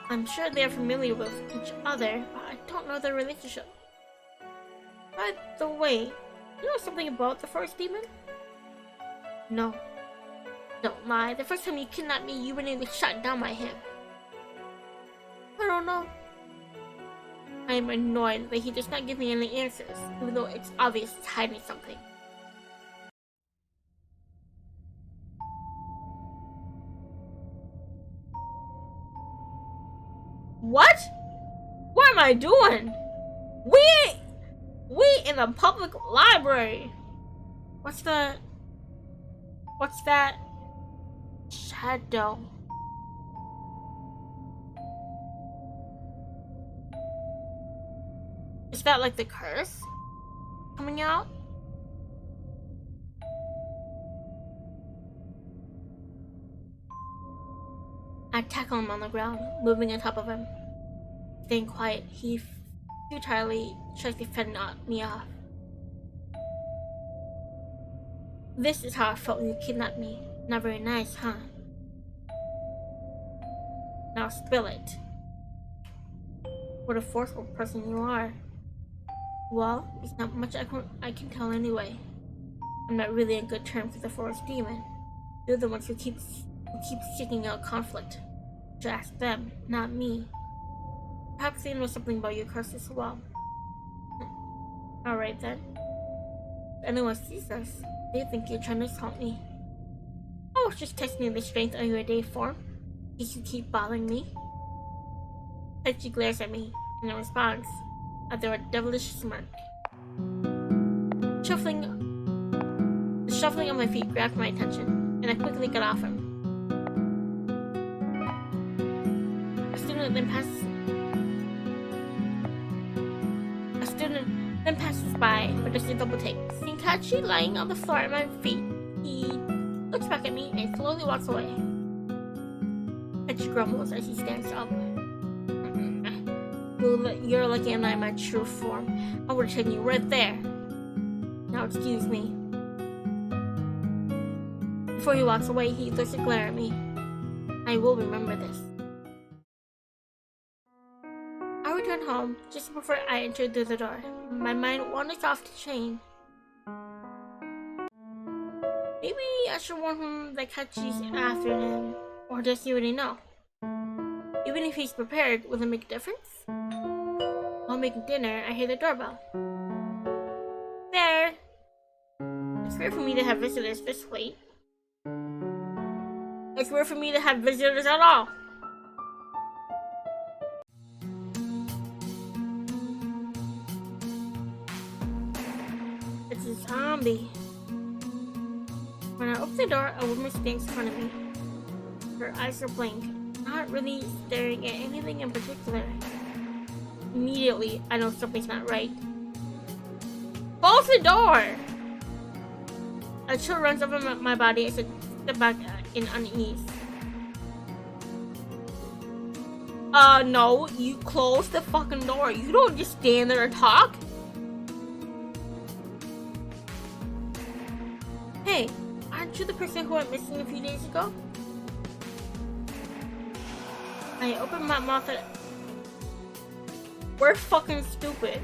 I'm sure they are familiar with each other, but I don't know their relationship. By the way, You know something about the forest demon? No. Don't lie. The first time you kidnapped me, you were nearly shot down by him. I don't know. I am annoyed that he does not give me any answers, even though it's obvious he's hiding something. What? What am I doing? We in a public library. What's that? Shadow. Is that like the curse coming out? I tackle him on the ground, moving on top of him. Staying quiet, he futilely tries to fend me off. This is how I felt when you kidnapped me. Not very nice, huh? Now spill it. What a forceful person you are. Well, it's not much I can tell anyway. I'm not really in good terms with the forest demon. They're the ones who keep seeking out conflict. You should ask them, not me. Perhaps they know something about your curse as well. Alright then. If anyone sees us, they think you're trying to assault me. I was just testing the strength of your day form. You keep bothering me. She glares at me, and in response, I throw a devilish smirk. The shuffling of my feet grabbed my attention, and I quickly got off him. A student then passes by, but does a double take. Seeing Tachi lying on the floor at my feet, he looks back at me and slowly walks away. Tachi grumbles as he stands up. You're lucky I'm not in my true form. I would have taken you right there. Now excuse me. Before he walks away, he throws a glare at me. I will remember this. I return home just before I enter through the door. My mind wanders off to Shane. Maybe I should warn him that Kachi's after him, or does he already know? Even if he's prepared, will it make a difference? While making dinner, I hear the doorbell. There! It's weird for me to have visitors this late. It's weird for me to have visitors at all. It's a zombie. When I open the door, a woman stands in front of me. Her eyes are blank, not really staring at anything in particular. Immediately, I know something's not right. Close the door! A chill runs over my body as I step back in unease. No, you close the fucking door. You don't just stand there and talk. Hey, aren't you the person who went missing a few days ago? I open my mouth at... We're fucking stupid.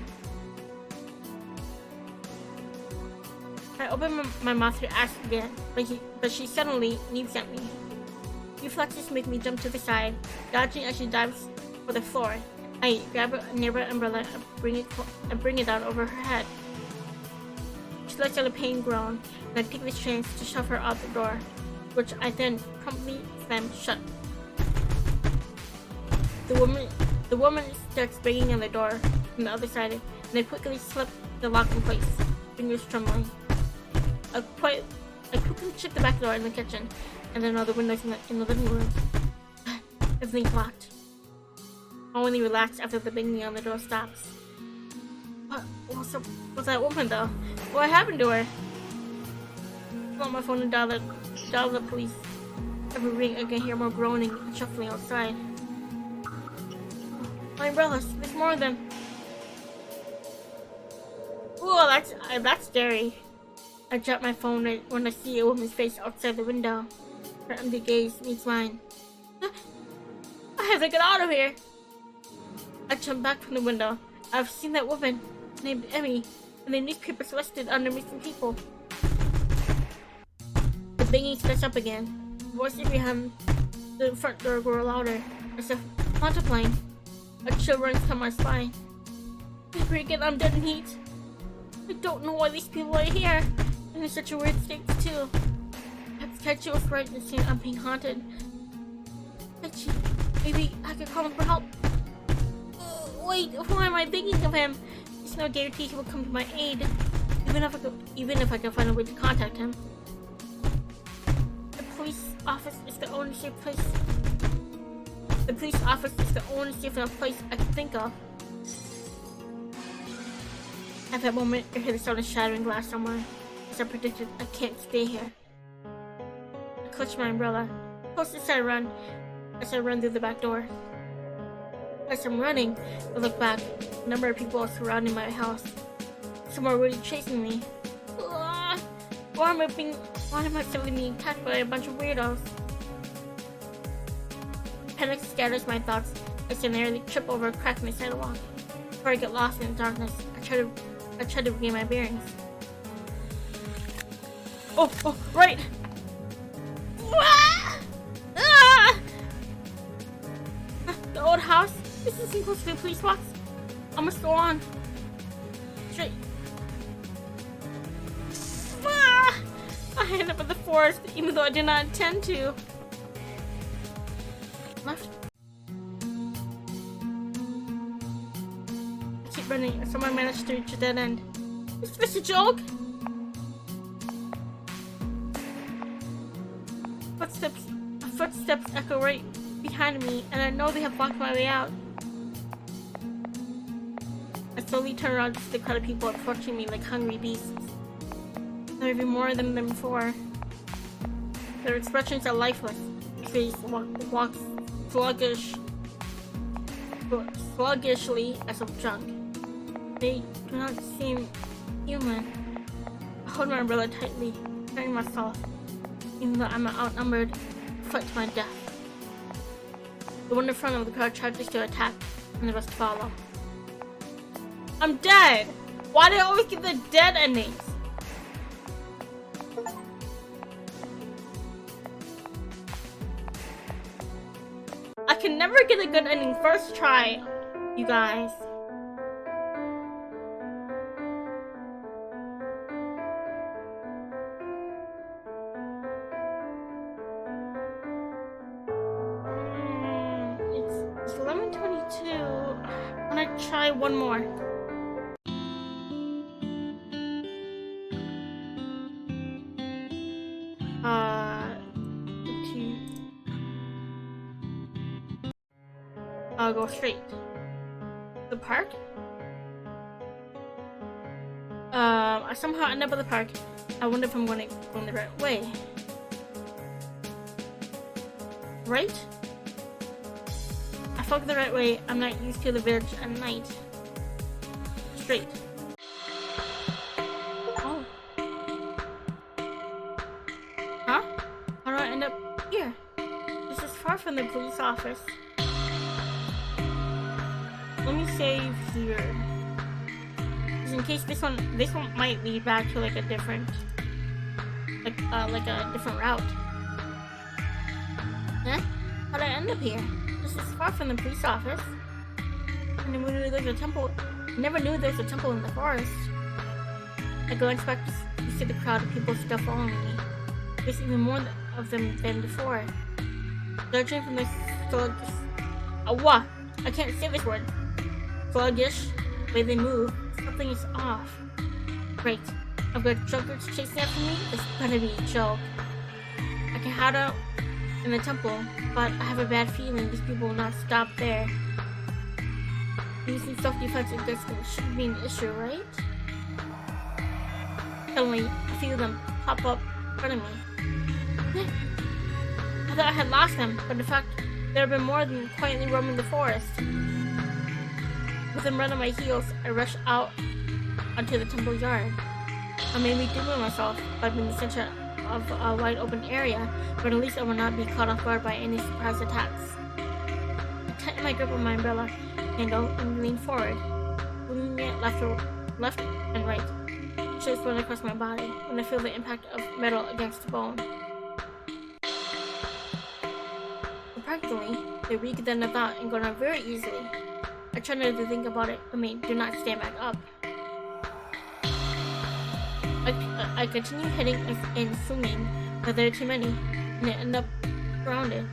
I open my mouth to ask again, but she suddenly leaps at me. Reflexes make me jump to the side, dodging as she dives for the floor. I grab a nearby umbrella and bring it down over her head. She lets out a pain groan, and I take the chance to shove her out the door, which I then promptly slam shut. The woman starts banging on the door from the other side, and I quickly slip the lock in place, fingers trembling. I quickly check the back door in the kitchen, and then all the windows in the living room. Everything's locked. I only relax after the banging on the door stops. What's up with that woman, though? What happened to her? I pull out my phone and dial the police. Every ring, I can hear more groaning and shuffling outside. My umbrellas, there's more of them. Ooh, that's scary. I drop my phone when I see a woman's face outside the window. Her empty gaze meets mine. I have to get out of here. I jump back from the window. I've seen that woman named Emmy. and the newspapers listed under missing people. The banging starts up again. Voices behind the front door grow louder, as if multiplying. A chill runs down my spine. Maybe again I'm dead in heat. I don't know why these people are here, and in such a weird state too. Perhaps Ketchy was right in saying I'm being haunted. Ketchy, maybe I could call him for help. Wait, why am I thinking of him? There's no guarantee he will come to my aid, even if I can find a way to contact him. The police office is the only safe place. The police office is the only safe enough place I can think of. At that moment, I hear the sound of shattering glass somewhere. As I predicted, I can't stay here. I clutch my umbrella. Close as I run through the back door. As I'm running, I look back. A number of people are surrounding my house. Some are really chasing me. Why am I suddenly being attacked by a bunch of weirdos? Panic scatters my thoughts as I nearly trip over a crack in the sidewalk. Before I get lost in the darkness, I try to regain my bearings. Oh, right! The old house? This isn't close to the police box. I must go on. Straight. I end up in the forest, even though I did not intend to. Left. I keep running, and someone managed to reach a dead end. Is this a joke? Footsteps echo right behind me, and I know they have blocked my way out. I slowly turn around to see the crowd of people approaching me like hungry beasts. There are even more of them than before. Their expressions are lifeless. Faces walk sluggishly as of junk. They do not seem human. I hold my umbrella tightly, preparing myself, even though I'm outnumbered, to fight to my death. The one in front of the crowd charges to attack, and the rest follow. I'm dead! Why do I always get the dead endings? I can never get a good ending first try, you guys. It's 11:22. I'm gonna try one more. I'll go straight. The park? I somehow end up at the park. I wonder if I'm going the right way. Right? I felt the right way. I'm not used to the village at night. Straight. Oh. Huh? How do I end up here? This is far from the police office. Let me save here. Just in case this one might lead back to like a different route. Huh? How'd I end up here? This is far from the police office. I never knew there's a temple. In the forest. I glance back to see the crowd of people still following me. There's even more of them than before. Judging from the sluggish. I can't say this word. Sluggish way they move. Something is off. Great. I've got jokers chasing after me. This better be a joke. I can hide out in the temple, but I have a bad feeling these people will not stop there. Using self-defense against them shouldn't be an issue, right? Suddenly, a few of them pop up in front of me. I thought I had lost them, but in fact, there have been more of them quietly roaming the forest. With them right on my heels, I rush out onto the temple yard. I may be doing myself, but I'm in the center of a wide open area, but at least I will not be caught off guard by any surprise attacks. I tighten my grip on my umbrella handle and lean forward, bringing it left left and right. Shivers run across my body when I feel the impact of metal against bone. Surprisingly, they weaker than I thought and go down very easily. I try not to think about it, but do not stand back up. I continue hitting and swinging, but there are too many, and I end up grounded.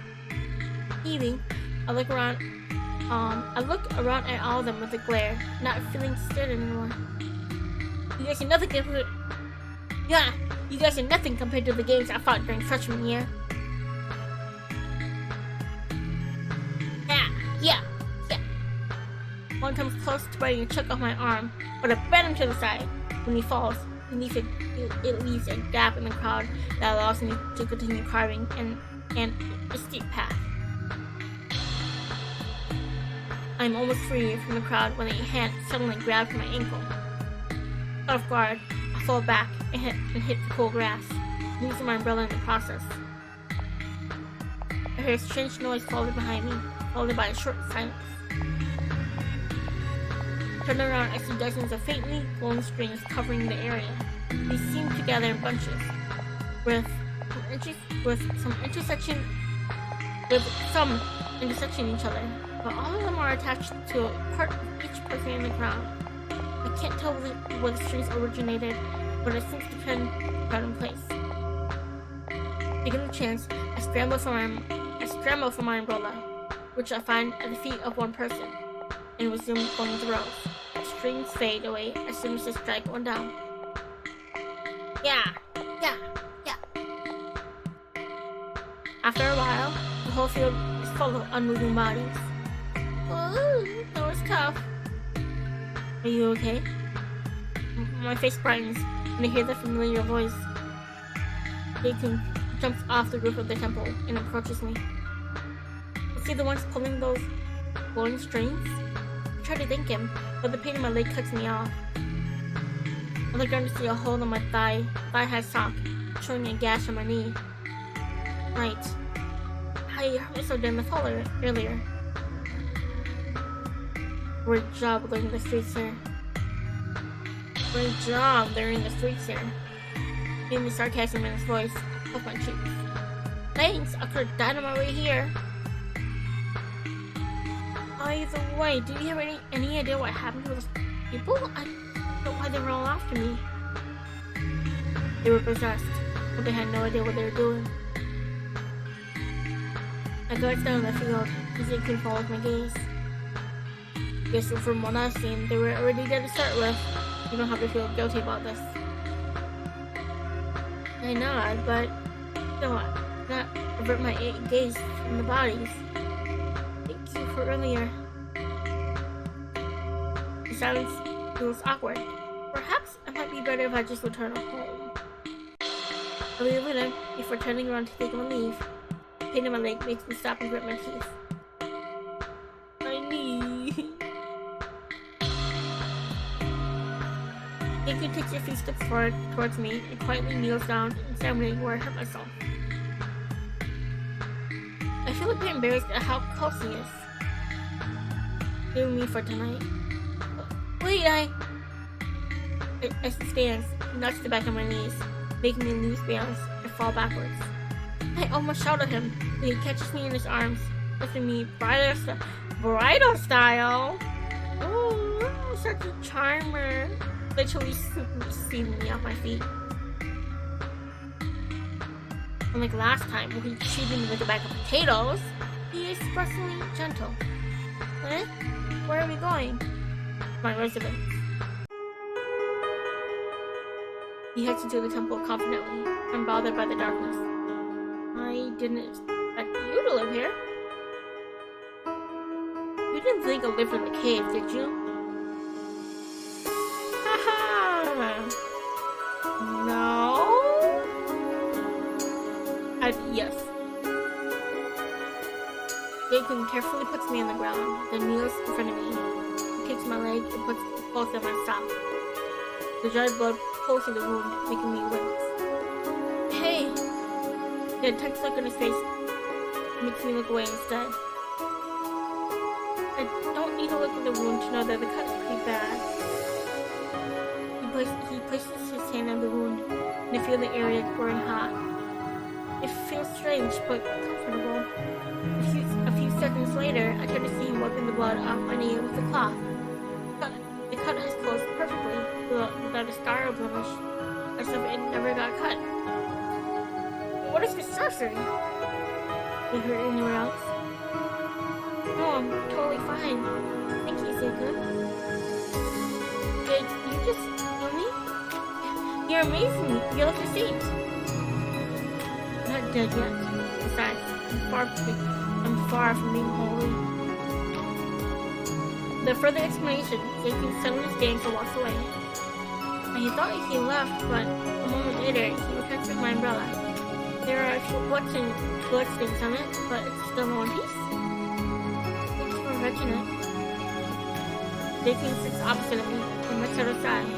Heaving, I look around at all of them with a glare, not feeling scared anymore. You guys are nothing compared. Yeah, you guys are nothing compared to the games I fought during freshman year. Yeah. One comes close to biting a chunk off my arm, but I bend him to the side. When he falls, it leaves a gap in the crowd that allows me to continue carving and a steep path. I'm almost free from the crowd when a hand suddenly grabs my ankle. Off guard, I fall back and hit the cool grass, losing my umbrella in the process. I hear a strange noise followed behind me, followed by a short silence. Turning around, I see dozens of faintly glowing strings covering the area. These seem to gather in bunches, with some intersecting each other, but all of them are attached to a part of each person in the crowd. I can't tell where the strings originated, but it seems to pin the crowd in place. Taking the chance, I scramble for my umbrella, which I find at the feet of one person, and resume going throws. The strings fade away as soon as I strike one down. Yeah. After a while, the whole field is full of unmoving bodies. Ooh, that was tough. Are you okay? My face brightens when I hear the familiar voice. Zeikun jumps off the roof of the temple and approaches me. Is he the one pulling those glowing strings? I try to thank him, but the pain in my leg cuts me off. I look down to see a hole in my thigh-high sock, showing a gash on my knee. Right. I hurt myself during the fall earlier. Great job learning the streets here. Great job learning the streets here. Seeing the sarcasm in his voice, puff my cheeks. Thanks, I could have died on my way here. Either way, do you have any idea what happened to those people? I don't know why they were all after me. They were possessed, but they had no idea what they were doing. I glanced down the field, and Zeikun followed my gaze. Guess from what I've seen, they were already dead to start with. You don't have to feel guilty about this. I nod, but not avert my gaze from the bodies. Thank you for earlier. The silence feels awkward. Perhaps it might be better if I just return home. I leave it in before turning around to take my leave. The pain in my leg makes me stop and grit my teeth. My knee. Zeikun takes a few steps forward towards me and quietly kneels down, examining where I hurt myself. I feel a bit embarrassed at how close he is. Leaving me for tonight. Wait, as he stands, he knocks the back of my knees, making me lose balance and fall backwards. I almost shout at him, but he catches me in his arms, lifting me bridal style. Oh, such a charmer. Literally sweeping me off my feet. Unlike last time, when he treated me like a bag of potatoes, he is surprisingly gentle. Eh? Where are we going? My residence. He heads into the temple confidently, unbothered by the darkness. I didn't expect you to live here. You didn't think I lived in the cave, did you? No? Yes. Zeikun carefully puts me on the ground, then kneels in front of me. He kicks my leg and puts a pulse on my sock. The dried blood pulls through the wound, making me wince. Hey! The intense look on his face makes me look away instead. I don't need to look at the wound to know that the cut is pretty bad. places his hand on the wound, and I feel the area growing hot. It feels strange, but comfortable. A few seconds later, I turn to see him wiping the blood off my knee with a cloth. The cut has closed perfectly, without a scar or blemish, as if it never got cut. What is this surgery? Did it hurt anywhere else? No, I'm totally fine. Thank you, Zeikun. Did you just heal me? You're amazing. You're like a saint. I'm not dead yet. Besides, I'm far from being holy. The further explanation, Zeikun suddenly stands and walks away. I thought he left, but a moment later, he returns with my umbrella. There are a few bloodstains on it, but it's still in one piece. Thanks for fetching it. Zeikun sits opposite of me and looks at her side.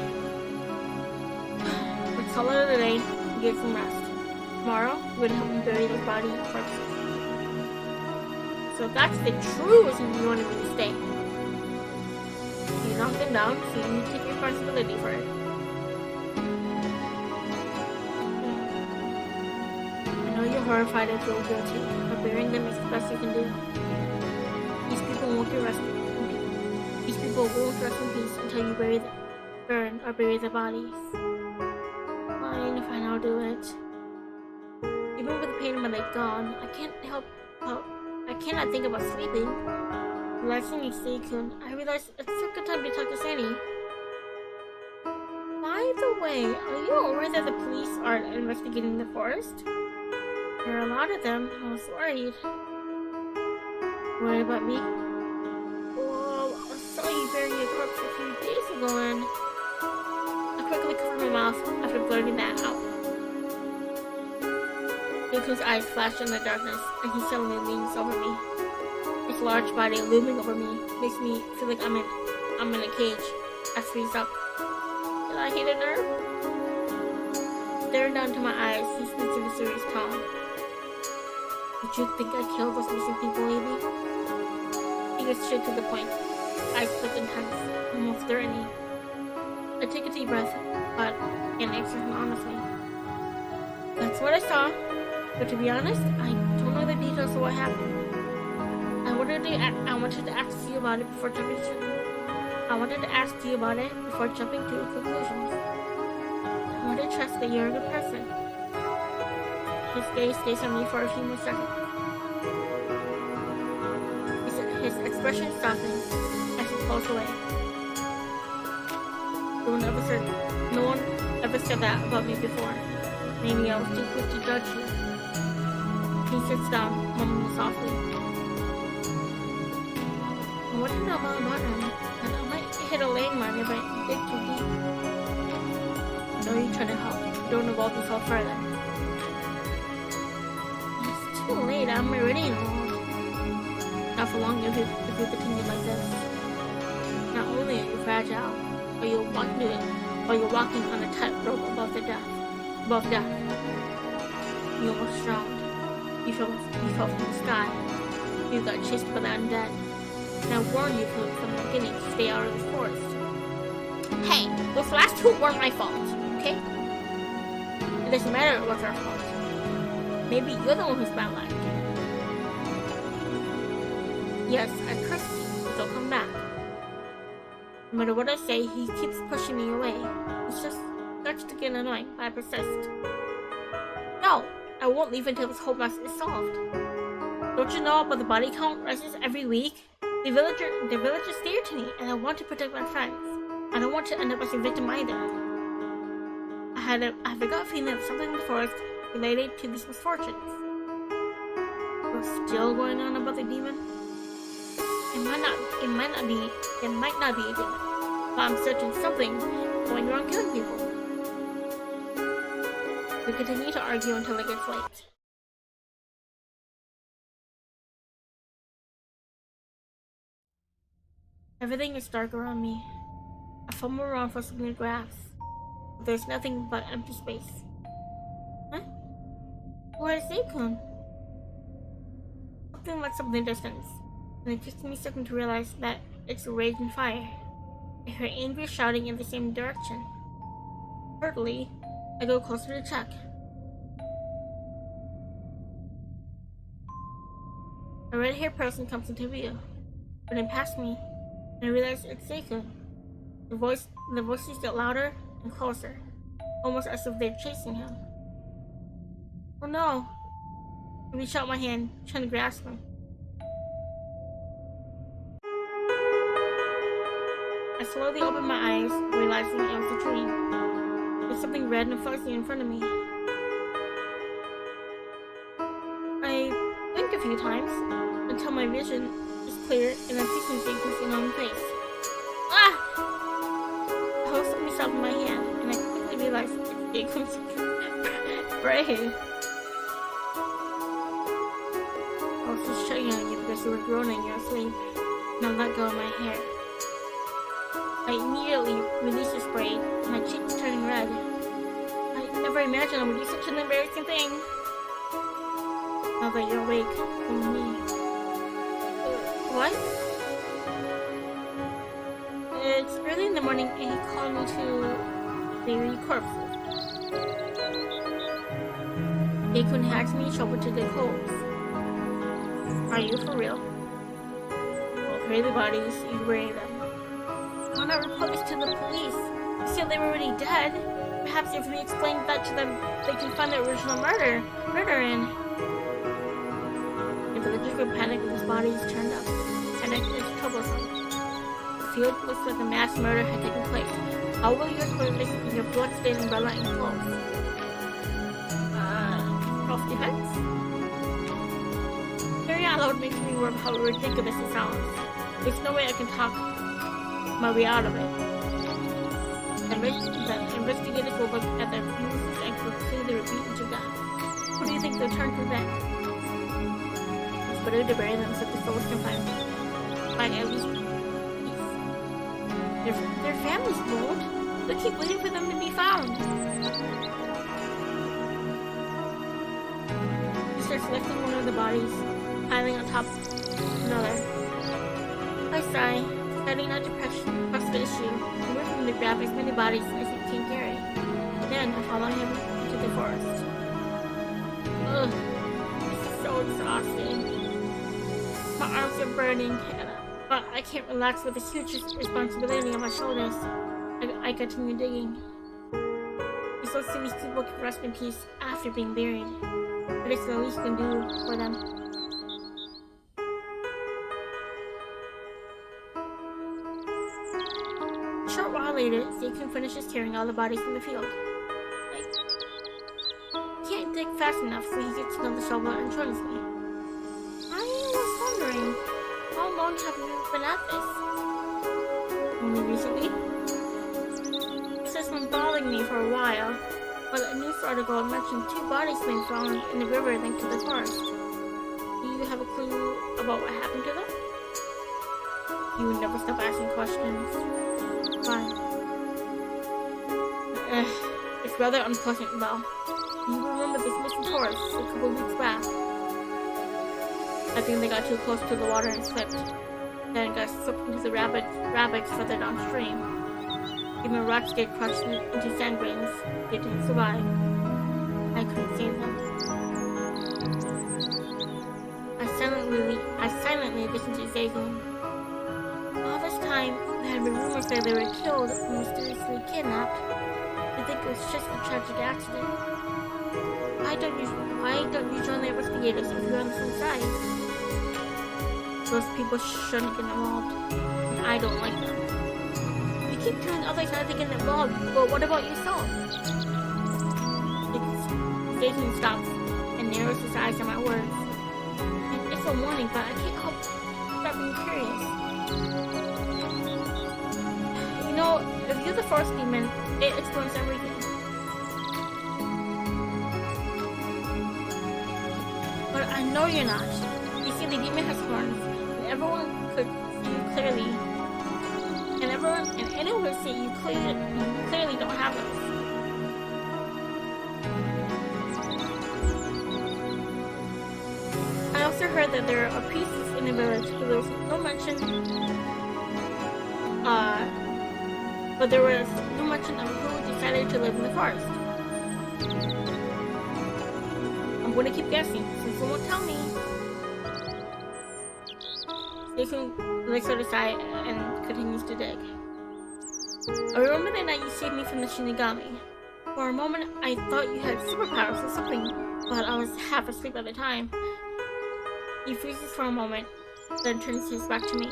Let's call it a day and get some rest. Tomorrow, we're gonna help me bury those body corpses. So that's the true reason you wanted me to stay. You knocked them down, so you need to take responsibility for it. I know you're horrified and feel guilty, but burying them is the best you can do. These people won't rest in peace until you burn or bury the bodies. Fine, I'll do it. Even with the pain in my leg gone, I cannot think about sleeping. Relaxing me, Zeikun, I realized it's a good time to talk to Sandy. By the way, are you aware that the police are investigating the forest? There are a lot of them. I was worried. Worried about me? Well, I saw you burying your corpse a few days ago and I quickly covered my mouth after blurting that out. Zeikun's eyes flash in the darkness and he suddenly leans over me. His large body looming over me makes me feel like I'm in a cage. I freeze up. Did I hit a nerve? Staring down into my eyes, he speaks in a serious tone. Did you think I killed those missing people, maybe? He gets straight to the point. Eyes click intense, almost threatening. I take a deep breath, but can't answer him honestly. That's what I saw, but to be honest, I don't know the details of what happened. I wanted to ask you about it before jumping to conclusions. I want to trust that you're a good person. His gaze stays on me for a few more seconds. His expression softens as he pulls away. No one ever said that about me before. Maybe I was too quick to judge you. He sits down, mumbling softly. I want to know more about him, and I might hit a landmine if I dig too deep. I know you're trying to help. Don't involve yourself further. It's too late. I'm already involved. Not for long if you continue like this. Not only are you fragile, but you're walking on a tightrope above death. You almost drowned. You fell from the sky. You got chased by the undead. And I warned you from the beginning to stay out of the forest. Hey, those last two weren't my fault, okay? It doesn't matter if it was our fault. Maybe you're the one who's bad luck. Yes, I cursed you, so come back. No matter what I say, he keeps pushing me away. It's just starts to get annoying, but I persist. No, I won't leave until this whole mess is solved. Don't you know about the body count rises every week? The villagers dear to me, and I want to protect my friends. I don't want to end up as a victim either. I have a gut feeling that something in the forest related to these misfortunes. We're still going on about the demon? It might not be a demon, but I'm certain something going around killing people. We continue to argue until it gets late. Everything is dark around me. I fumble around for something to grasp. There's nothing but empty space. Huh? Where's Zeikun? Something like something in the distance, and it takes me a second to realize that it's a raging fire. I hear angry shouting in the same direction. Hurriedly, I go closer to check. A red-haired person comes into view, running past me, and I realize it's Zeikun. The voices get louder and closer, almost as if they're chasing him. Oh no! I reach out my hand, trying to grasp him. I slowly open my eyes, realizing it was a dream. There's something red and fuzzy in front of me. I blink a few times until my vision is clear and I'm seeing Zaikun's own face. Ah! I hold something sharp in my hand and I quickly realize it's Zaikun's brain. I was just checking on you because you were groaning in your sleep and I let go of my hair. I immediately release the spray and my cheeks turning red. I never imagined I would do such an embarrassing thing. Now that you're awake, from me. What? It's early in the morning and he called me to bury corpses. Zeikun has me shovel to dig holes. Are you for real? Well, bury the bodies, you bury them. Why not report this to the police? You said they were already dead. Perhaps if we explain that to them, they can find the original murder in. The villagers would panic when his body is turned up. Panic is troublesome. The field looks like a mass murder had taken place. How will you explain this with your blood-stained umbrella and clothes? Self-defense? Hearing out loud makes me aware of how ridiculous it sounds. There's no way I can talk my way out of it. The investigators will look at their bruises and conclude they were beaten to death. Who do you think they'll turn to then? It's better to bury them so the souls can find at least peace. Their families won't. They'll keep waiting for them to be found. He starts lifting one of the bodies, piling on top of another. I sigh. Starting not to press the issue, and working him to grab as many bodies as he can carry. Then I follow him into the forest. Ugh, this is so exhausting. My arms are burning, but I can't relax with this huge responsibility on my shoulders. I continue digging. It's so these people can rest in peace after being buried, but it's the least you can do for them. Later, Zeikun finishes carrying all the bodies from the field. I can't dig fast enough so he gets to know the shovel and joins me. I was wondering, how long have you been at this? Only recently? This has been bothering me for a while, but a news article mentioned 2 bodies being found in the river linked to the forest. Do you have a clue about what happened to them? You never stop asking questions. Fine. It's rather unpleasant though. You remember this missing horse a couple weeks back? I think they got too close to the water and slipped. Then got swept into the rapids further downstream. Even rocks get crushed into sand grains. They didn't survive. I couldn't save them. I silently listened to Zeikun. All this time, there had been rumors that they were killed and mysteriously kidnapped. I think it was just a tragic accident. Why don't you join the investigators if you're on the same side? Those people shouldn't get involved, and I don't like them. You keep telling others not to get involved, but what about yourself? Zeikun stops and narrows his eyes at my words. It's a warning, but I can't help but being curious. You know, if you're the forest demon, it explains everything. But I know you're not. You see, the demon has horns, and everyone could see you clearly. And anyone would see you clearly don't have those. I also heard that there are priests in the village, but there was no mention of who decided to live in the forest. I'm going to keep guessing, since you won't tell me. Zeikun looks at her side and continues to dig. I remember the night you saved me from the Shinigami. For a moment, I thought you had superpowers or something, but I was half asleep at the time. He freezes for a moment, then turns his back to me.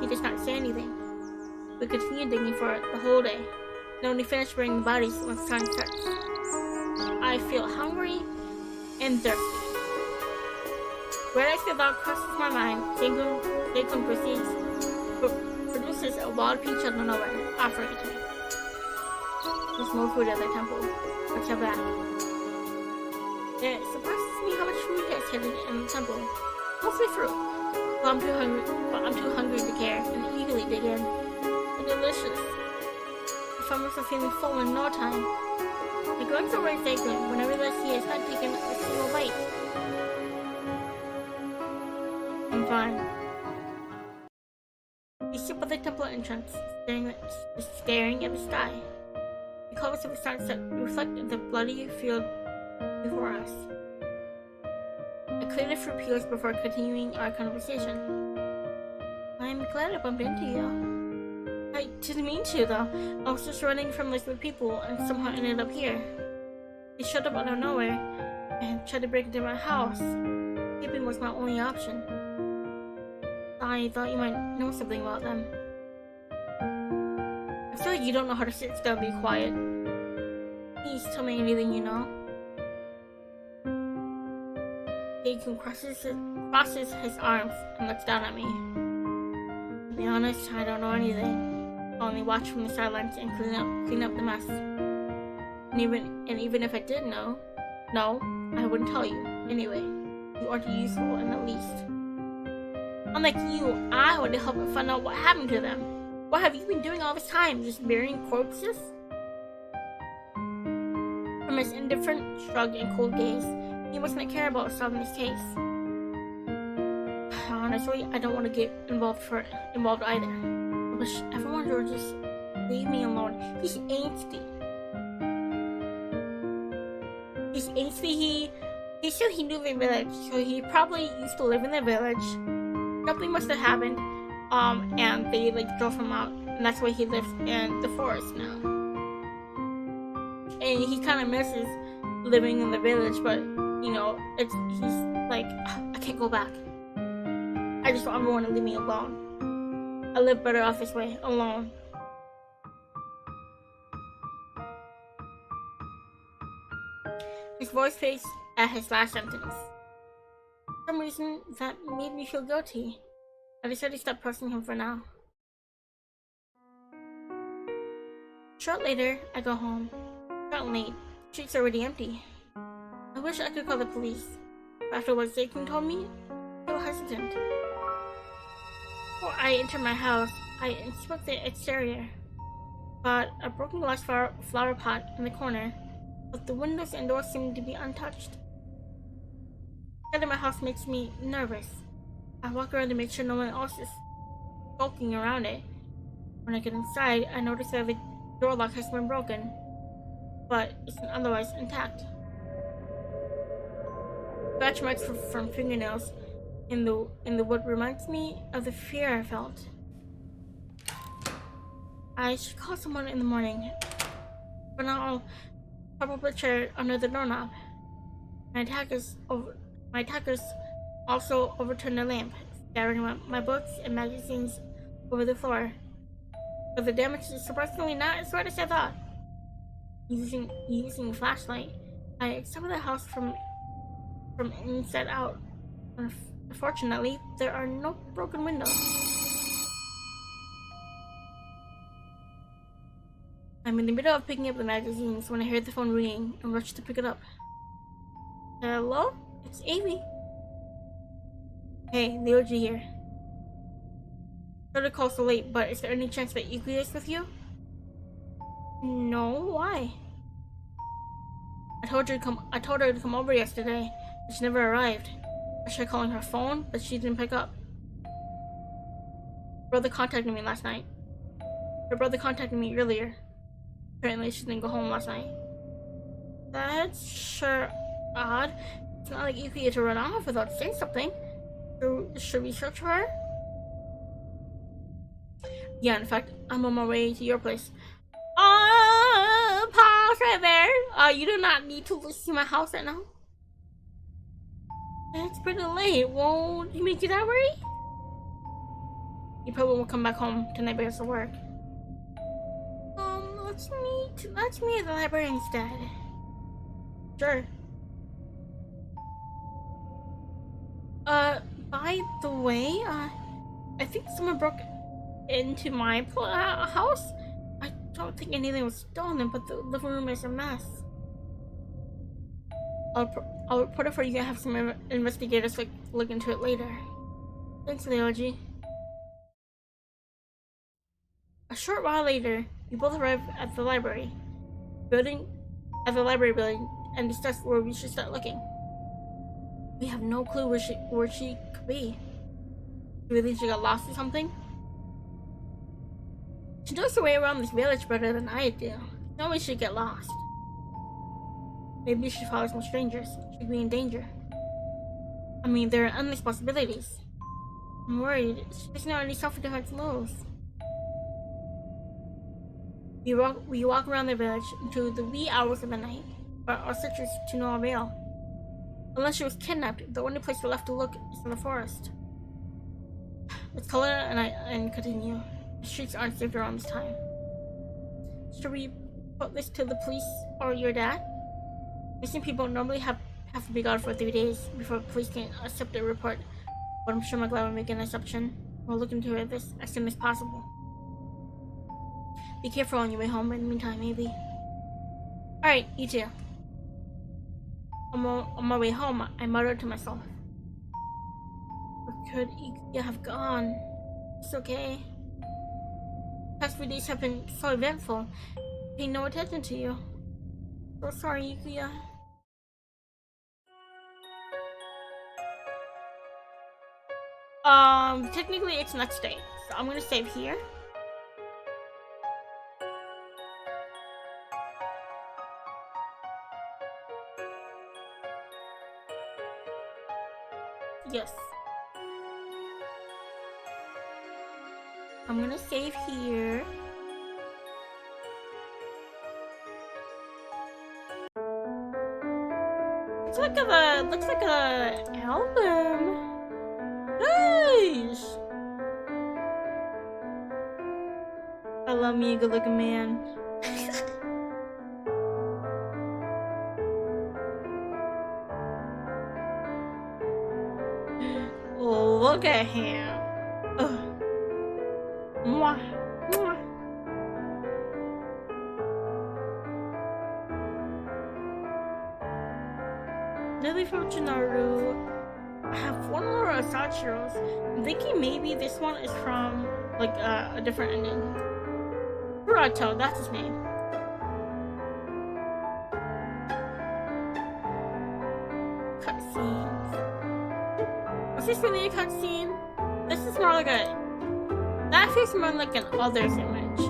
He does not say anything. We continue digging for it the whole day, and only finish burying the bodies when the sun sets. I feel hungry and thirsty. Right as the thought crosses my mind, Zeikun produces a wild peach out of nowhere, offering it to me. There's more food at the temple. Let's have that. It surprises me how much food gets hidden in the temple. Mostly fruit. But I'm too hungry to care and eagerly dig in. And delicious. The farmers are feeling full in no time. I glance over at Zeikun when I realize he has not taken a single bite. I'm fine. We sit by the temple entrance, staring at the sky. The colors of the sunset reflect in the bloody field before us. I clear the fruit peels before continuing our conversation. I'm glad I bumped into you. I didn't mean to, though. I was just running from this with people and somehow ended up here. They showed up out of nowhere and tried to break into my house. Sleeping was my only option. I thought you might know something about them. I feel like you don't know how to sit still and be quiet. Please tell me anything you know. Zeikun crosses his arms and looks down at me. To be honest, I don't know anything. I only watch from the sidelines and clean up the mess. And even if I did know, I wouldn't tell you. Anyway, you aren't useful in the least. Unlike you, I want to help and find out what happened to them. What have you been doing all this time? Just burying corpses? From his indifferent shrug and cold gaze, he must not care about solving this case. Honestly, I don't want to get involved either. I wish everyone would just leave me alone. He's angsty. He said he knew the village, so he probably used to live in the village. Something must have happened, and they drove him out, and that's why he lives in the forest now. And he kind of misses living in the village, but he's like, I can't go back. I just want everyone to leave me alone. I live better off this way, alone. His voice fades at his last sentence. For some reason, that made me feel guilty. I decided to stop pressing him for now. Short later, I go home. Gotten late. The streets are already empty. I wish I could call the police. But after what Zeikun told me, I feel hesitant. Before I enter my house, I inspect the exterior. But a broken glass flower pot in the corner, but the windows and doors seem to be untouched. Inside of my house makes me nervous. I walk around to make sure no one else is skulking around it. When I get inside, I notice that the door lock has been broken, but it's otherwise intact. Scratch marks from fingernails in the wood reminds me of the fear I felt. I should call someone in the morning. For now, I'll probably chair under the doorknob. My attackers also overturned the lamp, scattering my books and magazines over the floor. But the damage is surprisingly not as bad as I thought. Using a flashlight, I examined the house from inside out. Unfortunately, there are no broken windows. I'm in the middle of picking up the magazines when I heard the phone ringing and rushed to pick it up. Hello? It's Amy. Hey, Leoji here. Sorry to call so late, but is there any chance that Yuki is with you? No, why? I told her to come over yesterday, but she never arrived. I tried calling her phone, but she didn't pick up. Her brother contacted me last night. Her brother contacted me earlier. Apparently she didn't go home last night. That's sure odd. It's not like Yuki to run off without saying something. Should we search for her? Yeah, in fact, I'm on my way to your place. Pause right there. You do not need to see my house right now. It's pretty late. Won't you make you that worry? You probably won't come back home tonight because of work. Let's meet at the library instead. Sure. By the way, I think someone broke into my house. I don't think anything was stolen, but the living room is a mess. I'll report it for you and have some investigators look into it later. Thanks, Leoji. A short while later, we both arrived at the library building, and discussed where we should start looking. We have no clue where she could be. Do you think she got lost or something? She knows her way around this village better than I do. No way she'd get lost. Maybe she follows some strangers. She'd be in danger. I mean, there are endless possibilities. I'm worried. She doesn't know any self-defense moves. We walk around the village into the wee hours of the night, but our search is to no avail. Unless she was kidnapped, the only place we're left to look is in the forest. Let's call her and continue. The streets aren't safe around this time. Should we put this to the police or your dad? Missing people normally have to be gone for 3 days before police can accept a report, but I'm sure my glad will make an exception. We'll look into this as soon as possible. Be careful on your way home in the meantime, maybe. Alright, you too. On my way home, I muttered to myself. Where could Ikuya have gone? It's okay. The past few days have been so eventful. Paying no attention to you. So sorry, Ikuya. Technically it's next day, so I'm gonna save here. Yes. I'm gonna save here. Looks like a album. Nice. I love me a good looking man. Oh, look at him. Ugh. Mwah. Mwah. Lily from Chinaru. I have one more Asachiros. I'm thinking maybe this one is from like a different ending. Murato, that's his name. Cutscenes. Is this really a cutscene? This is more like a... That feels more like an others image.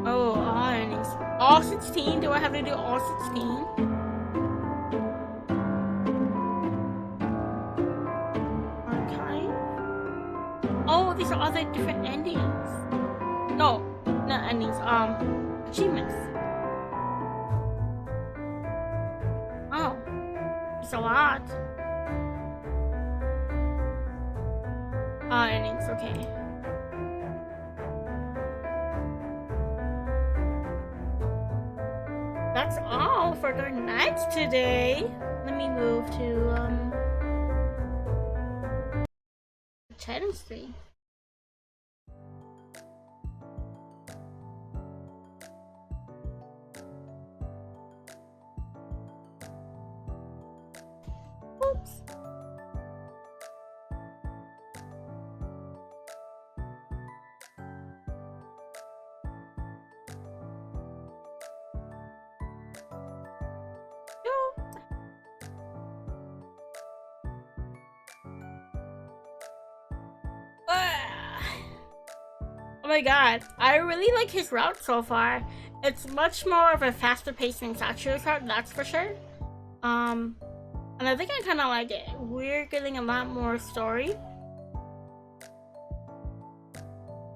Oh, all endings. All 16? Do I have to do all 16? Oh, these are other different endings. No, not endings. Achievements. Oh, it's a lot. Endings. Okay. That's all for the nights today. Let me move to Chatham Street. Oops. Oh my god, I really like his route so far. It's much more of a faster pace than Sachiro's route, that's for sure. And I think I kind of like it. We're getting a lot more story.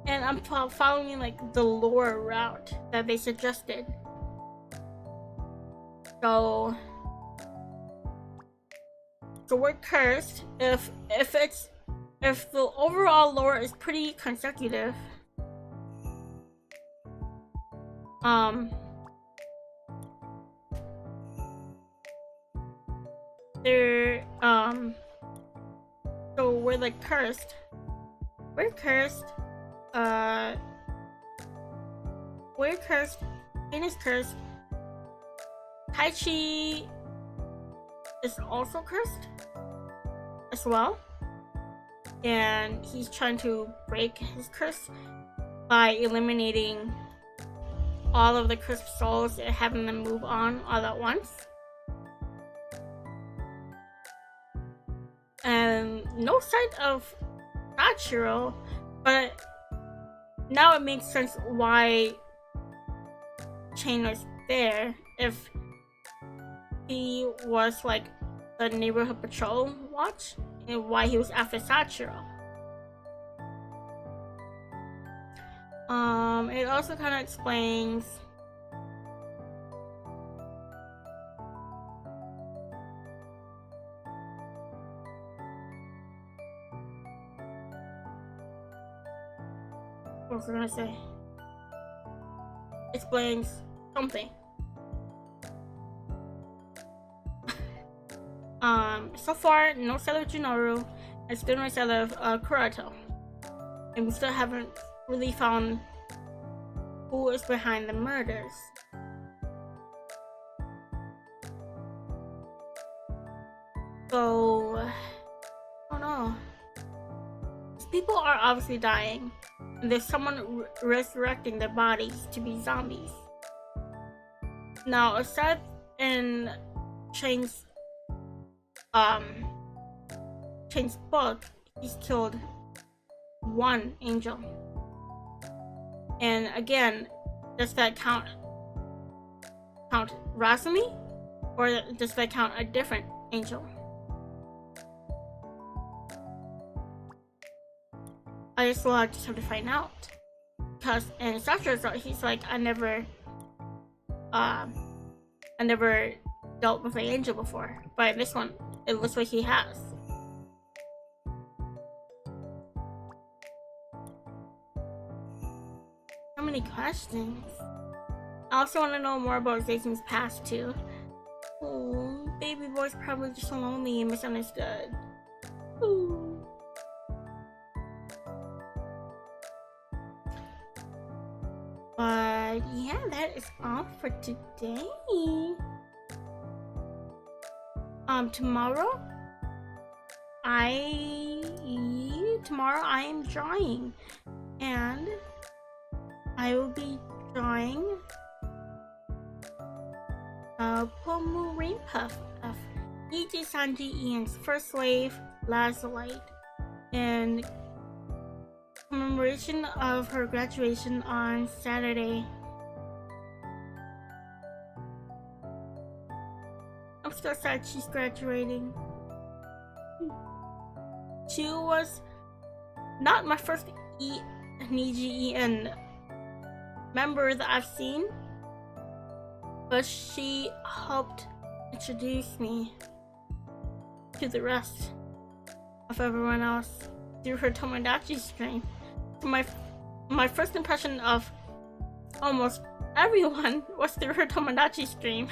And I'm following like the lore route that they suggested. So we're cursed. If the overall lore is pretty consecutive, they're so we're like cursed. We're cursed. We're cursed. Finn is cursed. Taichi is also cursed as well, and he's trying to break his curse by eliminating all of the cursed souls and having them move on all at once. And no sight of Sachiro, but now it makes sense why Chain was there. If he was like the neighborhood patrol watch, and why he was after Sachiro. It also kind of explains what was I gonna say? Explains something. So far, no sight of Jinoru, and still no sight of Kurato. And we still haven't really found who is behind the murders. So, I don't know. These people are obviously dying, and there's someone resurrecting their bodies to be zombies. Now, aside in Chain's book, he's killed one angel. And again, does that count Rasumi? Or does that count a different angel? I just will just have to find out. Because in Sachiro's route, he's like, I never dealt with an angel before. But in this one, it looks like he has. So many questions. I also want to know more about Zeikun's past too. Oh, baby boy's probably just so lonely and misunderstood. Ooh. But yeah, that is all for today. Tomorrow I am drawing, and I will be drawing Pomu Rain Puff of E.J. Sanji Ian's first wave Lazulite, and commemoration of her graduation on Saturday. I'm so sad she's graduating. She was not my first Niji Ian member that I've seen, but she helped introduce me to the rest of everyone else through her Tomodachi stream. My first impression of almost everyone was through her Tomodachi stream.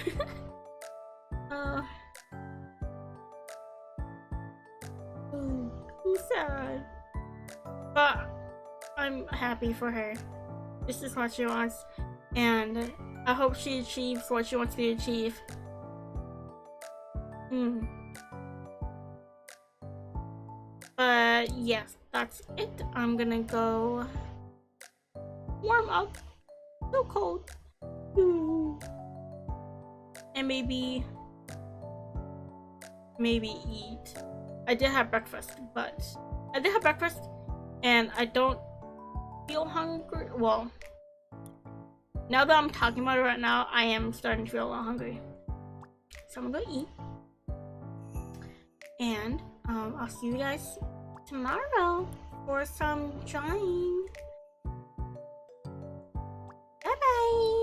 I'm sad, but I'm happy for her. This is what she wants, and I hope she achieves what she wants to achieve. But yes, that's it. I'm gonna go warm up. So cold. And maybe eat. I did have breakfast, and I don't feel hungry. Well, now that I'm talking about it right now, I am starting to feel a little hungry. So I'm gonna go eat. And I'll see you guys tomorrow for some drawing. Bye bye.